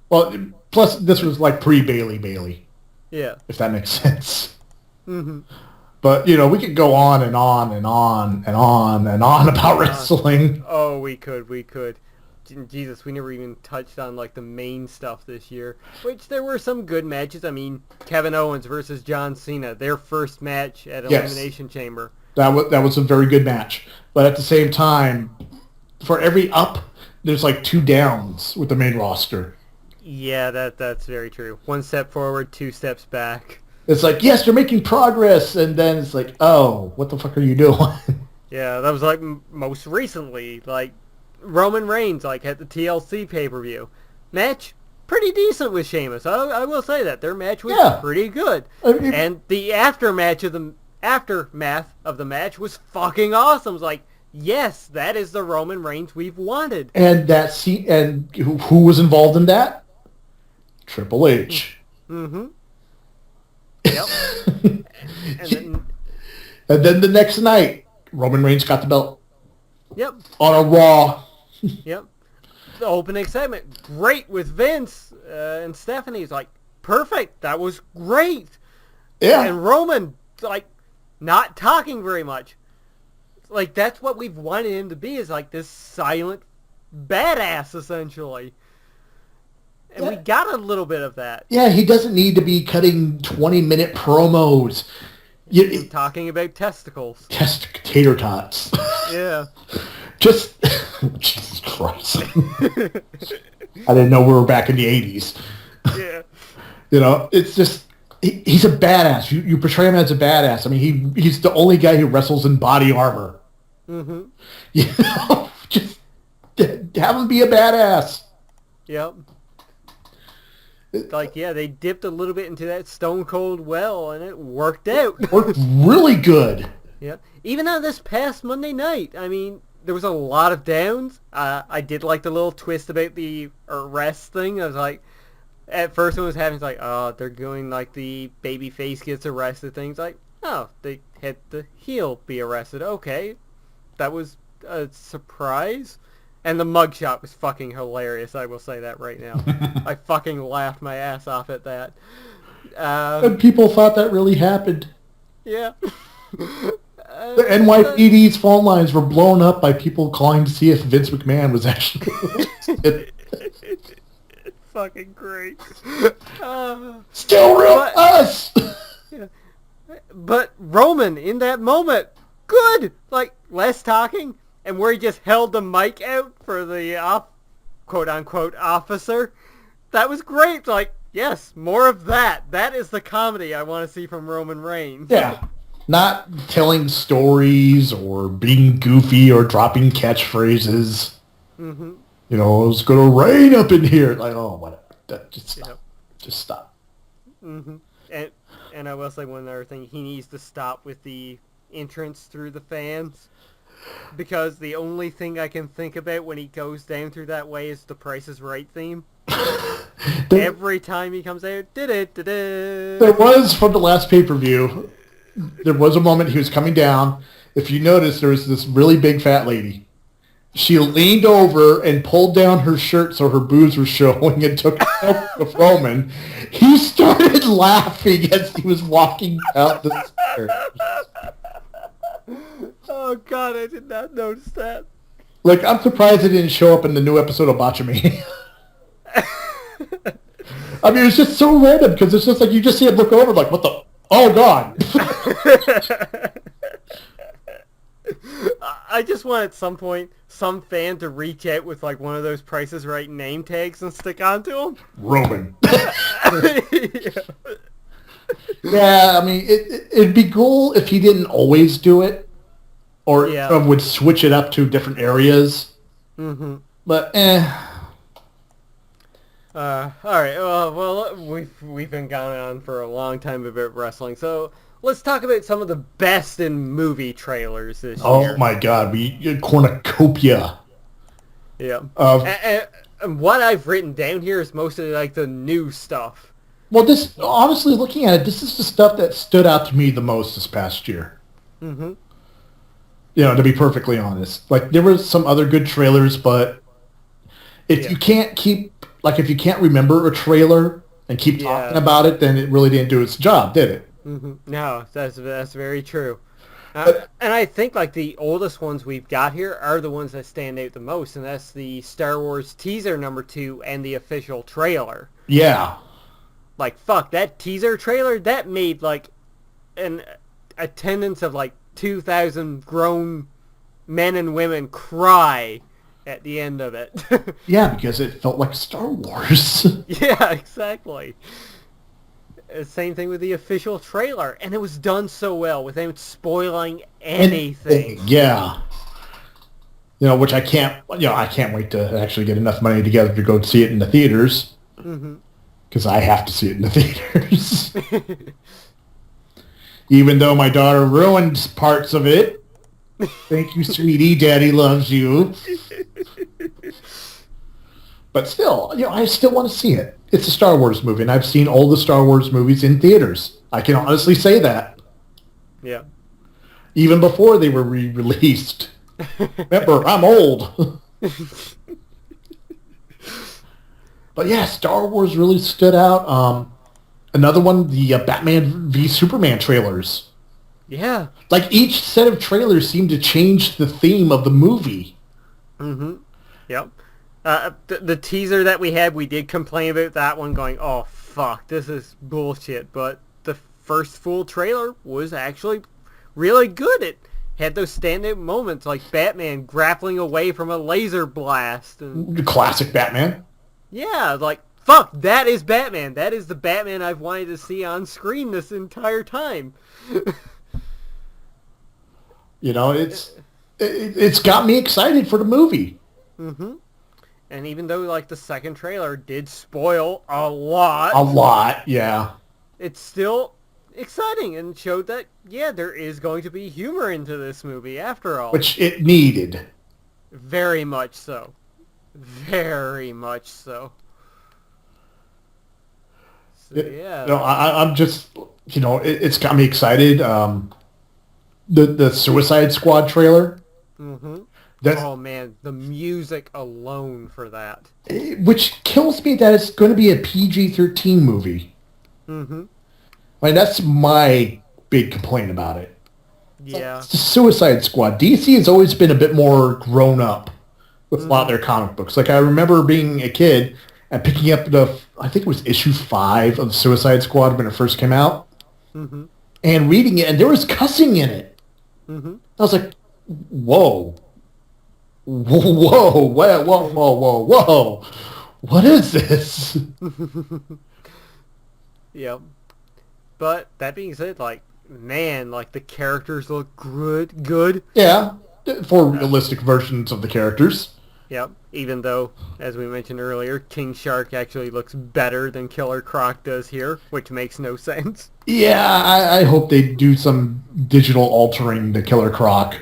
Well, plus this was like pre-Bailey. Yeah. If that makes sense. Mm-hmm. But, we could go on and on and on and on and on about wrestling. Oh, we could. Jesus, we never even touched on like the main stuff this year, which there were some good matches. I mean, Kevin Owens versus John Cena, their first match at Elimination Chamber. That was a very good match. But at the same time, for every up, there's like 2 downs with the main roster. Yeah, that's very true. 1 step forward, 2 steps back. It's like, yes, you're making progress, and then it's like, oh, what the fuck are you doing? Yeah, that was like most recently, like Roman Reigns, like at the TLC pay-per-view. Match, pretty decent with Sheamus. I will say that. Their match was pretty good. And the aftermath of the match was fucking awesome. It was like, yes, that is the Roman Reigns we've wanted. And who was involved in that? Triple H. Mm-hmm. Yep. And then the next night, Roman Reigns got the belt. Yep. On a Raw. Yep. The opening segment, great with Vince and Stephanie's like, perfect. That was great. Yeah. And Roman, like, not talking very much. Like, that's what we've wanted him to be, is like this silent badass, essentially. And we got a little bit of that. Yeah, he doesn't need to be cutting 20-minute promos. Talking about testicles. Tater tots. Yeah. Just, Jesus Christ. I didn't know we were back in the 80s. Yeah. It's just, he's a badass. You portray him as a badass. I mean, he's the only guy who wrestles in body armor. Mm-hmm. Just have him be a badass. Yep. Like, yeah, they dipped a little bit into that Stone Cold well, and it worked out. Worked really good. Yep. Even on this past Monday night, I mean, there was a lot of downs. I did like the little twist about the arrest thing. I was like, at first when it was happening, it's like, oh, they're going like the baby face gets arrested thing. It's like, oh, they had the heel be arrested. Okay. That was a surprise. And the mugshot was fucking hilarious, I will say that right now. I fucking laughed my ass off at that. And people thought that really happened. Yeah. The NYPD's phone lines were blown up by people calling to see if Vince McMahon was actually... Fucking great. Still real us! Yeah. But Roman, in that moment, good! Like, less talking, and where he just held the mic out for the quote-unquote officer. That was great. Like, yes, more of that. That is the comedy I want to see from Roman Reigns. Yeah. Not telling stories or being goofy or dropping catchphrases. Mm-hmm. It's going to rain up in here. Like, oh, whatever. Just stop. Yep. Just stop. Mm-hmm. And I will say one other thing. He needs to stop with the entrance through the fans. Because the only thing I can think about when he goes down through that way is the Price is Right theme. Every time he comes out, There was, from the last pay-per-view, there was a moment he was coming down. If you notice, there was this really big fat lady. She leaned over and pulled down her shirt so her boobs were showing and took a of Roman. He started laughing as he was walking out the stairs. Oh, God, I did not notice that. Like, I'm surprised it didn't show up in the new episode of Botchamania. I mean, it's just so random because it's just like you just see him look over like, what the... Oh, God. I just want at some point some fan to reach out with like one of those Price is Right name tags and stick onto them. Roman. Yeah, I mean, it'd be cool if he didn't always do it or would switch it up to different areas. Mm-hmm. But, all right. Well, we've been going on for a long time about wrestling, so let's talk about some of the best in movie trailers this year. Oh my God, we cornucopia. Yeah. And what I've written down here is mostly like the new stuff. Well, this honestly, looking at it, this is the stuff that stood out to me the most this past year. Mm-hmm. To be perfectly honest, like there were some other good trailers, but if you can't if you can't remember a trailer and keep talking about it, then it really didn't do its job, did it? Mm-hmm. No, that's very true. And I think like the oldest ones we've got here are the ones that stand out the most, and that's the Star Wars teaser #2 and the official trailer. Yeah. Like, fuck, that teaser trailer, that made like an attendance of like 2,000 grown men and women cry at the end of it. Yeah, because it felt like Star Wars. Yeah, exactly. Same thing with the official trailer, and it was done so well without spoiling anything. Yeah. Which I can't wait to actually get enough money together to go see it in the theaters. Mm-hmm. Because I have to see it in the theaters. Even though my daughter ruined parts of it. Thank you, sweetie. Daddy loves you. But still, I still want to see it. It's a Star Wars movie, and I've seen all the Star Wars movies in theaters. I can honestly say that. Yeah. Even before they were re-released. Remember, I'm old. But yeah, Star Wars really stood out. Another one, the Batman v Superman trailers. Yeah. Like each set of trailers seemed to change the theme of the movie. Mm-hmm. Yep. The teaser that we had, we did complain about that one, going, "Oh fuck, this is bullshit." But the first full trailer was actually really good. It had those standout moments, like Batman grappling away from a laser blast, and Classic Batman. yeah, like fuck, that is Batman. That is the Batman I've wanted to see on screen this entire time. It's got me excited for the movie. Mm-hmm. And even though like the second trailer did spoil a lot, A lot, yeah. it's still exciting and showed that yeah, there is going to be humor into this movie after all. Which it needed. Very much so. Very much so. So yeah. No, I'm just, it's got me excited. The Suicide Squad trailer. Mm-hmm. That's, Oh man, the music alone for that. which kills me that it's going to be a PG-13 movie. Mm-hmm. Like, that's my big complaint about it. Yeah. It's the Suicide Squad. DC has always been a bit more grown up with a lot of their comic books. Like, I remember being a kid and picking up I think it was issue 5 of the Suicide Squad when it first came out, Mm-hmm. and reading it, and there was cussing in it. Mm-hmm. I was like, whoa. Whoa, whoa. What is this? Yep. But that being said, like, man, like the characters look good. Yeah, for realistic versions of the characters. Yep. Even though, as we mentioned earlier, King Shark actually looks better than Killer Croc does here, which makes no sense. Yeah, I hope they do some digital altering to Killer Croc.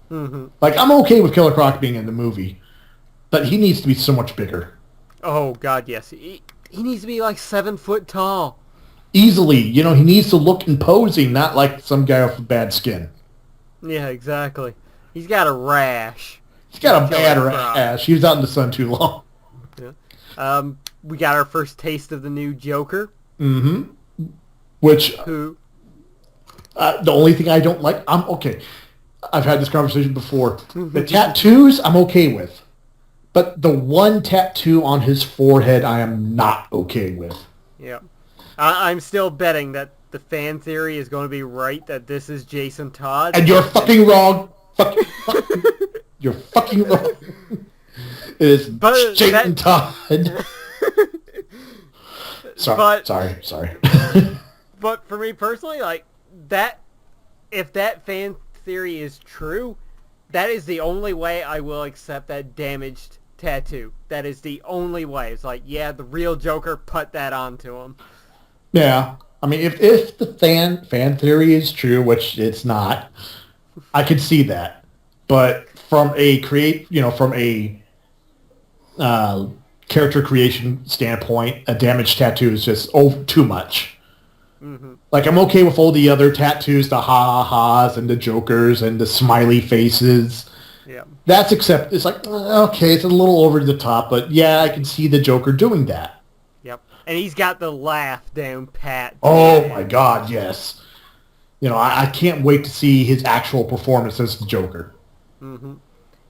Mm-hmm. Like, I'm okay with Killer Croc being in the movie, but he needs to be so much bigger. Oh God, yes. He needs to be like 7 foot tall. Easily, he needs to look imposing, not like some guy with bad skin. Yeah, exactly. He's got a rash. He's got a bad Killer Croc. rash. He was out in the sun too long. Yeah. We got our first taste of the new Joker. Mm-hmm. Which, Who? the only thing I don't like, I'm okay. I've had this conversation before. The tattoos, I'm okay with. But the one tattoo on his forehead, I am not okay with. Yeah. I'm still betting that the fan theory is going to be right that this is Jason Todd. And you're fucking wrong. You're fucking wrong. It is Jason Todd. Sorry. But for me personally, like, if that fan theory is true, that is the only way I will accept that damaged tattoo. That is the only way. It's like, yeah, the real Joker put that onto him. Yeah. I mean, if the fan theory is true, which it's not, I could see that. But from a character creation standpoint, a damaged tattoo is just too much. Mm-hmm. Like, I'm okay with all the other tattoos, the ha-ha-has and the jokers and the smiley faces. Yeah. It's like, okay, it's a little over the top, but yeah, I can see the Joker doing that. Yep. And he's got the laugh down pat. Oh my God, yes. I can't wait to see his actual performance as the Joker. Mm-hmm.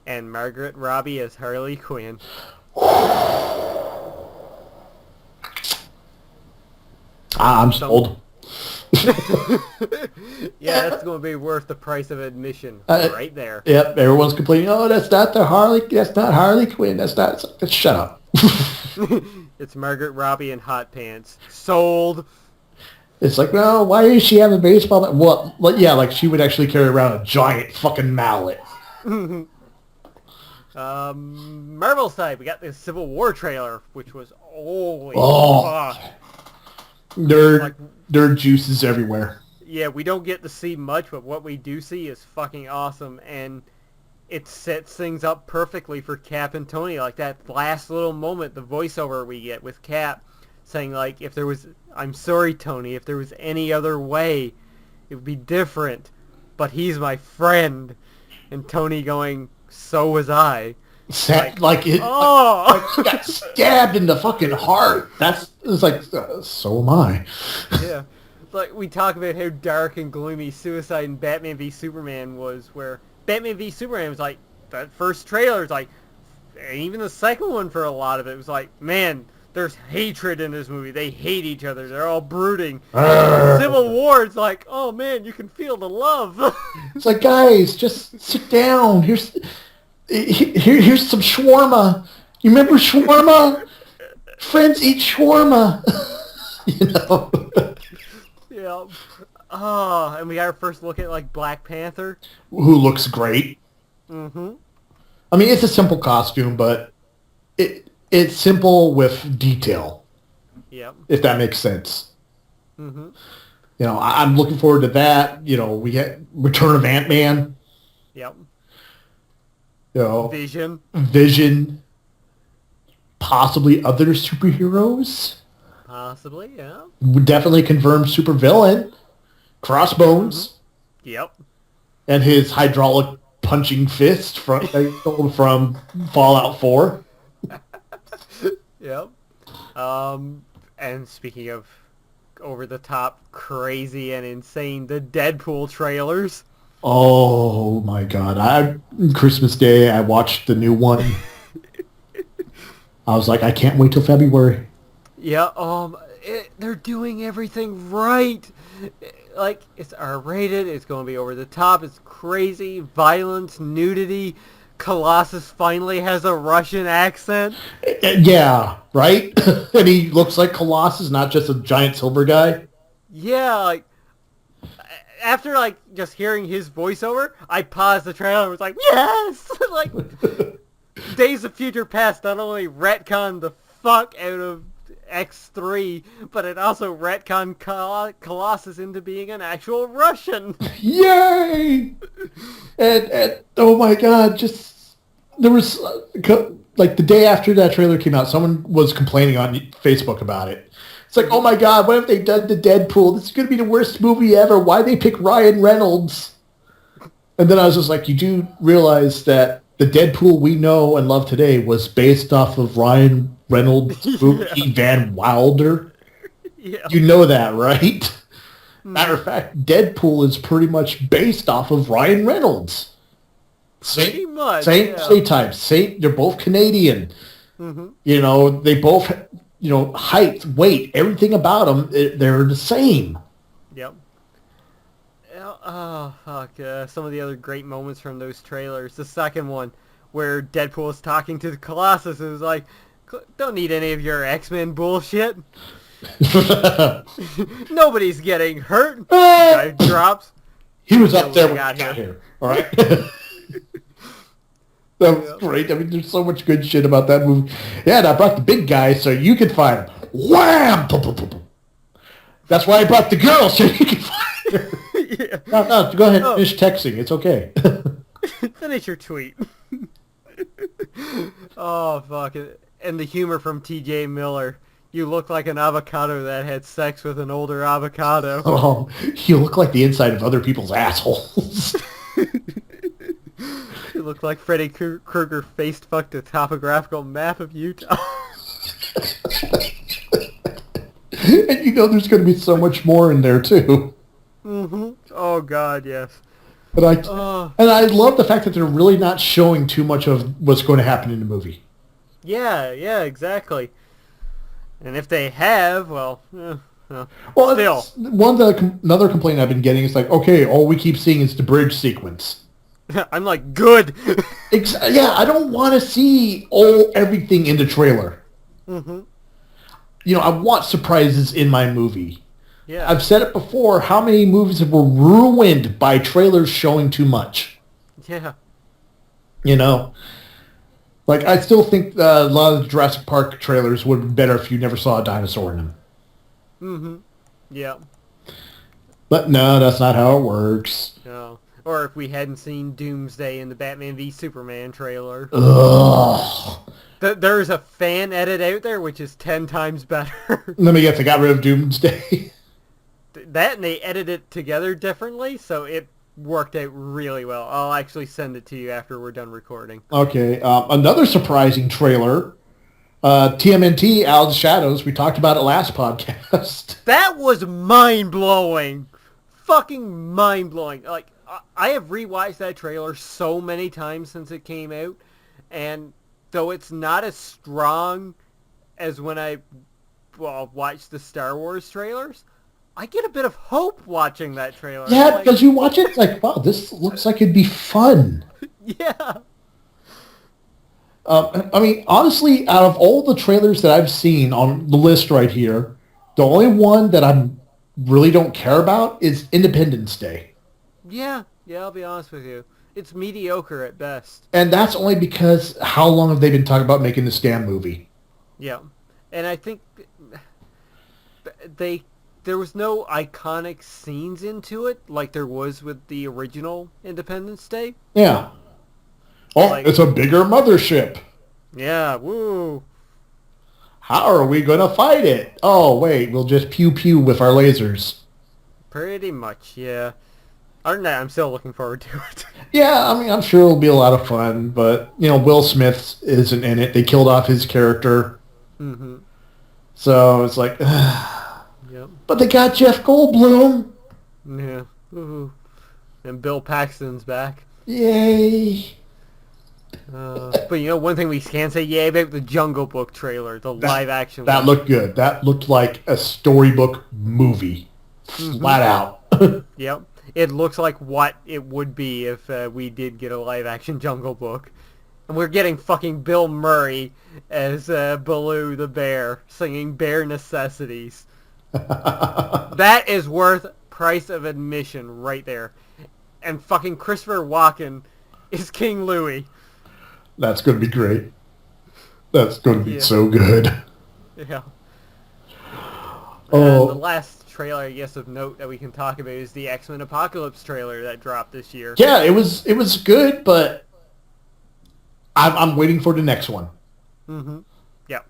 And Margaret Robbie as Harley Quinn. I'm sold. Yeah, that's going to be worth the price of admission right there. Yep, everyone's complaining, oh, that's not Harley Quinn, that's not, shut up. It's Margaret Robbie in hot pants. Sold. It's like, well, why does she have a baseball bat? Well, yeah, like she would actually carry around a giant fucking mallet. Marvel side, we got the Civil War trailer, which was holy fuck. Nerd juices everywhere. Yeah, we don't get to see much, but what we do see is fucking awesome, and it sets things up perfectly for Cap and Tony. Like that last little moment, the voiceover we get with Cap saying, like, I'm sorry, Tony, if there was any other way, it would be different, but he's my friend. And Tony going, so was I. He got stabbed in the fucking heart. It's like, so am I. Yeah. Like, we talk about how dark and gloomy Suicide and Batman v Superman was, where Batman v Superman was like, that first trailer is like, And even the second one for a lot of it was like, man, there's hatred in this movie. They hate each other. They're all brooding. Civil War, it's like, oh man, you can feel the love. It's like, guys, just sit down. Here's some shawarma. You remember shawarma? Friends eat shawarma. You know. Yeah. Oh, and we got our first look at like Black Panther. Who looks great. Mm-hmm. I mean, it's a simple costume, but it's simple with detail. Yep. If that makes sense. Mm-hmm. You know, I'm looking forward to that. You know, we get Return of Ant-Man. Yep. You know, Vision. Possibly other superheroes. Possibly, yeah. Would definitely confirm supervillain. Crossbones. Mm-hmm. Yep. And his hydraulic punching fist from Fallout 4. Yep. And speaking of over-the-top, crazy, and insane, the Deadpool trailers. Oh my god. Christmas Day, I watched the new one. I was like, I can't wait till February. Yeah, they're doing everything right. Like, it's R-rated, it's going to be over the top, it's crazy, violence, nudity. Colossus finally has a Russian accent. Yeah, right? And he looks like Colossus, not just a giant silver guy. Yeah, like, after, like, just hearing his voiceover, I paused the trailer and was like, yes! Like, Days of Future Past not only retconned the fuck out of X3, but it also retconned Colossus into being an actual Russian. Yay! And oh my god, just there was like the day after that trailer came out, someone was complaining on Facebook about it. It's like, oh my god, what have they done to Deadpool? This is going to be the worst movie ever. Why'd they pick Ryan Reynolds? And then I was just like, you do realize that the Deadpool we know and love today was based off of Ryan Reynolds' movie Van Wilder? Yeah. You know that, right? Matter of fact, Deadpool is pretty much based off of Ryan Reynolds. Pretty much. Same type. They're both Canadian. Mm-hmm. You know, they both, height, weight, everything about them, they're the same. Yep. Oh, fuck. Some of the other great moments from those trailers. The second one, where Deadpool is talking to the Colossus, and is like, don't need any of your X-Men bullshit. Nobody's getting hurt. Guy drops. He was up there when I got here. All right. That was great. I mean, there's so much good shit about that movie. Yeah, and I brought the big guy so you could find him. Wham! That's why I brought the girl so you could find her. Yeah. No, go ahead and finish texting. It's okay. Finish your tweet. Oh, fuck it. And the humor from T.J. Miller. You look like an avocado that had sex with an older avocado. Oh, you look like the inside of other people's assholes. You look like Freddy Krueger face-fucked a topographical map of Utah. And there's going to be so much more in there, too. Mm-hmm. Oh, God, yes. And I love the fact that they're really not showing too much of what's going to happen in the movie. Yeah, exactly. And if they have, well, still. Another complaint I've been getting is like, okay, all we keep seeing is the bridge sequence. I'm like, good. Yeah, I don't want to see everything in the trailer. Mm-hmm. I want surprises in my movie. Yeah. I've said it before, how many movies were ruined by trailers showing too much? Yeah. Like, I still think a lot of the Jurassic Park trailers would be better if you never saw a dinosaur in them. Mm-hmm. Yeah. But no, that's not how it works. No. Or if we hadn't seen Doomsday in the Batman v Superman trailer. Ugh. There's a fan edit out there which is 10 times better. Let me guess, they got rid of Doomsday. That and they edited it together differently, so it worked out really well. I'll actually send it to you after we're done recording. Okay. Another surprising trailer, TMNT, Out of the Shadows. We talked about it last podcast. That was mind-blowing. Fucking mind-blowing. Like, I have rewatched that trailer so many times since it came out, and though it's not as strong as when I watch the Star Wars trailers, I get a bit of hope watching that trailer. Yeah, because you watch it, it's like, wow, this looks like it'd be fun. Yeah. I mean, honestly, out of all the trailers that I've seen on the list right here, the only one that I really don't care about is Independence Day. Yeah, I'll be honest with you. It's mediocre at best. And that's only because how long have they been talking about making this damn movie? Yeah. And I think there was no iconic scenes into it like there was with the original Independence Day. Yeah. Oh, it's a bigger mothership. Yeah, woo. How are we going to fight it? Oh, wait, we'll just pew-pew with our lasers. Pretty much, yeah. Other than that, I'm still looking forward to it. Yeah, I mean, I'm sure it'll be a lot of fun, but, Will Smith isn't in it. They killed off his character. Mm-hmm. So it's like, yep. But they got Jeff Goldblum. Yeah. Woohoo. And Bill Paxton's back. Yay. But one thing we can say yay about the Jungle Book trailer, the live action that one. Looked good. That looked like a storybook movie. Flat out. Yep. It looks like what it would be if we did get a live action Jungle Book. And we're getting fucking Bill Murray as Baloo the bear singing Bare Necessities. That is worth price of admission right there. And fucking Christopher Walken is King Louie. That's going to be great. That's going to be so good. Yeah. Oh. The last trailer, I guess, of note that we can talk about is the X-Men Apocalypse trailer that dropped this year. Yeah, it was good, but I'm waiting for the next one. Mm-hmm. Yep.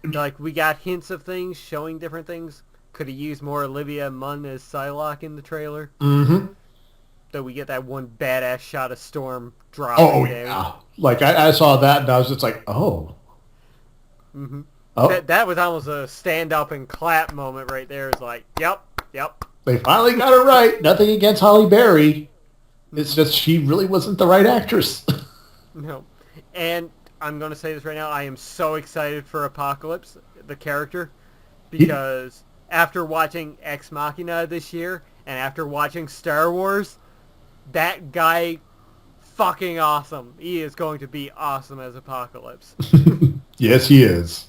Like, we got hints of things, showing different things. Could have used more Olivia Munn as Psylocke in the trailer. Mm-hmm. Though we get that one badass shot of Storm dropping down. Yeah. Like, I saw that, and I was just like, oh. Mm-hmm. Oh. That was almost a stand-up and clap moment right there. It's like, yep. They finally got it right. Nothing against Halle Berry. It's just she really wasn't the right actress. No. And I'm going to say this right now. I am so excited for Apocalypse, the character, because after watching Ex Machina this year and after watching Star Wars, that guy, fucking awesome. He is going to be awesome as Apocalypse. Yes, he is.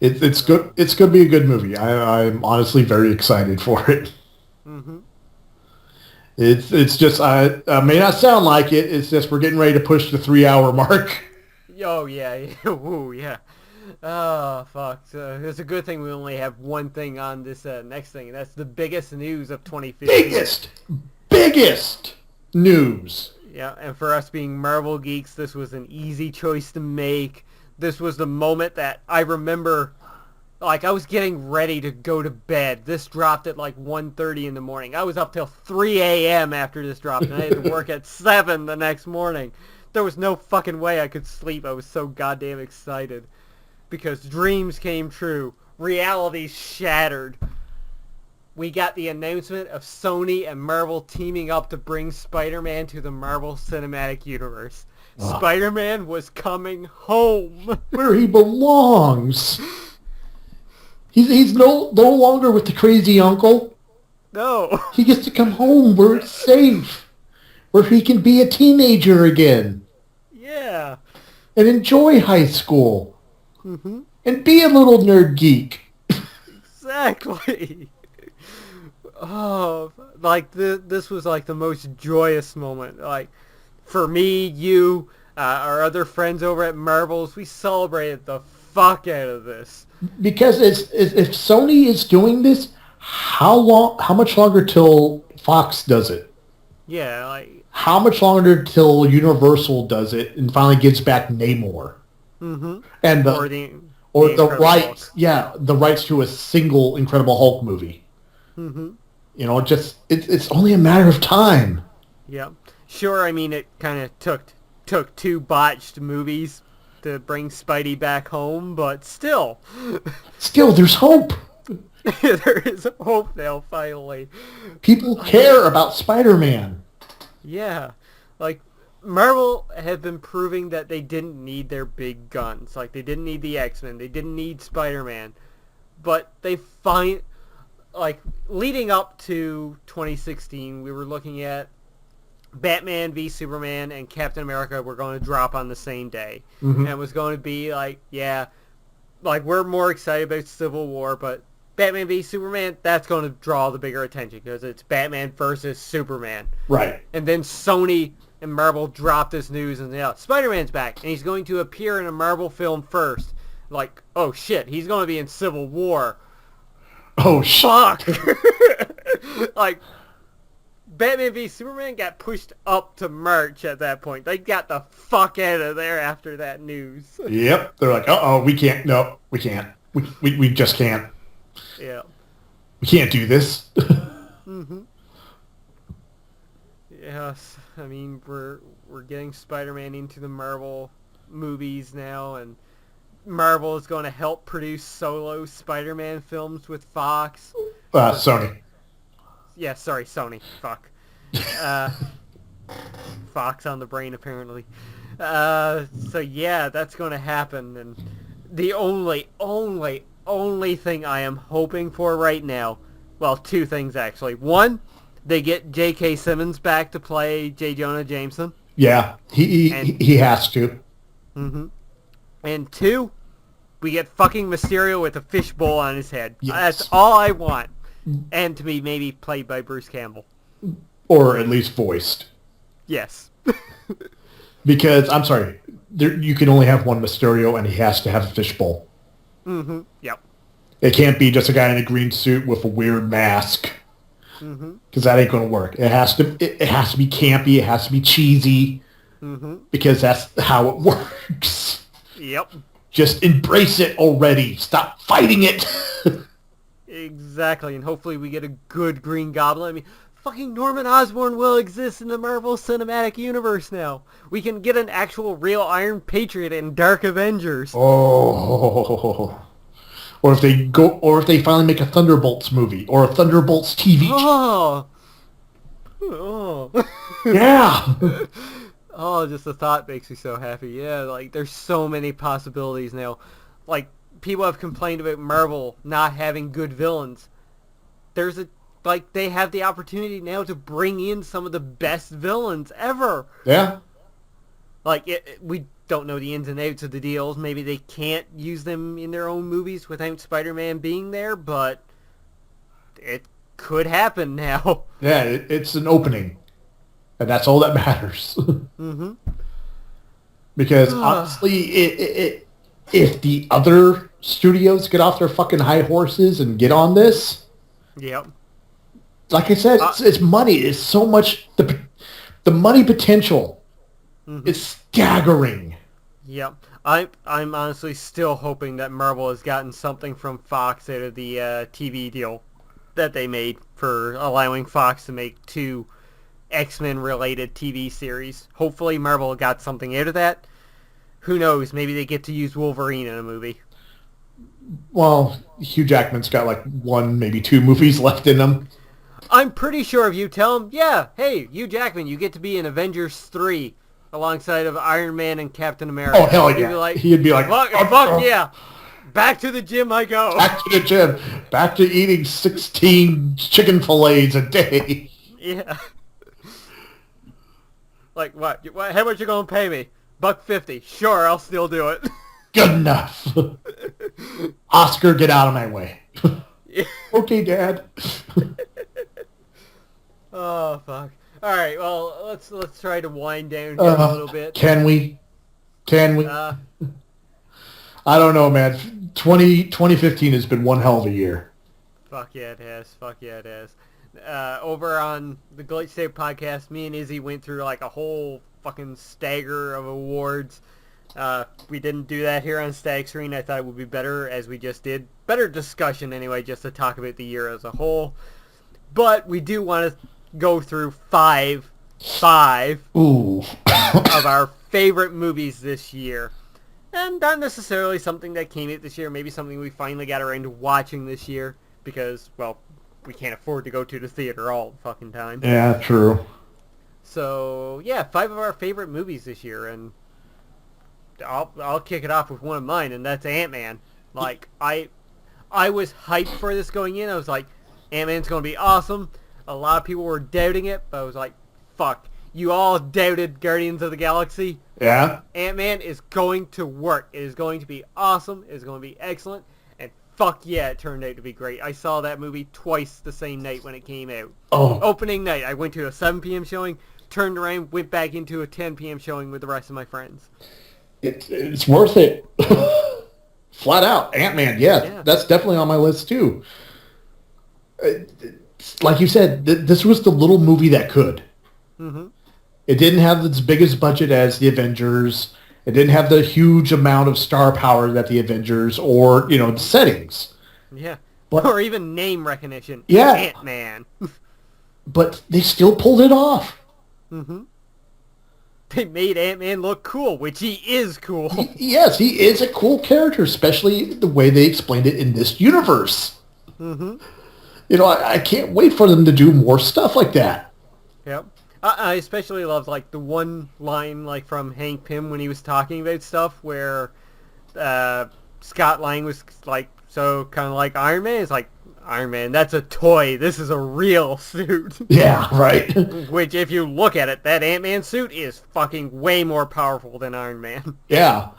It's good. It's going to be a good movie. I'm honestly very excited for it. Mm-hmm. It's just I may not sound like it. It's just we're getting ready to push the 3-hour mark. Oh yeah, ooh yeah. Oh fuck! So it's a good thing we only have one thing on this next thing, and that's the biggest news of 2015. Biggest news. Yeah, and for us being Marvel geeks, this was an easy choice to make. This was the moment that I remember, like, I was getting ready to go to bed. This dropped at like 1:30 in the morning. I was up till 3 a.m. after this dropped, and I had to work at 7 the next morning. There was no fucking way I could sleep. I was so goddamn excited. Because dreams came true. Reality shattered. We got the announcement of Sony and Marvel teaming up to bring Spider-Man to the Marvel Cinematic Universe. Spider-Man was coming home. Where he belongs. He's no longer with the crazy uncle. No. He gets to come home where it's safe. Where he can be a teenager again. Yeah. And enjoy high school. Mm-hmm. And be a little nerd geek. Exactly. Oh, like this was like the most joyous moment. Like, for me, you, our other friends over at Marvel's, we celebrated the fuck out of this. Because if Sony is doing this, how much longer till Fox does it? Yeah, like... How much longer till Universal does it and finally gives back Namor? Mm-hmm. And the rights, the rights to a single Incredible Hulk movie. Mm-hmm. It's only a matter of time. Yeah. Sure, I mean, it kind of took 2 botched movies to bring Spidey back home, but still. Still, there's hope. There is hope now, finally. People care about Spider-Man. Yeah. Like, Marvel have been proving that they didn't need their big guns. Like, they didn't need the X-Men. They didn't need Spider-Man. But they like, leading up to 2016, we were looking at Batman v Superman and Captain America were going to drop on the same day. And it was going to be like, yeah, like, we're more excited about Civil War, but Batman v Superman, that's going to draw the bigger attention because it's Batman versus Superman. Right. And then Sony and Marvel dropped this news and, yeah, Spider-Man's back, and he's going to appear in a Marvel film first. Like, oh shit, he's going to be in Civil War. Oh, Fuck! Like, Batman v Superman got pushed up to March at that point. They got the fuck out of there after that news. Yep. They're like, uh-oh, we can't. No, we can't. We just can't. Yeah. We can't do this. Yes. I mean, we're getting Spider-Man into the Marvel movies now, and Marvel is going to help produce solo Spider-Man films with Fox. Sony. Yeah, sorry, Sony. Fuck. Fox on the brain, apparently. So yeah, that's going to happen. And the only thing I am hoping for right now, well, two things actually. One, they get J.K. Simmons back to play J. Jonah Jameson. Yeah, he has to. And two, we get fucking Mysterio with a fishbowl on his head. Yes. That's all I want. And to be maybe played by Bruce Campbell. Or at least voiced. Yes. Because, I'm sorry, you can only have one Mysterio and he has to have a fishbowl. Yep. It can't be just a guy in a green suit with a weird mask. Because that ain't going to work. It has to be campy. It has to be cheesy. Because that's how it works. Yep. Just embrace it already. Stop fighting it. Exactly, and hopefully we get a good Green Goblin. I mean, fucking Norman Osborn will exist in the Marvel Cinematic Universe now. We can get an actual real Iron Patriot in Dark Avengers. Oh. Or if they finally make a Thunderbolts movie or a Thunderbolts TV. Oh. Yeah. Oh, just the thought makes me so happy. Yeah, like, there's so many possibilities now. Like, people have complained about Marvel not having good villains. They have the opportunity now to bring in some of the best villains ever. Yeah. Like, we don't know the ins and outs of the deals. Maybe they can't use them in their own movies without Spider-Man being there, but it could happen now. Yeah, it's an opening. And that's all that matters. Because honestly, if the other studios get off their fucking high horses and get on this, yep. Like I said, it's money. It's so much the money potential is staggering. Yep. I'm honestly still hoping that Marvel has gotten something from Fox out of the TV deal that they made for allowing Fox to make 2 X-Men related TV series. Hopefully Marvel got something out of that. Who knows? Maybe they get to use Wolverine in a movie. Well, Hugh Jackman's got like 1, maybe 2 movies left in him. I'm pretty sure if you tell him, yeah, hey, Hugh Jackman, you get to be in Avengers 3 alongside of Iron Man and Captain America. Oh, hell yeah. He'd be like, fuck yeah. Back to the gym I go. Back to the gym. Back to eating 16 chicken fillets a day. Yeah. Like, what? How much you gonna pay me? $1.50. Sure, I'll still do it. Good enough. Oscar, get out of my way. Okay, Dad. Oh, fuck. All right, well, let's try to wind down here a little bit. Can we? I don't know, man. 2015 has been one hell of a year. Fuck yeah, it has. Over on the Glitch State podcast, me and Izzy went through like a whole fucking stagger of awards. We didn't do that here on Stag Screen. I thought it would be better, as we just did. Better discussion anyway, just to talk about the year as a whole. But we do want to go through five Ooh. of our favorite movies this year. And not necessarily something that came out this year, maybe something we finally got around to watching this year, because, well, we can't afford to go to the theater all the fucking time. Yeah, true. So yeah, 5 of our favorite movies this year, and I'll kick it off with one of mine, and that's Ant-Man. Like I was hyped for this going in. I was like, Ant-Man's going to be awesome. A lot of people were doubting it, but I was like, fuck. You all doubted Guardians of the Galaxy. Yeah. Ant-Man is going to work. It is going to be awesome. It is going to be excellent. And fuck yeah, it turned out to be great. I saw that movie twice the same night when it came out. Oh. Opening night, I went to a 7 p.m. showing, turned around, went back into a 10 p.m. showing with the rest of my friends. It's worth it. Flat out. Ant-Man, yeah, that's definitely on my list too. Like you said, this was the little movie that could. Mm-hmm. It didn't have its biggest budget as the Avengers. It didn't have the huge amount of star power that the Avengers or, the settings. Yeah. But, or even name recognition. Yeah. Ant-Man. But they still pulled it off. Mm-hmm. They made Ant-Man look cool, which he is cool. Yes, he is a cool character, especially the way they explained it in this universe. Mm-hmm. I can't wait for them to do more stuff like that. Yep. I especially love, like, the one line, like, from Hank Pym when he was talking about stuff where Scott Lang was, like, so kind of like Iron Man. It's like, Iron Man, that's a toy. This is a real suit. Yeah, right. Which, if you look at it, that Ant-Man suit is fucking way more powerful than Iron Man. Yeah.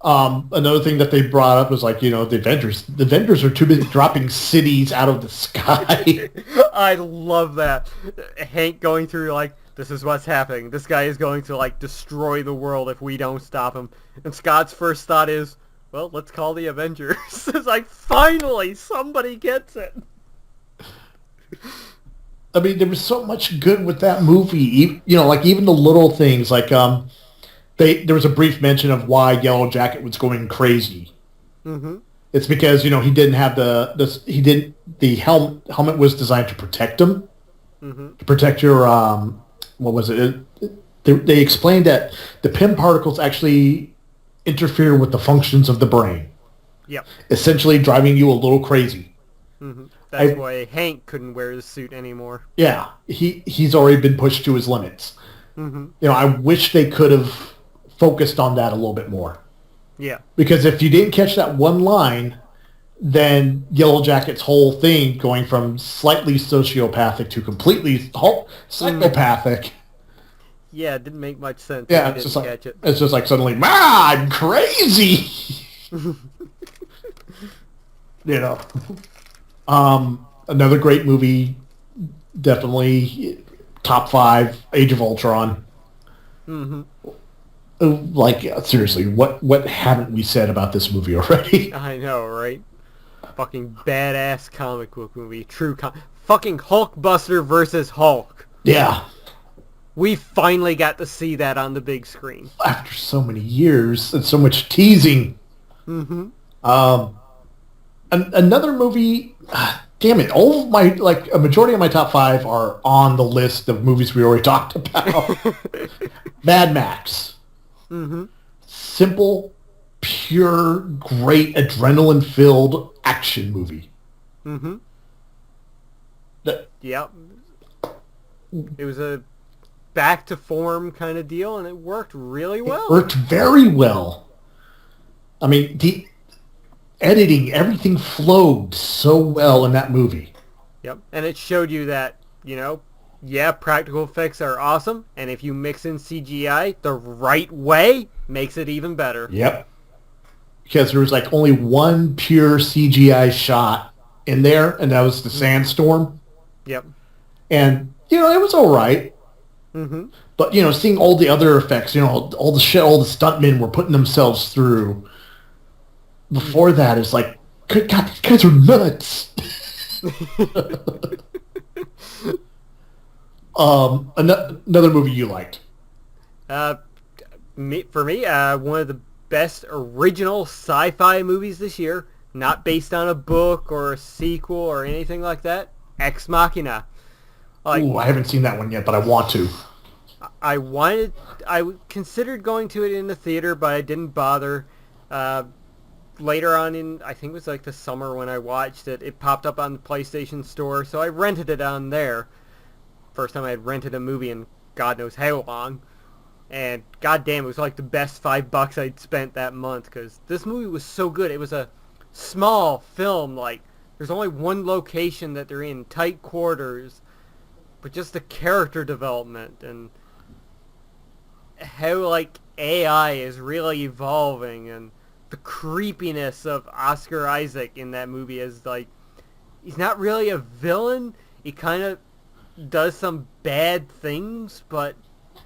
Another thing that they brought up was like, the Avengers. The Avengers are too busy dropping cities out of the sky. I love that. Hank going through, like, this is what's happening. This guy is going to, like, destroy the world if we don't stop him. And Scott's first thought is, well, let's call the Avengers. It's like, finally, somebody gets it. I mean, there was so much good with that movie. Like, even the little things, like, there was a brief mention of why Yellow Jacket was going crazy. Mm-hmm. It's because, he didn't have the helmet was designed to protect him. Mm-hmm. To protect your, what was it? They explained that the Pym particles actually interfere with the functions of the brain. Yep. Essentially driving you a little crazy. Mm-hmm. That's why Hank couldn't wear the suit anymore. Yeah. He's already been pushed to his limits. Mm-hmm. I wish they could have focused on that a little bit more. Yeah. Because if you didn't catch that one line, then Yellow Jacket's whole thing going from slightly sociopathic to completely psychopathic. Yeah, it didn't make much sense. Yeah, it's just like suddenly, I'm crazy. Another great movie, definitely top 5, Age of Ultron. Mm-hmm. Like, seriously, what haven't we said about this movie already? I know, right? Fucking badass comic book movie. Fucking Hulkbuster versus Hulk. Yeah. We finally got to see that on the big screen. After so many years and so much teasing. Mm-hmm. Another movie, damn it, all of my, like, a majority of my top 5 are on the list of movies we already talked about. Mad Max. Mm-hmm. Simple, pure, great, adrenaline-filled action movie. Mm-hmm. Yep. It was a back-to-form kind of deal, and it worked really well. It worked very well. I mean, the editing, everything flowed so well in that movie. Yep, and it showed you that, yeah, practical effects are awesome, and if you mix in CGI the right way, makes it even better. Yep. Because there was like only one pure CGI shot in there, and that was the sandstorm. Yep. And, it was all right. Mm-hmm. But, seeing all the other effects, all the shit all the stuntmen were putting themselves through before that is like, good God, these guys are nuts. Another movie you liked? For me, one of the best original sci-fi movies this year, not based on a book or a sequel or anything like that. Ex Machina. Ooh, I haven't seen that one yet, but I want to. I considered going to it in the theater, but I didn't bother. Later on in, I think it was like the summer when I watched it, it popped up on the PlayStation Store, so I rented it on there. First time I had rented a movie in God knows how long. And goddamn, it was like the best $5 I'd spent that month because this movie was so good. It was a small film. Like, there's only one location that they're in, tight quarters, but just the character development and how like AI is really evolving and the creepiness of Oscar Isaac in that movie is like he's not really a villain. He kind of does some bad things, but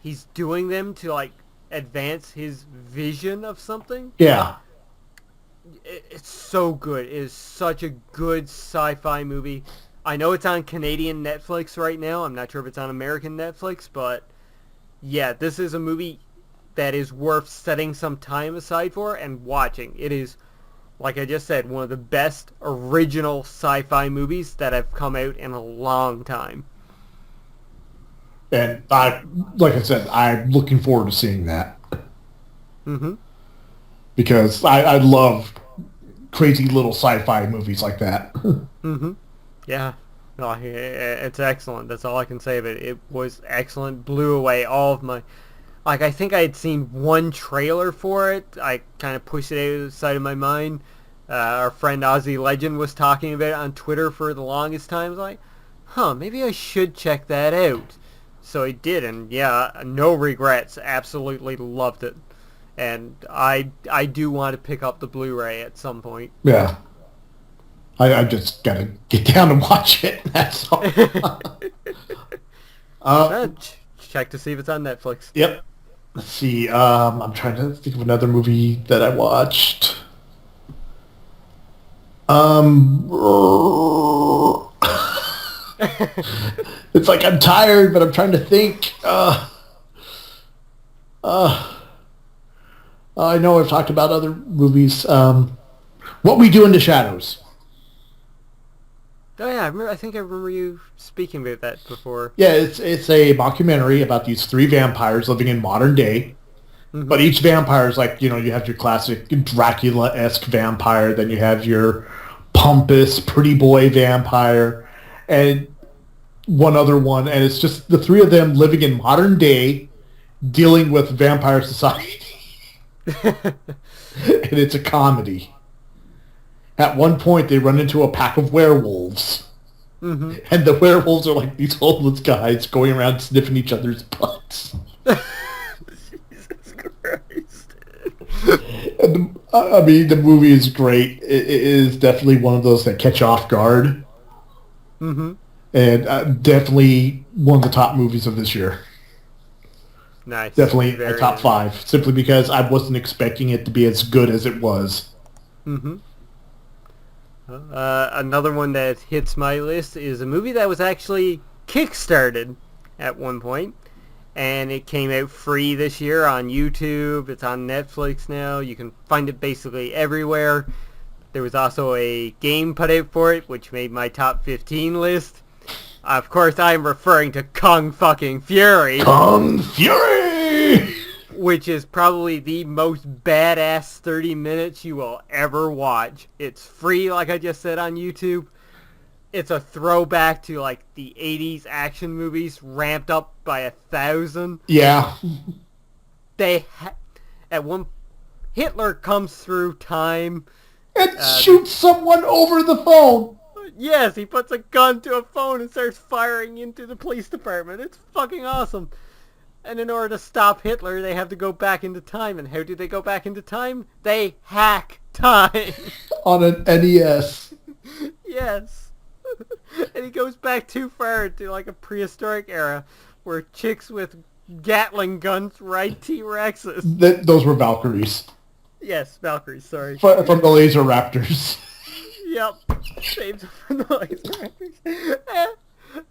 he's doing them to like advance his vision of something. Yeah. It's so good. It is such a good sci-fi movie. I know it's on Canadian Netflix right now. I'm not sure if it's on American Netflix, but yeah, this is a movie that is worth setting some time aside for and watching. It is, like I just said, one of the best original sci-fi movies that have come out in a long time. And like I said, I'm looking forward to seeing that. Mm-hmm. Because I love crazy little sci-fi movies like that. Mm-hmm. Yeah. No, it's excellent. That's all I can say of it. It was excellent. Blew away all of my... Like, I think I had seen one trailer for it. I kind of pushed it out of the side of my mind. Our friend Ozzy Legend was talking about it on Twitter for the longest time. I was like, maybe I should check that out. So I did, and yeah, no regrets. Absolutely loved it. And I do want to pick up the Blu-ray at some point. Yeah. I just got to get down and watch it. That's all. Check to see if it's on Netflix. Yep. Let's see. I'm trying to think of another movie that I watched. It's like I'm tired, but I'm trying to think. I know I've talked about other movies. What We Do in the Shadows. Oh yeah, I think I remember you speaking about that before. Yeah, it's a mockumentary about these three vampires living in modern day. Mm-hmm. But each vampire is like, you have your classic Dracula-esque vampire, then you have your pompous, pretty boy vampire, and one other one, and it's just the three of them living in modern day, dealing with vampire society. And it's a comedy. At one point, they run into a pack of werewolves. Mm-hmm. And the werewolves are like these homeless guys going around sniffing each other's butts. Jesus Christ. And the movie is great. It is definitely one of those that catch off guard. Mm-hmm. And definitely one of the top movies of this year. Nice. Definitely a top 5, simply because I wasn't expecting it to be as good as it was. Mm-hmm. Another one that hits my list is a movie that was actually kickstarted at one point, and it came out free this year on YouTube. It's on Netflix now. You can find it basically everywhere. There was also a game put out for it, which made my top 15 list. Of course, I'm referring to Kung fucking Fury. Kung Fury! Which is probably the most badass 30 minutes you will ever watch. It's free, like I just said, on YouTube. It's a throwback to, like, the 80s action movies ramped up by 1,000. Yeah. Hitler comes through time. And shoots someone over the phone. Yes, he puts a gun to a phone and starts firing into the police department. It's fucking awesome. And in order to stop Hitler, they have to go back into time. And how do they go back into time? They hack time. On an NES. Yes. And he goes back too far to like a prehistoric era where chicks with Gatling guns ride T-Rexes. Those were Valkyries. Yes, Valkyries, sorry. From the Laser Raptors. Yep. Saved from the Laser Raptors.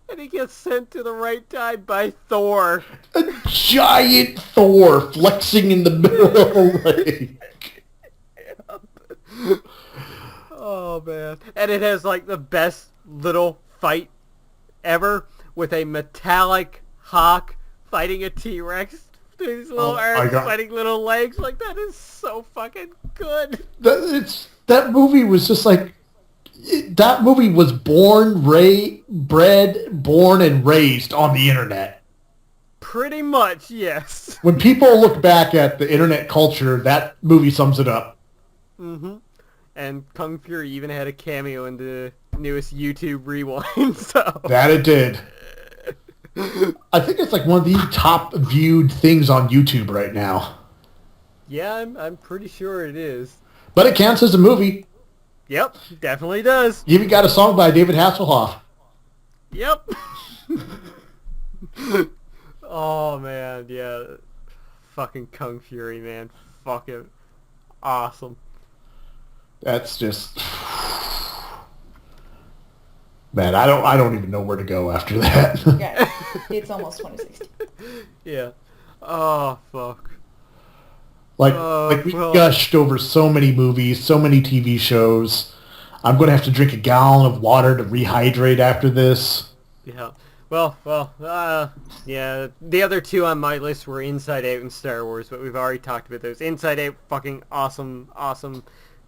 And he gets sent to the right time by Thor. A giant Thor flexing in the middle of a lake. Yep. Oh, man. And it has, like, the best little fight ever with a metallic hawk fighting a T-Rex. These little arms fighting little legs. Like, that is so fucking good. That movie was just like... That movie was born and raised on the internet. Pretty much, yes. When people look back at the internet culture, that movie sums it up. Mm-hmm. And Kung Fury even had a cameo in the newest YouTube Rewind, so... That it did. I think it's like one of the top viewed things on YouTube right now. Yeah, I'm pretty sure it is. But it counts as a movie. Yep, definitely does. You even got a song by David Hasselhoff. Yep. Oh, man, yeah. Fucking Kung Fury, man. Fucking awesome. That's just... Man, I don't even know where to go after that. Yeah, it's almost 2016. Yeah. Oh, fuck. Like we gushed over so many movies, so many TV shows. I'm going to have to drink a gallon of water to rehydrate after this. Yeah. Yeah. The other two on my list were Inside Out and Star Wars, but we've already talked about those. Inside Out, fucking awesome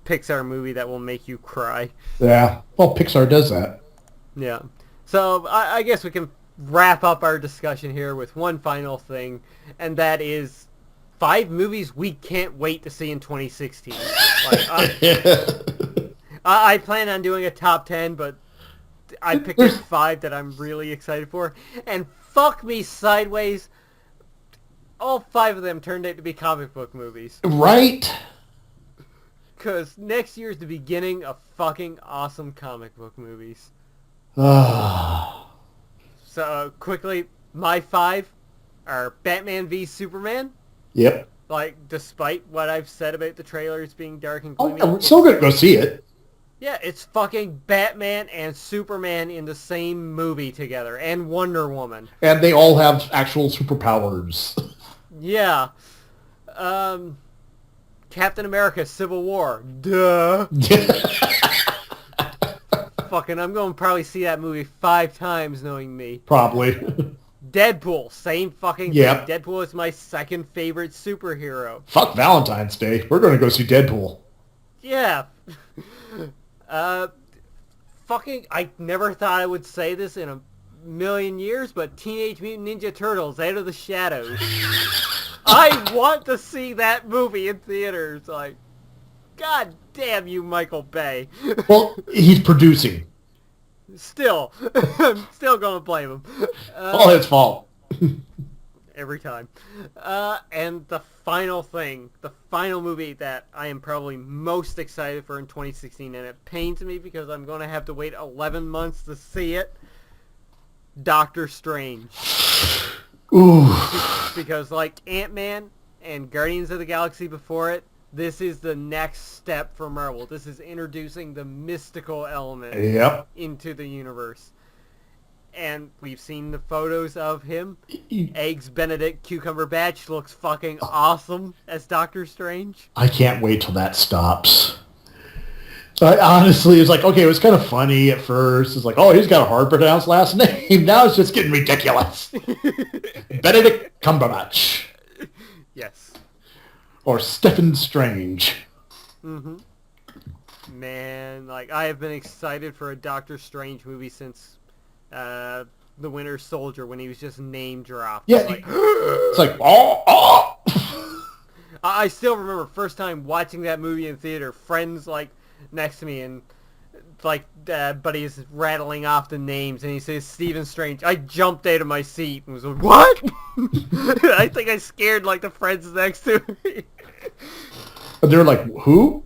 Pixar movie that will make you cry. Yeah. Well, Pixar does that. Yeah. So I guess we can wrap up our discussion here with one final thing, and that is 5 movies we can't wait to see in 2016. I plan on doing a top 10, but I picked 5 that I'm really excited for. And fuck me sideways, all 5 of them turned out to be comic book movies. Right? Because next year is the beginning of fucking awesome comic book movies. So, quickly, my 5 are Batman v Superman. Yep. Like, despite what I've said about the trailers being dark and gloomy. I'm still going to go see it. Yeah, it's fucking Batman and Superman in the same movie together, and Wonder Woman. And they all have actual superpowers. Yeah. Captain America, Civil War. Duh. Fucking, I'm going to probably see that movie 5 times, knowing me. Probably. Deadpool, same fucking Yep. thing. Deadpool is my second favorite superhero. Fuck Valentine's Day. We're going to go see Deadpool. Yeah. Fucking, I never thought I would say this in a million years, but Teenage Mutant Ninja Turtles, Out of the Shadows. I want to see that movie in theaters. Like, God damn you, Michael Bay. Well, he's producing. Still, I'm still going to blame him. All his fault. Every time. And the final thing, the final movie that I am probably most excited for in 2016, and it pains me because I'm going to have to wait 11 months to see it, Doctor Strange. Ooh. Because like Ant-Man and Guardians of the Galaxy before it, this is the next step for Marvel. This is introducing the mystical element into the universe. And we've seen the photos of him. Eggs Benedict Cucumberbatch looks fucking awesome as Doctor Strange. I can't wait till that stops. I honestly, it's like, okay, it was kind of funny at first. It's like, oh, he's got a hard-pronounced last name. Now it's just getting ridiculous. Benedict Cumberbatch. Yes. Or Stephen Strange. Mm-hmm. Man, like, I have been excited for a Doctor Strange movie since The Winter Soldier when he was just name dropped. Yeah. It's like oh. I still remember first time watching that movie in theater, friends, like, next to me, and, like, buddy's rattling off the names, and he says Stephen Strange. I jumped out of my seat and was like, what? I think I scared, like, the friends next to me. They're like, who?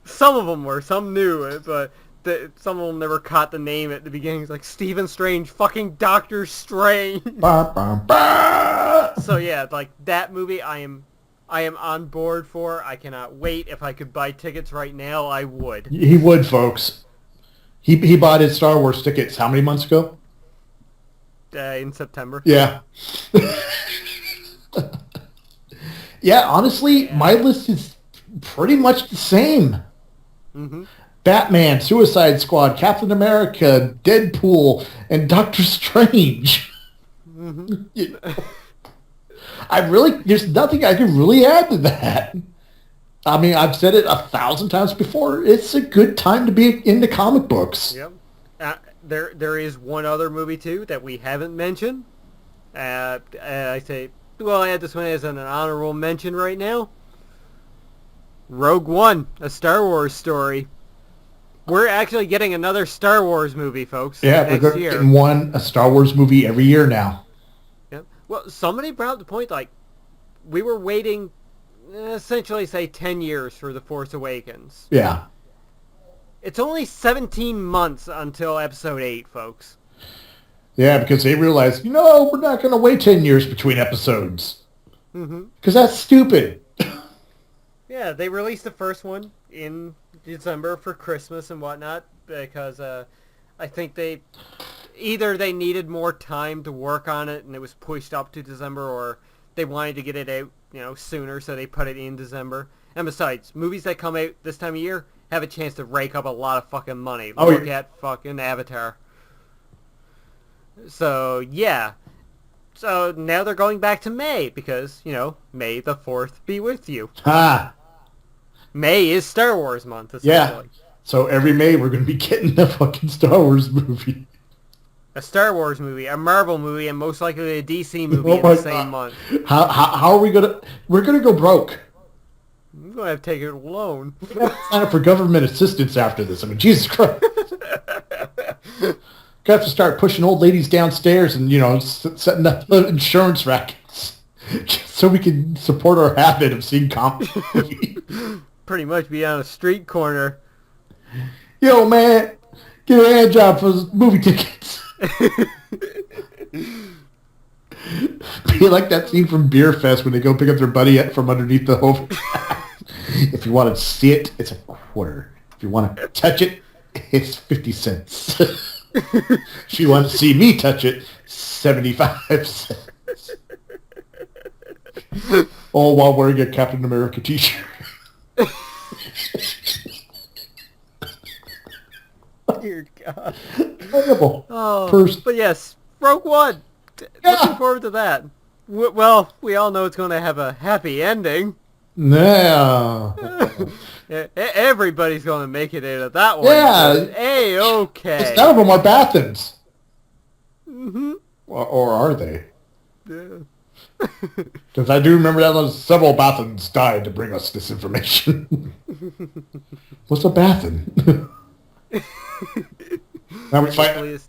Some of them were, some knew it, but some of them never caught the name at the beginning. It's like, Stephen Strange, fucking Doctor Strange. Bah, bah, bah. So yeah, like, that movie I am on board for. I cannot wait. If I could buy tickets right now, I would. He would, folks. He bought his Star Wars tickets how many months ago? In September. Yeah. Yeah, honestly, my list is pretty much the same. Mm-hmm. Batman, Suicide Squad, Captain America, Deadpool, and Doctor Strange. Mm-hmm. There's nothing I can really add to that. I mean, I've said it 1,000 times before. It's a good time to be into comic books. Yep. There is one other movie, too, that we haven't mentioned. I say, well, I had this one as an honorable mention right now. Rogue One, a Star Wars story. We're actually getting another Star Wars movie, folks. Yeah, next we're year. getting a Star Wars movie every year now. Yep. Well, somebody brought up the point, like, we were waiting, essentially, say, 10 years for The Force Awakens. Yeah. It's only 17 months until Episode 8, folks. Yeah, because they realized, we're not going to wait 10 years between episodes. Mm-hmm. Because that's stupid. Yeah, they released the first one in December for Christmas and whatnot because I think they needed more time to work on it and it was pushed up to December, or they wanted to get it out, sooner, so they put it in December. And besides, movies that come out this time of year have a chance to rake up a lot of fucking money. Look at fucking Avatar. So, yeah. So now they're going back to May because, May the 4th be with you. Ah. May is Star Wars month, essentially. Yeah. So every May we're going to be getting a fucking Star Wars movie. A Star Wars movie, a Marvel movie, and most likely a DC movie in the same month. How are we going to... We're going to go broke. I'm going to have to take it alone. Sign up for government assistance after this. I mean, Jesus Christ. Got to start pushing old ladies downstairs and, setting up insurance rackets so we can support our habit of seeing comic movies. Pretty much be on a street corner. Yo, man, get a hand job for movie tickets. Be like that scene from Beer Fest when they go pick up their buddy from underneath the overpass. If you want to see it, it's $0.25. If you want to touch it, it's 50 cents. If you want to see me touch it, 75 cents. All while wearing a Captain America t-shirt. Dear God. Terrible. But yes, Rogue One. Looking forward to that. Well, we all know it's going to have a happy ending. No. Everybody's going to make it out of that one. Yeah. A-okay. None of them are Bathans. Mm-hmm. Or are they? Yeah. Because I do remember that several Bathans died to bring us this information. What's a Bathan? Now we find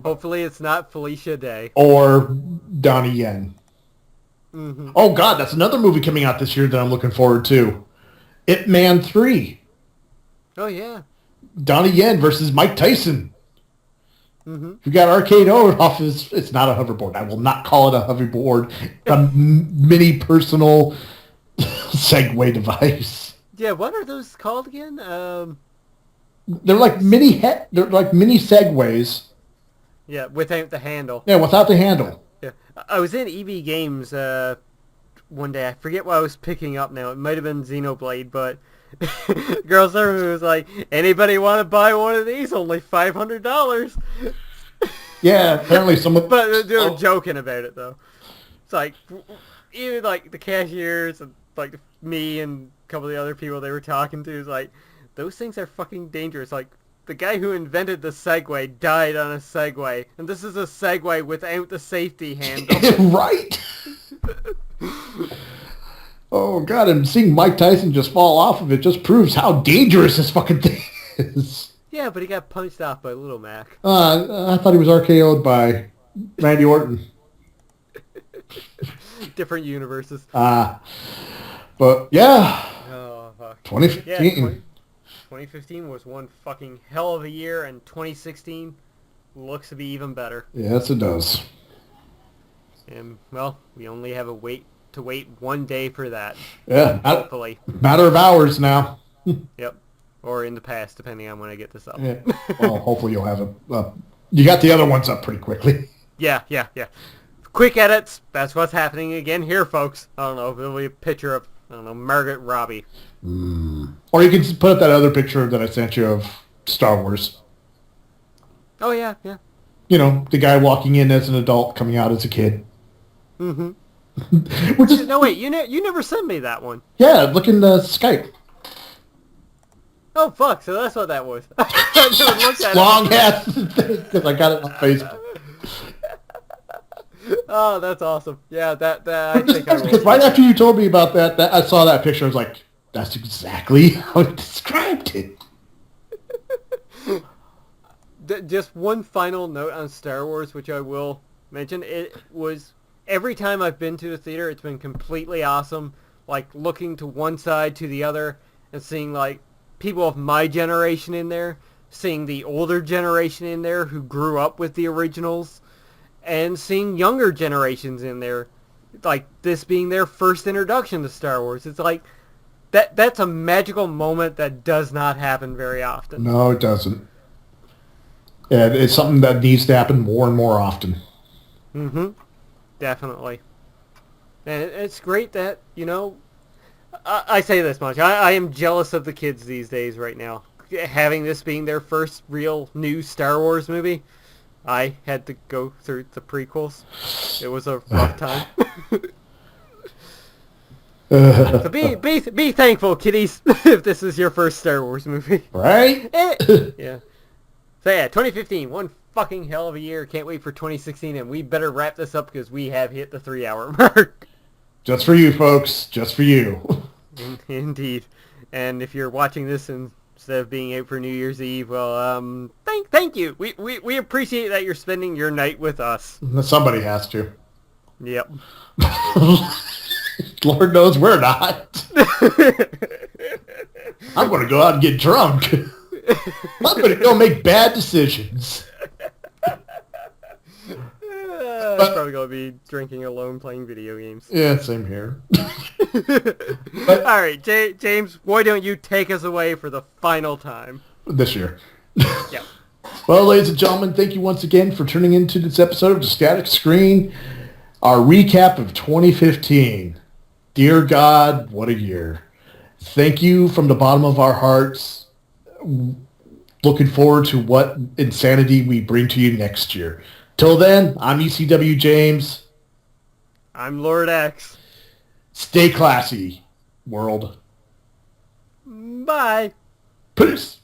hopefully it's not Felicia Day. Or Donnie Yen. Mm-hmm. Oh God, that's another movie coming out this year that I'm looking forward to. Ip Man 3. Oh yeah. Donnie Yen versus Mike Tyson. Mm-hmm. We got Arcade off his... It's not a hoverboard. I will not call it a hoverboard. A mini personal Segway device. Yeah, what are those called again? They're like mini Segways. Yeah, without the handle. Yeah, without the handle. Yeah, I was in EB Games one day. I forget what I was picking up now. It might have been Xenoblade, but girl service was like, "Anybody want to buy one of these? Only $500." Yeah, apparently someone. But they were joking about it though. It's like even like the cashiers and like me and a couple of the other people they were talking to is like, those things are fucking dangerous. Like, the guy who invented the Segway died on a Segway, and this is a Segway without the safety handle. Right? Oh, God, and seeing Mike Tyson just fall off of it just proves how dangerous this fucking thing is. Yeah, but he got punched off by Little Mac. I thought he was RKO'd by Randy Orton. Different universes. But, yeah. Oh, fuck. 2015. Yeah, 2015 was one fucking hell of a year, and 2016 looks to be even better. Yes, it does. And, well, we only have to wait one day for that. Yeah. Hopefully. Matter of hours now. Yep. Or in the past, depending on when I get this up. Yeah. Well, hopefully you'll have it up. You got the other ones up pretty quickly. Yeah. Quick edits. That's what's happening again here, folks. I don't know. There'll be a picture of, Margaret Robbie. Or you can just put up that other picture that I sent you of Star Wars. Oh, yeah. The guy walking in as an adult, coming out as a kid. Mm-hmm. Which is... No, wait. You never sent me that one. Yeah, look in the Skype. Oh, fuck. So that's what that was. I never looked at Long ass thing, because I got it on Facebook. Oh, that's awesome. Yeah, that I think I will. Because right after you told me about that, I saw that picture. I was like, that's exactly how it described it. Just one final note on Star Wars, which I will mention. It was every time I've been to the theater, it's been completely awesome. Like looking to one side to the other and seeing like people of my generation in there, seeing the older generation in there who grew up with the originals, and seeing younger generations in there, like this being their first introduction to Star Wars. It's like that's a magical moment that does not happen very often. No, it doesn't. And it's something that needs to happen more and more often. Mm-hmm. Definitely. And it's great that, I say this much. I am jealous of the kids these days right now. Having this being their first real new Star Wars movie, I had to go through the prequels. It was a rough time. So be thankful, kiddies, if this is your first Star Wars movie. Right? Yeah. So yeah, 2015, one fucking hell of a year. Can't wait for 2016, and we better wrap this up because we have hit the 3-hour mark. Just for you, folks. Just for you. Indeed. And if you're watching this instead of being out for New Year's Eve, well, thank you. We appreciate that you're spending your night with us. Somebody has to. Yep. Lord knows we're not. I'm going to go out and get drunk. I'm going to go make bad decisions. I'm probably going to be drinking alone playing video games. Yeah, same here. All right, James, why don't you take us away for the final time? This year. Yeah. Well, ladies and gentlemen, thank you once again for tuning into this episode of The Static Screen, our recap of 2015. Dear God, what a year. Thank you from the bottom of our hearts. Looking forward to what insanity we bring to you next year. Till then, I'm ECW James. I'm Lord X. Stay classy, world. Bye. Peace.